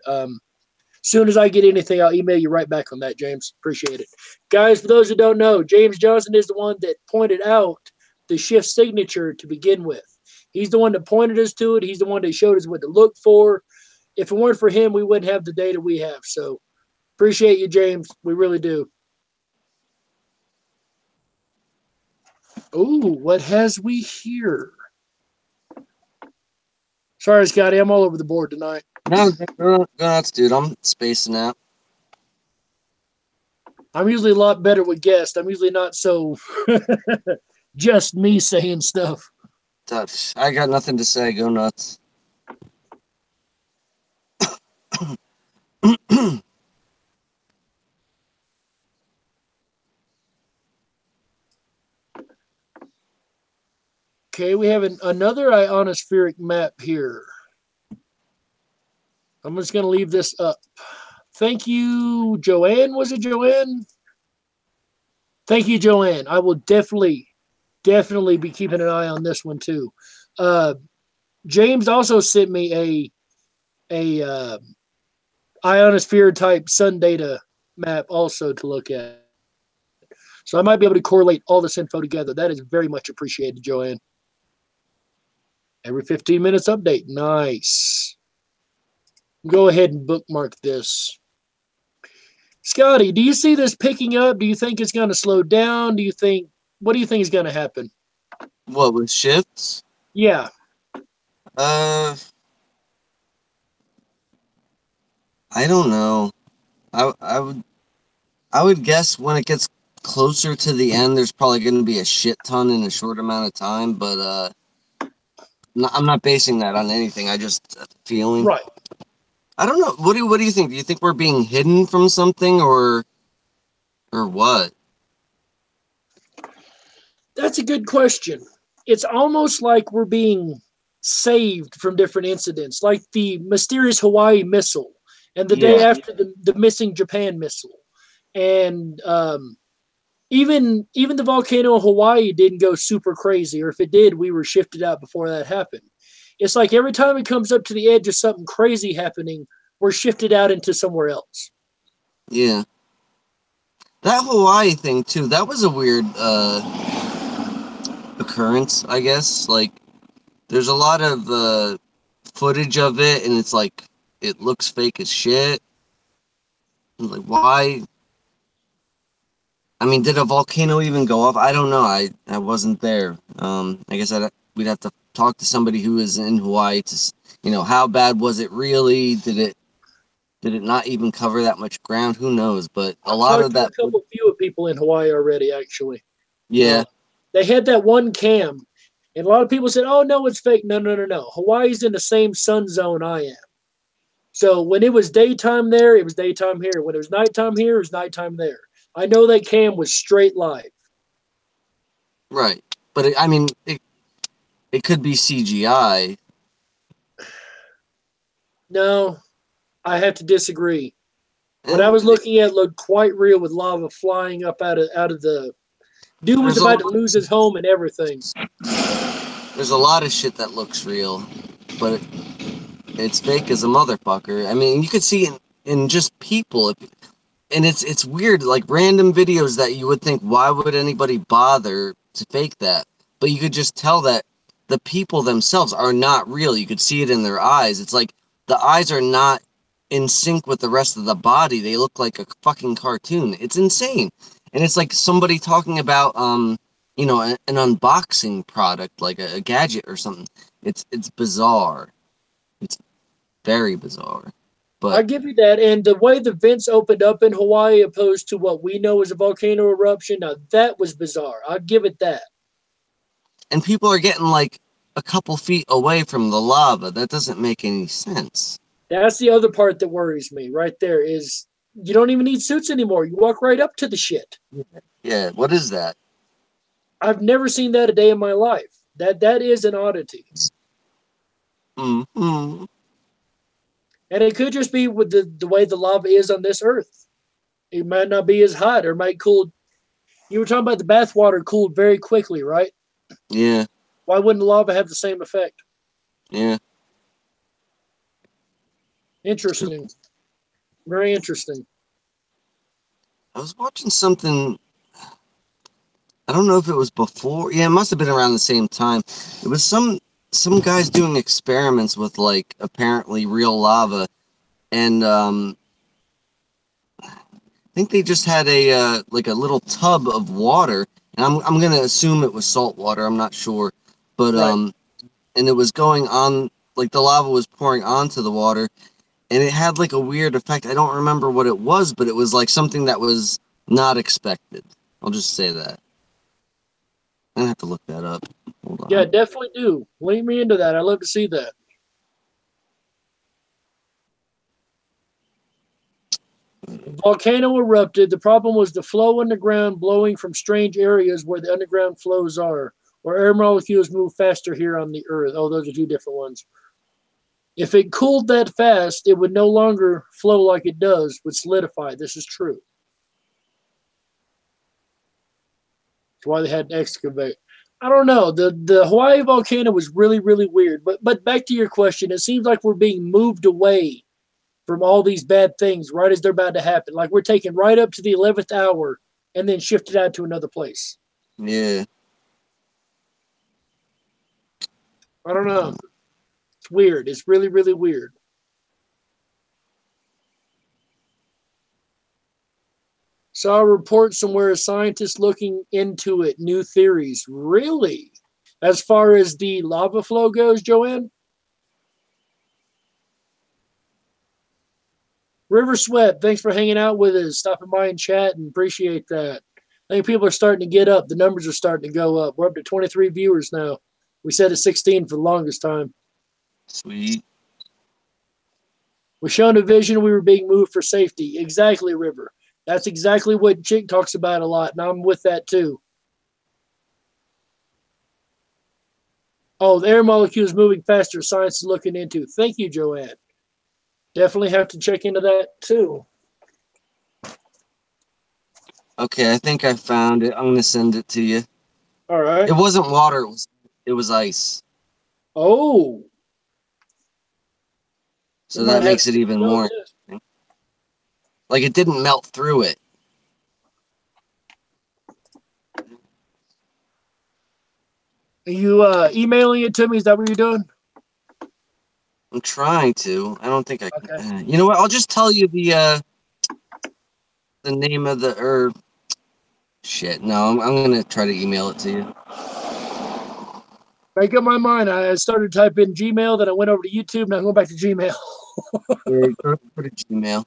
Soon as I get anything, I'll email you right back on that, James. Appreciate it. Guys, for those who don't know, James Johnson is the one that pointed out the shift signature to begin with. He's the one that pointed us to it. He's the one that showed us what to look for. If it weren't for him, we wouldn't have the data we have. So appreciate you, James. We really do. Oh, what has we here? Sorry, Scotty. I'm all over the board tonight. No, go nuts, dude. I'm spacing out. I'm usually a lot better with guests. I'm usually not so just me saying stuff. I got nothing to say. Go nuts. Okay, we have another ionospheric map here. I'm just going to leave this up. Thank you, Joanne. Was it Joanne? Thank you, Joanne. I will definitely be keeping an eye on this one too. James also sent me a ionosphere type sun data map also to look at. So I might be able to correlate all this info together. That is very much appreciated, Joanne. Every 15 minutes update. Nice. Go ahead and bookmark this. Scotty, do you see this picking up? Do you think it's going to slow down? What do you think is going to happen? What, with shifts? Yeah. Uh, I don't know. I would guess when it gets closer to the end, there's probably going to be a shit ton in a short amount of time. But I'm not basing that on anything. I just feeling. Right. I don't know. What do you think? Do you think we're being hidden from something, or what? That's a good question. It's almost like we're being saved from different incidents, like the mysterious Hawaii missile and the day Yeah. after the missing Japan missile. And even the volcano in Hawaii didn't go super crazy, or if it did, we were shifted out before that happened. It's like every time it comes up to the edge of something crazy happening, we're shifted out into somewhere else. Yeah. That Hawaii thing too. That was a weird occurrence, I guess. Like, there's a lot of footage of it, and it's like it looks fake as shit. Like, why? I mean, did a volcano even go off? I don't know. I wasn't there. I guess we'd have to talk to somebody who is in Hawaii to, how bad was it really? Did it not even cover that much ground? Who knows? But a I've lot talked of to a that, couple few people in Hawaii already, actually. yeah, They had that one cam, and a lot of people said, "Oh no, it's fake." No, no, no, no. Hawaii's in the same sun zone I am. So when it was daytime there, it was daytime here. When it was nighttime here, it was nighttime there. I know that cam was straight live. right. But I mean, it could be CGI. No, I have to disagree. What I And was looking at looked quite real with lava flying up out of the dude was there's about to lose his home and everything. a lot of shit that looks real, but it's fake as a motherfucker. I mean, you could see in just people, and it's weird, like random videos that you would think, why would anybody bother to fake that? But you could just tell that the people themselves are not real. You could see it in their eyes. It's like the eyes are not in sync with the rest of the body. They look like a fucking cartoon. It's insane. And it's like somebody talking about an unboxing product, like a gadget or something. It's bizarre. It's very bizarre. I But give you that, and the way the vents opened up in Hawaii, opposed to what we know as a volcano eruption, now that was bizarre. I'll give it that. and people are getting like a couple feet away from the lava. That doesn't make any sense. That's the other part that worries me. Right there is you don't even need suits anymore. You walk right up to the shit. Yeah, what is that? I've never seen that a day in my life. That is an oddity, Mm-hmm. and it could just be with the way the lava is on this Earth. It might not be as hot, or it might cool. You were talking about the bath water cooled very quickly, right? Yeah, Why wouldn't lava have the same effect? yeah. Interesting. Very interesting. I was watching something. I don't know if it was before. Yeah, it must have been around the same time. It was some guys doing experiments with like apparently real lava, and I think they just had a like a little tub of water, and I'm gonna assume it was salt water. I'm not sure, but Right. and it was going on, like the lava was pouring onto the water, and it had like a weird effect. I don't remember what it was, but it was like something that was not expected. I'll just say that. I'm gonna have to look that up. Hold Yeah, on. definitely do. Lead me into that. I'd love to see that. Volcano erupted. The problem was the flow underground blowing from strange areas where the underground flows are, where air molecules move faster here on the Earth. Oh, those are two different ones. If it cooled that fast, it would no longer flow like it does, would solidify. This is true. That's why they had to excavate. I don't know. The Hawaii volcano was really, really weird. But back to your question, it seems like we're being moved away from all these bad things right as they're about to happen. Like we're taken right up to the 11th hour and then shifted out to another place. Yeah. I don't know. It's weird. It's really, really weird. Saw a report somewhere, a scientist looking into it, new theories. Really? As far as the lava flow goes, Joanne? River Sweat, thanks for hanging out with us, stopping by and chat, and appreciate that. I think people are starting to get up. The numbers are starting to go up. We're up to 23 viewers now. We said it's 16 for the longest time. Sweet. We're shown a vision we were being moved for safety. Exactly, River. That's exactly what Chick talks about a lot, and I'm with that too. Oh, the air molecule is moving faster. Science is looking into. Thank you, Joanne. Definitely have to check into that too. Okay, I think I found it. I'm gonna send it to you. All right. It wasn't water. It was ice. Oh. So that makes it even more interesting. Like it didn't melt through it. Are you emailing it to me? Is that what you're doing? I'm trying to. I don't think I can. Okay. You know what? I'll just tell you the name of the shit. No, I'm gonna try to email it to you. Make up my mind. I started typing Gmail, then I went over to YouTube, now I'm going back to Gmail. Yeah, go to Gmail.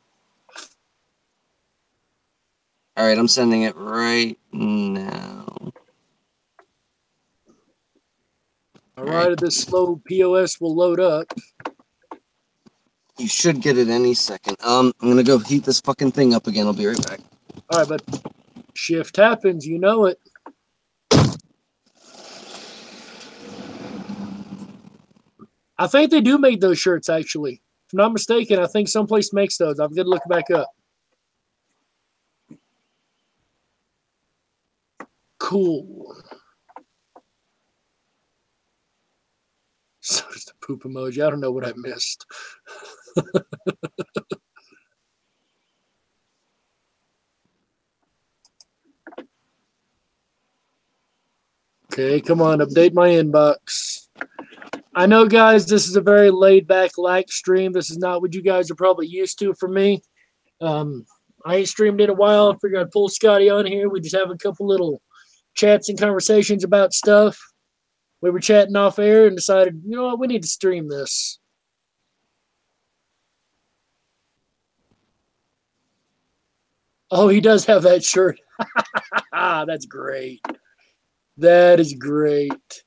All right, I'm sending it right now. All right, this slow POS will load up. You should get it any second. I'm gonna go heat this fucking thing up again. I'll be right back. All right, but shift happens, you know it. I think they do make those shirts, actually. If I'm not mistaken, I think someplace makes those. I've got to look back up. Cool. So does the poop emoji. I don't know what I missed. Okay, come on, update my inbox. I know, guys, this is a very laid-back, light stream. This is not what you guys are probably used to from me. I ain't streamed in a while. I figured I'd pull Scotty on here. We just have a couple little chats and conversations about stuff. We were chatting off air and decided, you know what, we need to stream this. Oh, he does have that shirt. That's great. That is great.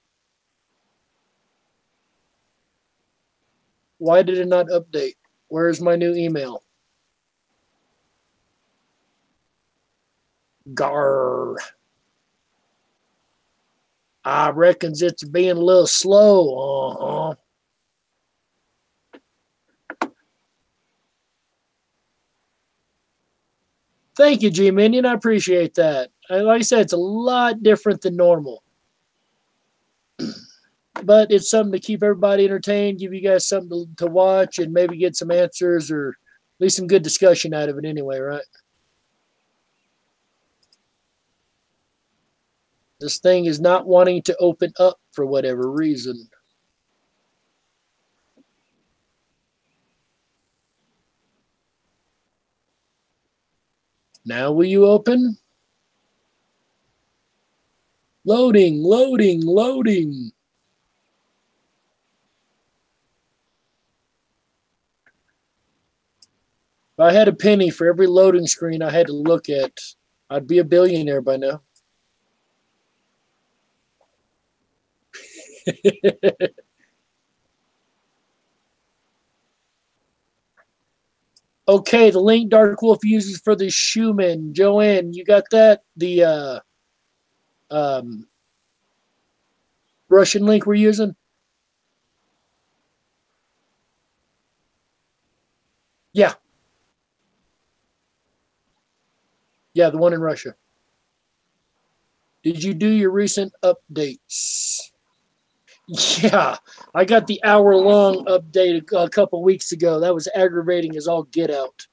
Why did it not update? Where's my new email? Gar. I reckons it's being a little slow. Thank you, G-Minion. I appreciate that. Like I said, it's a lot different than normal. But it's something to keep everybody entertained, give you guys something to watch, and maybe get some answers or at least some good discussion out of it anyway, right? This thing is not wanting to open up for whatever reason. Now will you open? Loading, loading, loading. If I had a penny for every loading screen I had to look at, I'd be a billionaire by now. Okay, the link Dark Wolf uses for the Schumann. Joanne, you got that? The Russian link we're using? Yeah. Yeah, the one in Russia. Did you do your recent updates? Yeah, I got the hour-long update a couple weeks ago. That was aggravating as all get out.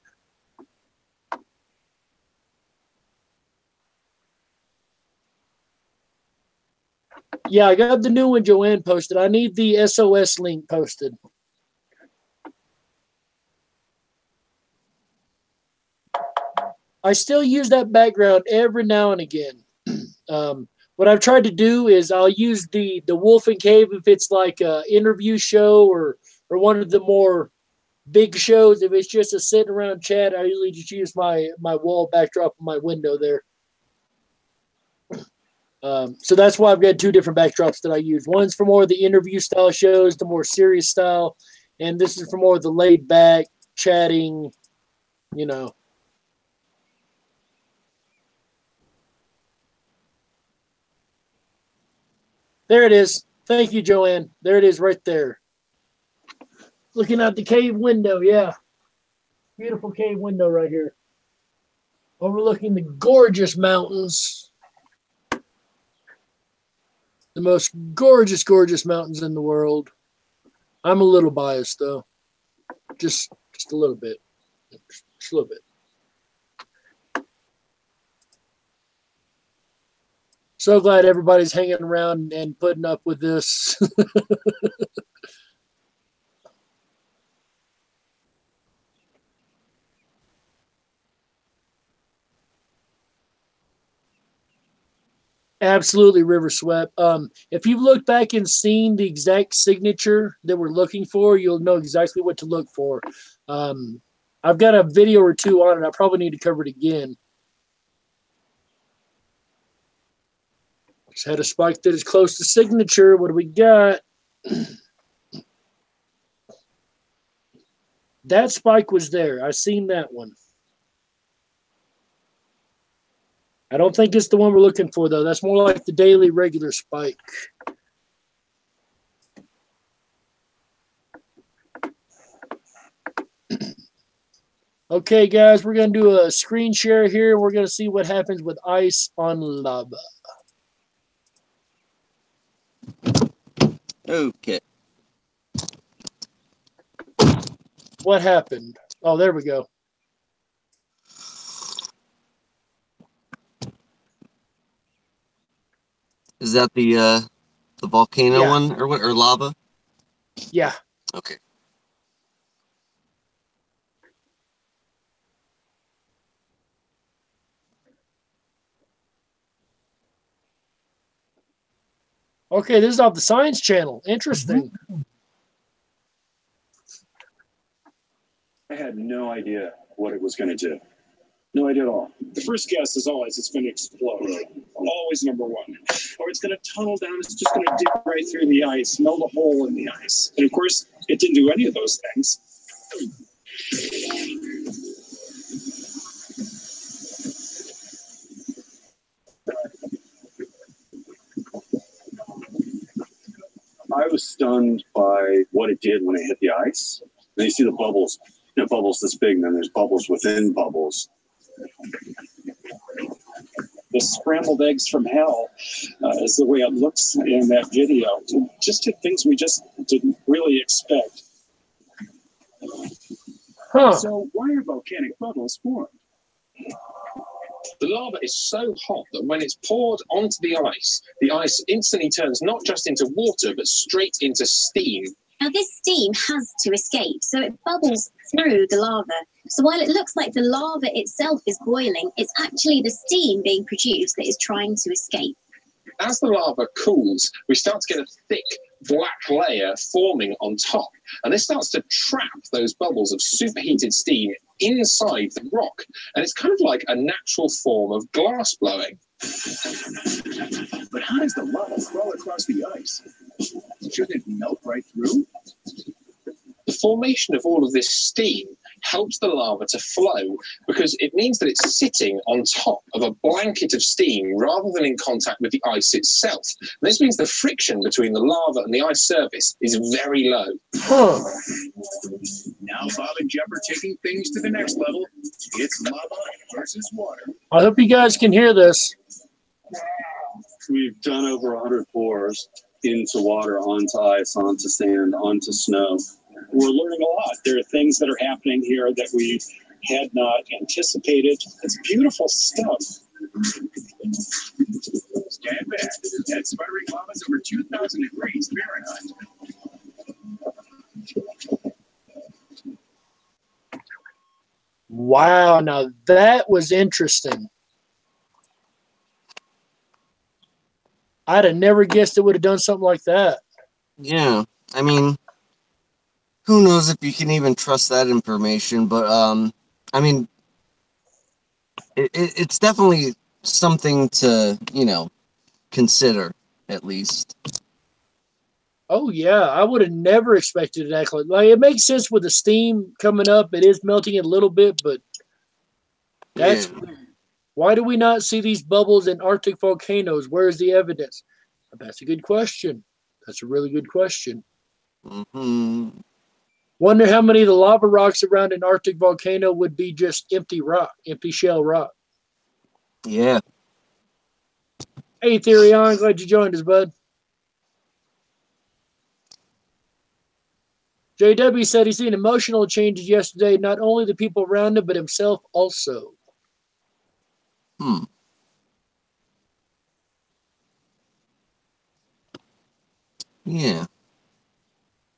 Yeah, I got the new one Joanne posted. I need the SOS link posted. I still use that background every now and again. What I've tried to do is I'll use the Wolf and Cave if it's like an interview show or one of the more big shows, if it's just a sitting around chat, I usually just use my wall backdrop of my window there. So that's why I've got two different backdrops that I use. One's for more of the interview style shows, the more serious style, and this is for more of the laid back, chatting, you know. There it is. Thank you, Joanne. There it is right there. Looking out the cave window, yeah. Beautiful cave window right here. Overlooking the gorgeous mountains. The most gorgeous, gorgeous mountains in the world. I'm a little biased, though. Just a little bit. Just a little bit. So glad everybody's hanging around and putting up with this. Absolutely river swept. If you've looked back and seen the exact signature that we're looking for, you'll know exactly what to look for. I've got a video or two on it. I probably need to cover it again. Just had a spike that is close to signature. What do we got? That spike was there. I seen that one. I don't think it's the one we're looking for, though. That's more like the daily regular spike. Okay, guys, we're going to do a screen share here. We're going to see what happens with ice on lava. Okay. What happened? Oh, there we go. Is that the volcano Yeah. one or what, or lava? Yeah. Okay. Okay, this is off the Science Channel. Interesting. I had no idea what it was going to do. No idea at all. The first guess is always it's going to explode. Always number one. Or it's going to tunnel down. It's just going to dip right through the ice, melt a hole in the ice. And of course, it didn't do any of those things. I was stunned by what it did when it hit the ice. Then you see the bubbles. You know, bubbles this big, and then there's bubbles within bubbles. The scrambled eggs from hell is the way it looks in that video. Just things we just didn't really expect. Huh. So why are volcanic bubbles formed? The lava is so hot that when it's poured onto the ice instantly turns not just into water, but straight into steam. Now, this steam has to escape, so it bubbles through the lava. So while it looks like the lava itself is boiling, it's actually the steam being produced that is trying to escape. As the lava cools, we start to get a thick black layer forming on top, and this starts to trap those bubbles of superheated steam inside the rock, and it's kind of like a natural form of glass blowing. But how does the lava flow across the ice? Shouldn't it melt right through? The formation of all of this steam helps the lava to flow because it means that it's sitting on top of a blanket of steam rather than in contact with the ice itself. And this means the friction between the lava and the ice surface is very low. Huh. Now Bob and Jeff are taking things to the next level. It's lava versus water. I hope you guys can hear this. We've done over 100 pours into water, onto ice, onto sand, onto snow. We're learning a lot. There are things that are happening here that we had not anticipated. It's beautiful stuff. Stand back. That sputtering lava is over 2,000 degrees Fahrenheit. Wow, now that was interesting. I'd have never guessed it would have done something like that. Yeah. I mean, who knows if you can even trust that information? But I mean, it's definitely something to consider at least. Oh yeah, I would have never expected it to act like it makes sense with the steam coming up. It is melting it a little bit, but that's weird. Why do we not see these bubbles in Arctic volcanoes? Where is the evidence? That's a good question. That's a really good question. Mm-hmm. Wonder how many of the lava rocks around an Arctic volcano would be just empty rock, empty shell rock. Yeah. Hey, Therion, glad you joined us, bud. JW said he's seen emotional changes yesterday, not only the people around him, but himself also. Yeah.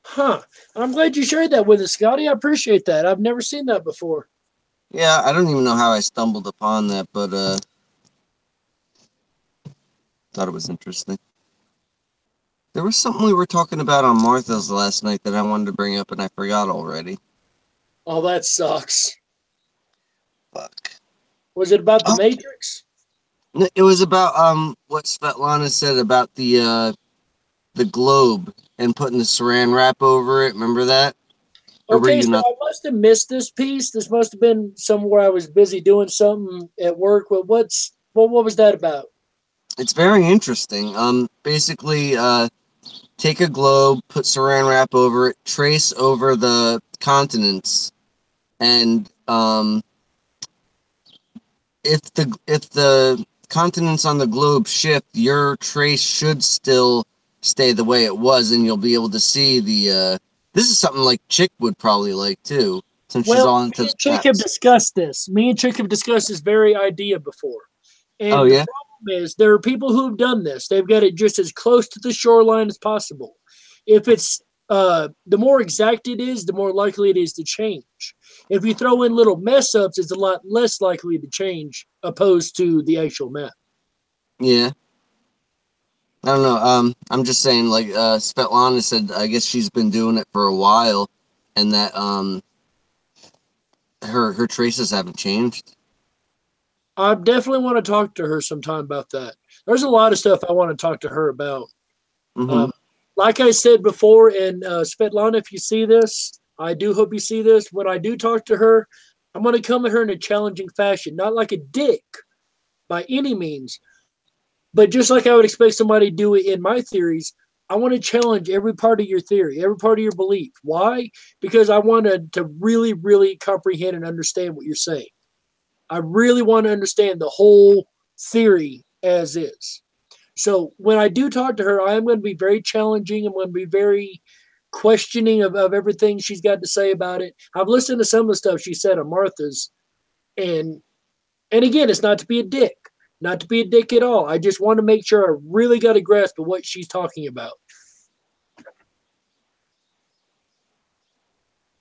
Huh. I'm glad you shared that with us, Scotty. I appreciate that. I've never seen that before. Yeah, I don't even know how I stumbled upon that, but thought it was interesting. There was something we were talking about on Martha's last night that I wanted to bring up, and I forgot already. Oh, that sucks. Fuck. Was it about the Matrix? It was about what Svetlana said about the globe and putting the saran wrap over it. Remember that? Or were Okay, you so not? I must have missed this piece. This must have been somewhere I was busy doing something at work. Well, what was that about? It's very interesting. Basically, take a globe, put saran wrap over it, trace over the continents, and if the continents on the globe shift, your trace should still stay the way it was, and you'll be able to see the. This is something like Chick would probably like too, since she's all into me and Chick have discussed this. Me and Chick have discussed this very idea before, and the problem is there are people who have done this. They've got it just as close to the shoreline as possible. If it's the more exact it is, the more likely it is to change. If you throw in little mess ups, it's a lot less likely to change opposed to the actual map. Yeah. I don't know. I'm just saying, like, Svetlana said, I guess she's been doing it for a while, and that her traces haven't changed. I definitely want to talk to her sometime about that. There's a lot of stuff I want to talk to her about. Mm-hmm. Like I said before, and Svetlana, if you see this, I do hope you see this. When I do talk to her, I'm going to come at her in a challenging fashion, not like a dick by any means, but just like I would expect somebody to do it in my theories. I want to challenge every part of your theory, every part of your belief. Why? Because I want to really, really comprehend and understand what you're saying. I really want to understand the whole theory as is. So when I do talk to her, I am going to be very challenging. I'm going to be very questioning of everything she's got to say about it. I've listened to some of the stuff she said on Martha's, and again, it's not to be a dick, not to be a dick at all. I just want to make sure I really got a grasp of what she's talking about.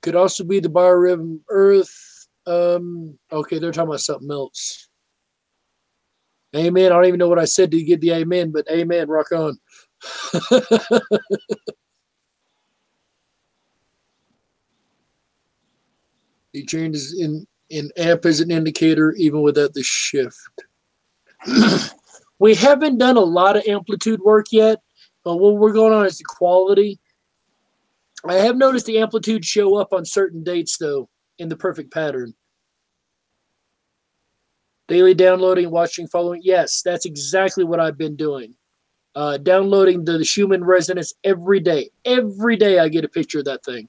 Could also be the biorhythm Earth. Okay, they're talking about something else. Amen. I don't even know what I said to get the amen, but amen. Rock on. He changes in amp as an indicator, even without the shift. We haven't done a lot of amplitude work yet, but what we're going on is the quality. I have noticed the amplitude show up on certain dates, though, in the perfect pattern. Daily downloading, watching, following. Yes, that's exactly what I've been doing. Downloading the Schumann resonance every day. Every day I get a picture of that thing.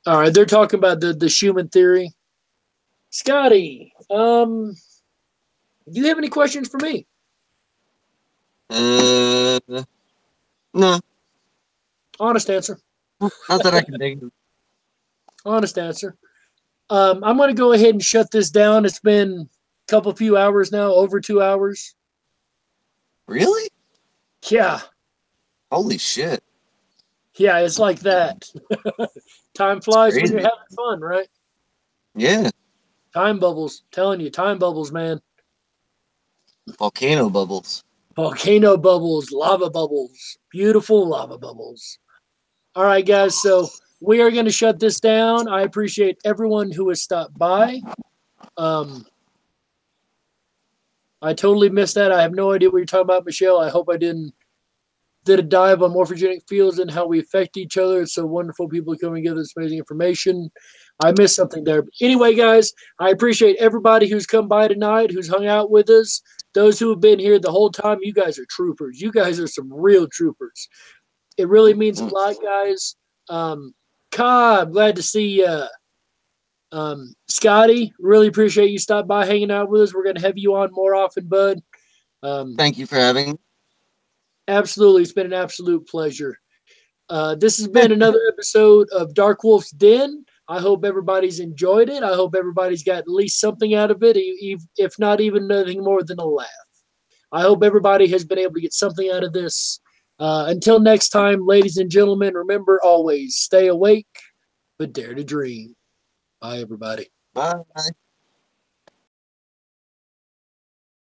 All right, they're talking about the Schumann theory. Scotty, do you have any questions for me? No. Honest answer. Not that I can think of. Honest answer. I'm going to go ahead and shut this down. It's been a few hours now, over 2 hours. Really? Yeah. Holy shit. Yeah, it's like that. Time flies when you're having fun, right? Yeah. Time bubbles. Telling you, time bubbles, man. Volcano bubbles. Volcano bubbles, lava bubbles, beautiful lava bubbles. All right, guys. So we are going to shut this down. I appreciate everyone who has stopped by. I totally missed that. I have no idea what you're talking about, Michelle. I hope I did a dive on morphogenic fields and how we affect each other. It's so wonderful. People coming together, this amazing information. I missed something there. But anyway, guys, I appreciate everybody who's come by tonight, who's hung out with us. Those who have been here the whole time, you guys are troopers. You guys are some real troopers. It really means a lot, guys. Ka, I'm glad to see you. Scotty, really appreciate you stopping by, hanging out with us. We're going to have you on more often, bud. Thank you for having me. Absolutely. It's been an absolute pleasure. This has been another episode of Dark Wolf's Den. I hope everybody's enjoyed it. I hope everybody's got at least something out of it, if not even nothing more than a laugh. I hope everybody has been able to get something out of this. Until next time, ladies and gentlemen, remember always stay awake, but dare to dream. Bye, everybody. Bye.